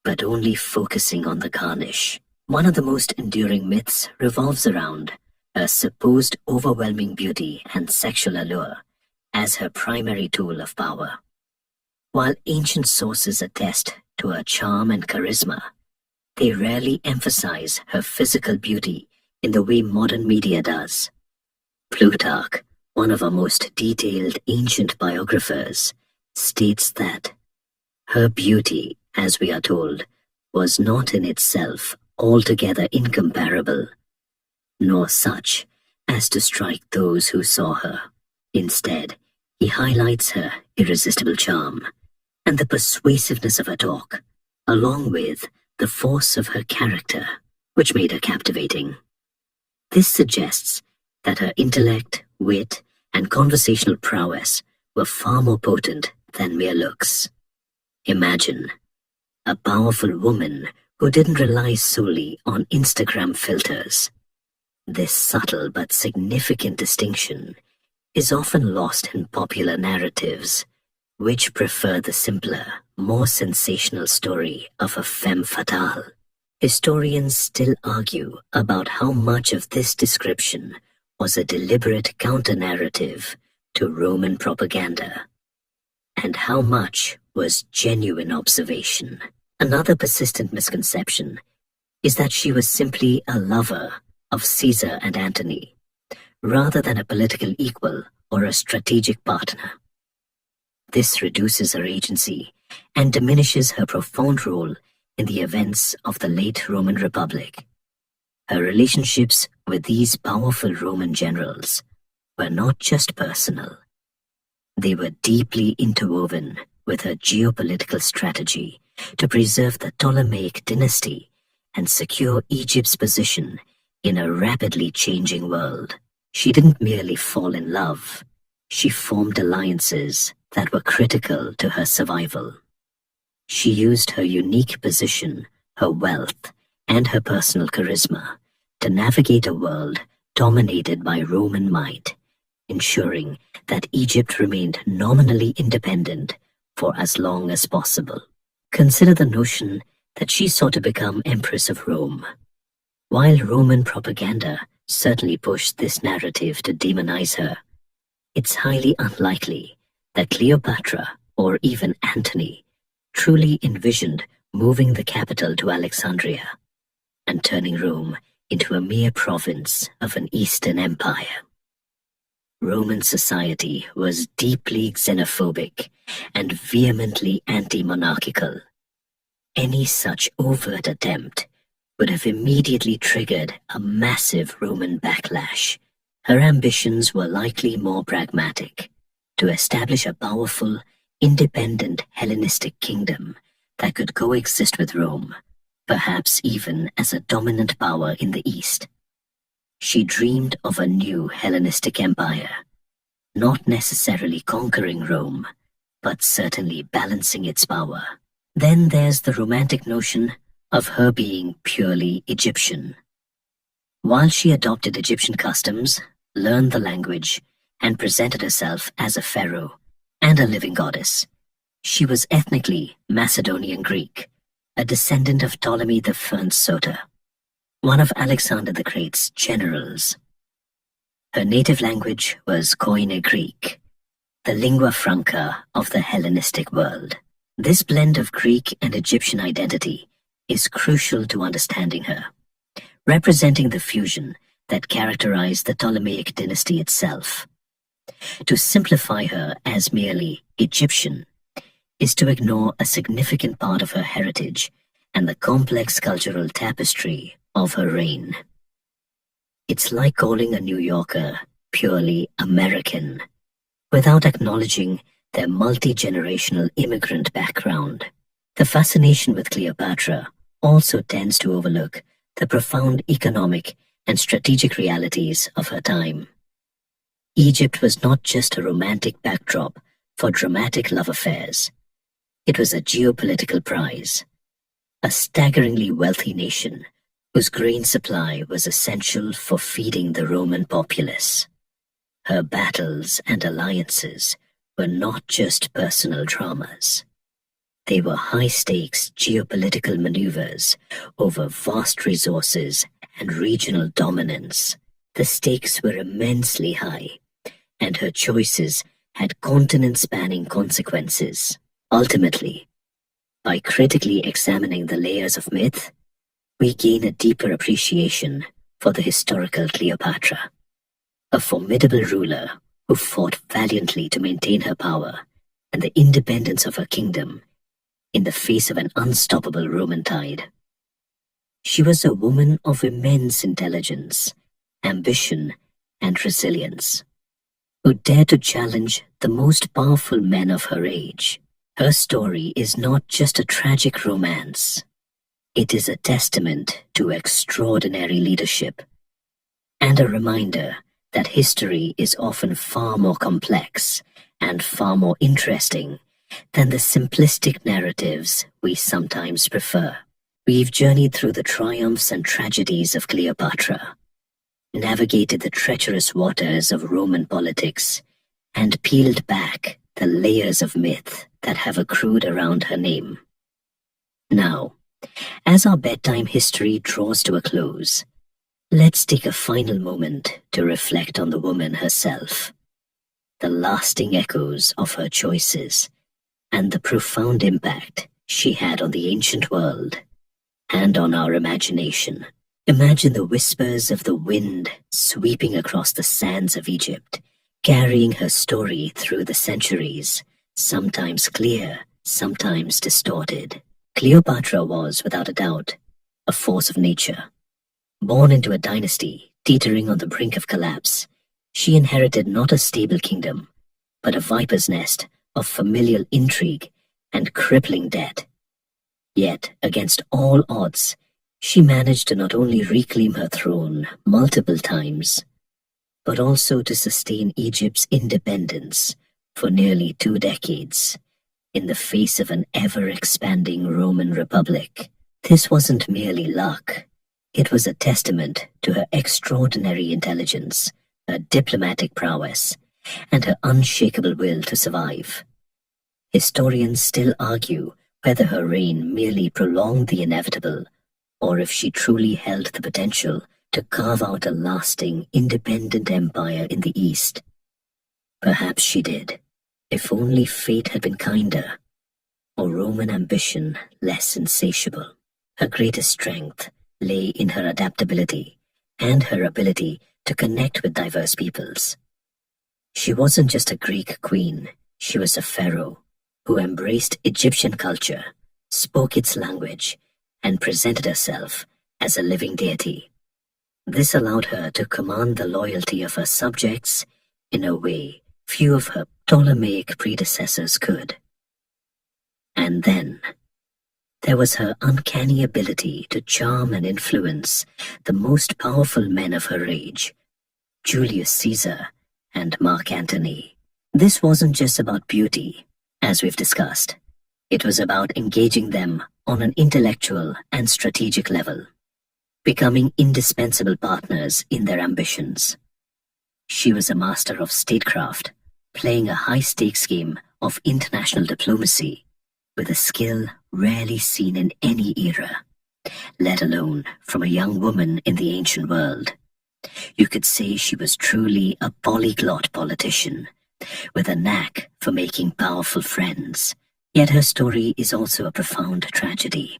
but only focusing on the garnish. One of the most enduring myths revolves around her supposed overwhelming beauty and sexual allure as her primary tool of power. While ancient sources attest to her charm and charisma, they rarely emphasize her physical beauty in the way modern media does. Plutarch, one of our most detailed ancient biographers, states that her beauty, as we are told, was not in itself altogether incomparable, nor such as to strike those who saw her. Instead, he highlights her irresistible charm and the persuasiveness of her talk, along with the force of her character, which made her captivating. This suggests that her intellect, wit, and conversational prowess were far more potent than mere looks. Imagine a powerful woman who didn't rely solely on Instagram filters. This subtle but significant distinction is often lost in popular narratives, which prefer the simpler, more sensational story of a femme fatale. Historians still argue about how much of this description was a deliberate counter-narrative to Roman propaganda, and how much was genuine observation. Another persistent misconception is that she was simply a lover of Caesar and Antony, rather than a political equal or a strategic partner. This reduces her agency and diminishes her profound role in the events of the late Roman Republic. Her relationships with these powerful Roman generals were not just personal. They were deeply interwoven with her geopolitical strategy to preserve the Ptolemaic dynasty and secure Egypt's position in a rapidly changing world. She didn't merely fall in love, she formed alliances that were critical to her survival. She used her unique position, her wealth, and her personal charisma to navigate a world dominated by Roman might, ensuring that Egypt remained nominally independent for as long as possible. Consider the notion that she sought to become Empress of Rome. While Roman propaganda certainly pushed this narrative to demonize her, it's highly unlikely that Cleopatra or even Antony truly envisioned moving the capital to Alexandria and turning Rome into a mere province of an Eastern empire. Roman society was deeply xenophobic and vehemently anti-monarchical. Any such overt attempt would have immediately triggered a massive Roman backlash. Her ambitions were likely more pragmatic, to establish a powerful, independent Hellenistic kingdom that could coexist with Rome, perhaps even as a dominant power in the East. She dreamed of a new Hellenistic empire, not necessarily conquering Rome, but certainly balancing its power. Then there's the romantic notion of her being purely Egyptian. While she adopted Egyptian customs, learned the language, and presented herself as a pharaoh and a living goddess, she was ethnically Macedonian Greek, a descendant of Ptolemy the Soter, one of Alexander the Great's generals. Her native language was Koine Greek, the lingua franca of the Hellenistic world. This blend of Greek and Egyptian identity is crucial to understanding her, representing the fusion that characterized the Ptolemaic dynasty itself. To simplify her as merely Egyptian is to ignore a significant part of her heritage and the complex cultural tapestry of her reign. It's like calling a New Yorker purely American, without acknowledging their multi-generational immigrant background. The fascination with Cleopatra also tends to overlook the profound economic and strategic realities of her time. Egypt was not just a romantic backdrop for dramatic love affairs. It was a geopolitical prize, a staggeringly wealthy nation whose grain supply was essential for feeding the Roman populace. Her battles and alliances were not just personal dramas. They were high-stakes geopolitical maneuvers over vast resources and regional dominance. The stakes were immensely high, and her choices had continent-spanning consequences. Ultimately, by critically examining the layers of myth, we gain a deeper appreciation for the historical Cleopatra, a formidable ruler who fought valiantly to maintain her power and the independence of her kingdom in the face of an unstoppable Roman tide. She was a woman of immense intelligence, ambition, and resilience, who dared to challenge the most powerful men of her age. Her story is not just a tragic romance. It is a testament to extraordinary leadership and a reminder that history is often far more complex and far more interesting than the simplistic narratives we sometimes prefer. We've journeyed through the triumphs and tragedies of Cleopatra, navigated the treacherous waters of Roman politics, and peeled back the layers of myth that have accrued around her name. Now, as our bedtime history draws to a close, let's take a final moment to reflect on the woman herself, the lasting echoes of her choices, and the profound impact she had on the ancient world and on our imagination. Imagine the whispers of the wind sweeping across the sands of Egypt, carrying her story through the centuries, sometimes clear, sometimes distorted. Cleopatra was, without a doubt, a force of nature. Born into a dynasty teetering on the brink of collapse, she inherited not a stable kingdom, but a viper's nest of familial intrigue and crippling debt. Yet, against all odds, she managed to not only reclaim her throne multiple times, but also to sustain Egypt's independence for nearly 2 decades in the face of an ever-expanding Roman Republic. This wasn't merely luck. It was a testament to her extraordinary intelligence, her diplomatic prowess, and her unshakable will to survive. Historians still argue whether her reign merely prolonged the inevitable, or if she truly held the potential to carve out a lasting, independent empire in the East. Perhaps she did, if only fate had been kinder, or Roman ambition less insatiable. Her greatest strength lay in her adaptability and her ability to connect with diverse peoples. She wasn't just a Greek queen, she was a pharaoh who embraced Egyptian culture, spoke its language, and presented herself as a living deity. This allowed her to command the loyalty of her subjects in a way few of her Ptolemaic predecessors could. And then, there was her uncanny ability to charm and influence the most powerful men of her age, Julius Caesar and Mark Antony. This wasn't just about beauty, as we've discussed. It was about engaging them on an intellectual and strategic level, becoming indispensable partners in their ambitions. She was a master of statecraft, playing a high-stakes game of international diplomacy with a skill rarely seen in any era, let alone from a young woman in the ancient world. You could say she was truly a polyglot politician, with a knack for making powerful friends. Yet her story is also a profound tragedy.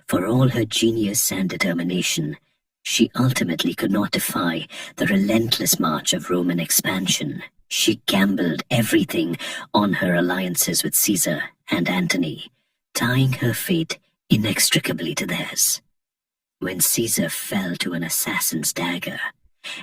For all her genius and determination, she ultimately could not defy the relentless march of Roman expansion. She gambled everything on her alliances with Caesar and Antony, tying her fate inextricably to theirs. When Caesar fell to an assassin's dagger,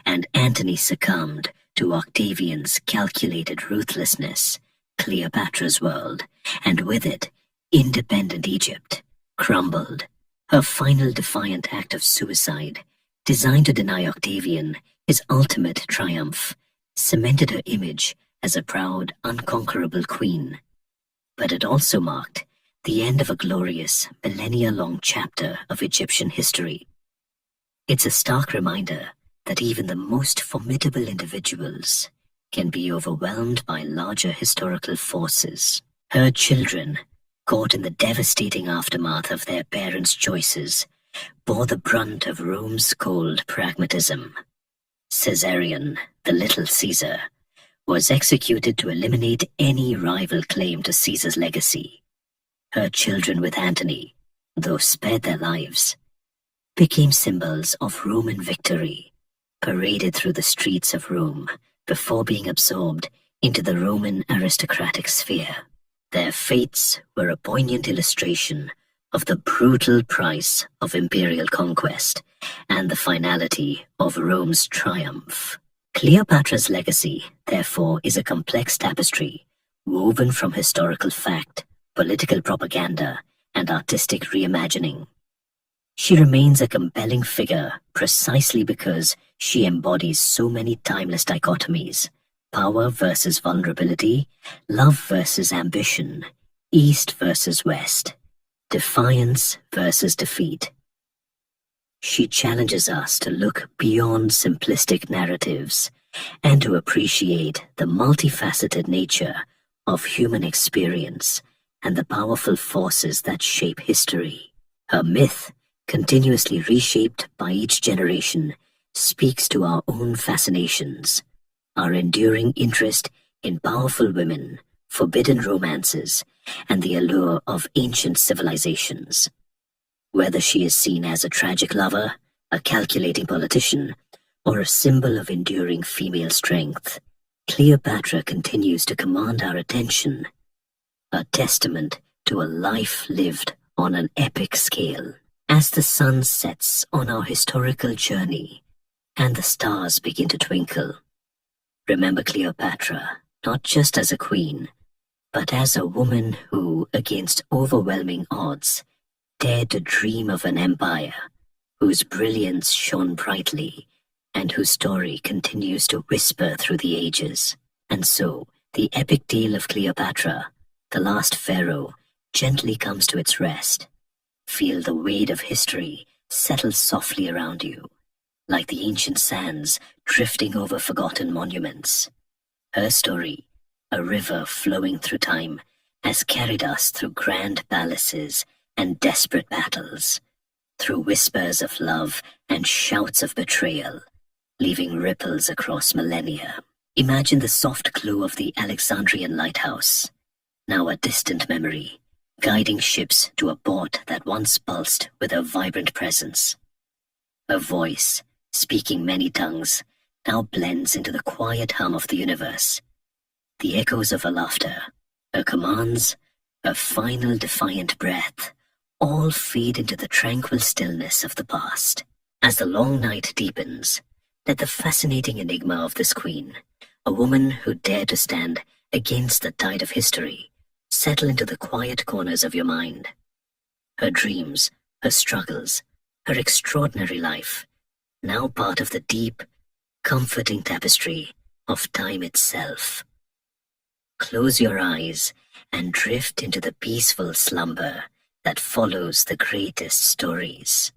and Antony succumbed to Octavian's calculated ruthlessness, Cleopatra's world, and with it, independent Egypt, crumbled. Her final defiant act of suicide, designed to deny Octavian his ultimate triumph, cemented her image as a proud, unconquerable queen. But it also marked the end of a glorious, millennia-long chapter of Egyptian history. It's a stark reminder that even the most formidable individuals can be overwhelmed by larger historical forces. Her children, caught in the devastating aftermath of their parents' choices, bore the brunt of Rome's cold pragmatism. Caesarion, the little Caesar, was executed to eliminate any rival claim to Caesar's legacy. Her children with Antony, though spared their lives, became symbols of Roman victory, paraded through the streets of Rome before being absorbed into the Roman aristocratic sphere. Their fates were a poignant illustration of the brutal price of imperial conquest and the finality of Rome's triumph. Cleopatra's legacy, therefore, is a complex tapestry woven from historical fact, political propaganda, and artistic reimagining. She remains a compelling figure precisely because she embodies so many timeless dichotomies: power versus vulnerability, love versus ambition, East versus West, defiance versus defeat. She challenges us to look beyond simplistic narratives and to appreciate the multifaceted nature of human experience and the powerful forces that shape history. Her myth, continuously reshaped by each generation, speaks to our own fascinations, our enduring interest in powerful women, forbidden romances, and the allure of ancient civilizations. Whether she is seen as a tragic lover, a calculating politician, or a symbol of enduring female strength, Cleopatra continues to command our attention, a testament to a life lived on an epic scale. As the sun sets on our historical journey and the stars begin to twinkle, remember Cleopatra not just as a queen, but as a woman who, against overwhelming odds, dared to dream of an empire whose brilliance shone brightly and whose story continues to whisper through the ages. And so, the epic tale of Cleopatra, the last pharaoh, gently comes to its rest. Feel the weight of history settle softly around you, like the ancient sands drifting over forgotten monuments. Her story, a river flowing through time, has carried us through grand palaces and desperate battles, through whispers of love and shouts of betrayal, leaving ripples across millennia. Imagine the soft glow of the Alexandrian lighthouse, now a distant memory, guiding ships to a port that once pulsed with her vibrant presence. Her voice, speaking many tongues, now blends into the quiet hum of the universe. The echoes of her laughter, her commands, her final defiant breath, all fade into the tranquil stillness of the past. As the long night deepens, let the fascinating enigma of this queen, a woman who dared to stand against the tide of history, settle into the quiet corners of your mind. Her dreams, her struggles, her extraordinary life, now part of the deep, comforting tapestry of time itself. Close your eyes and drift into the peaceful slumber that follows the greatest stories.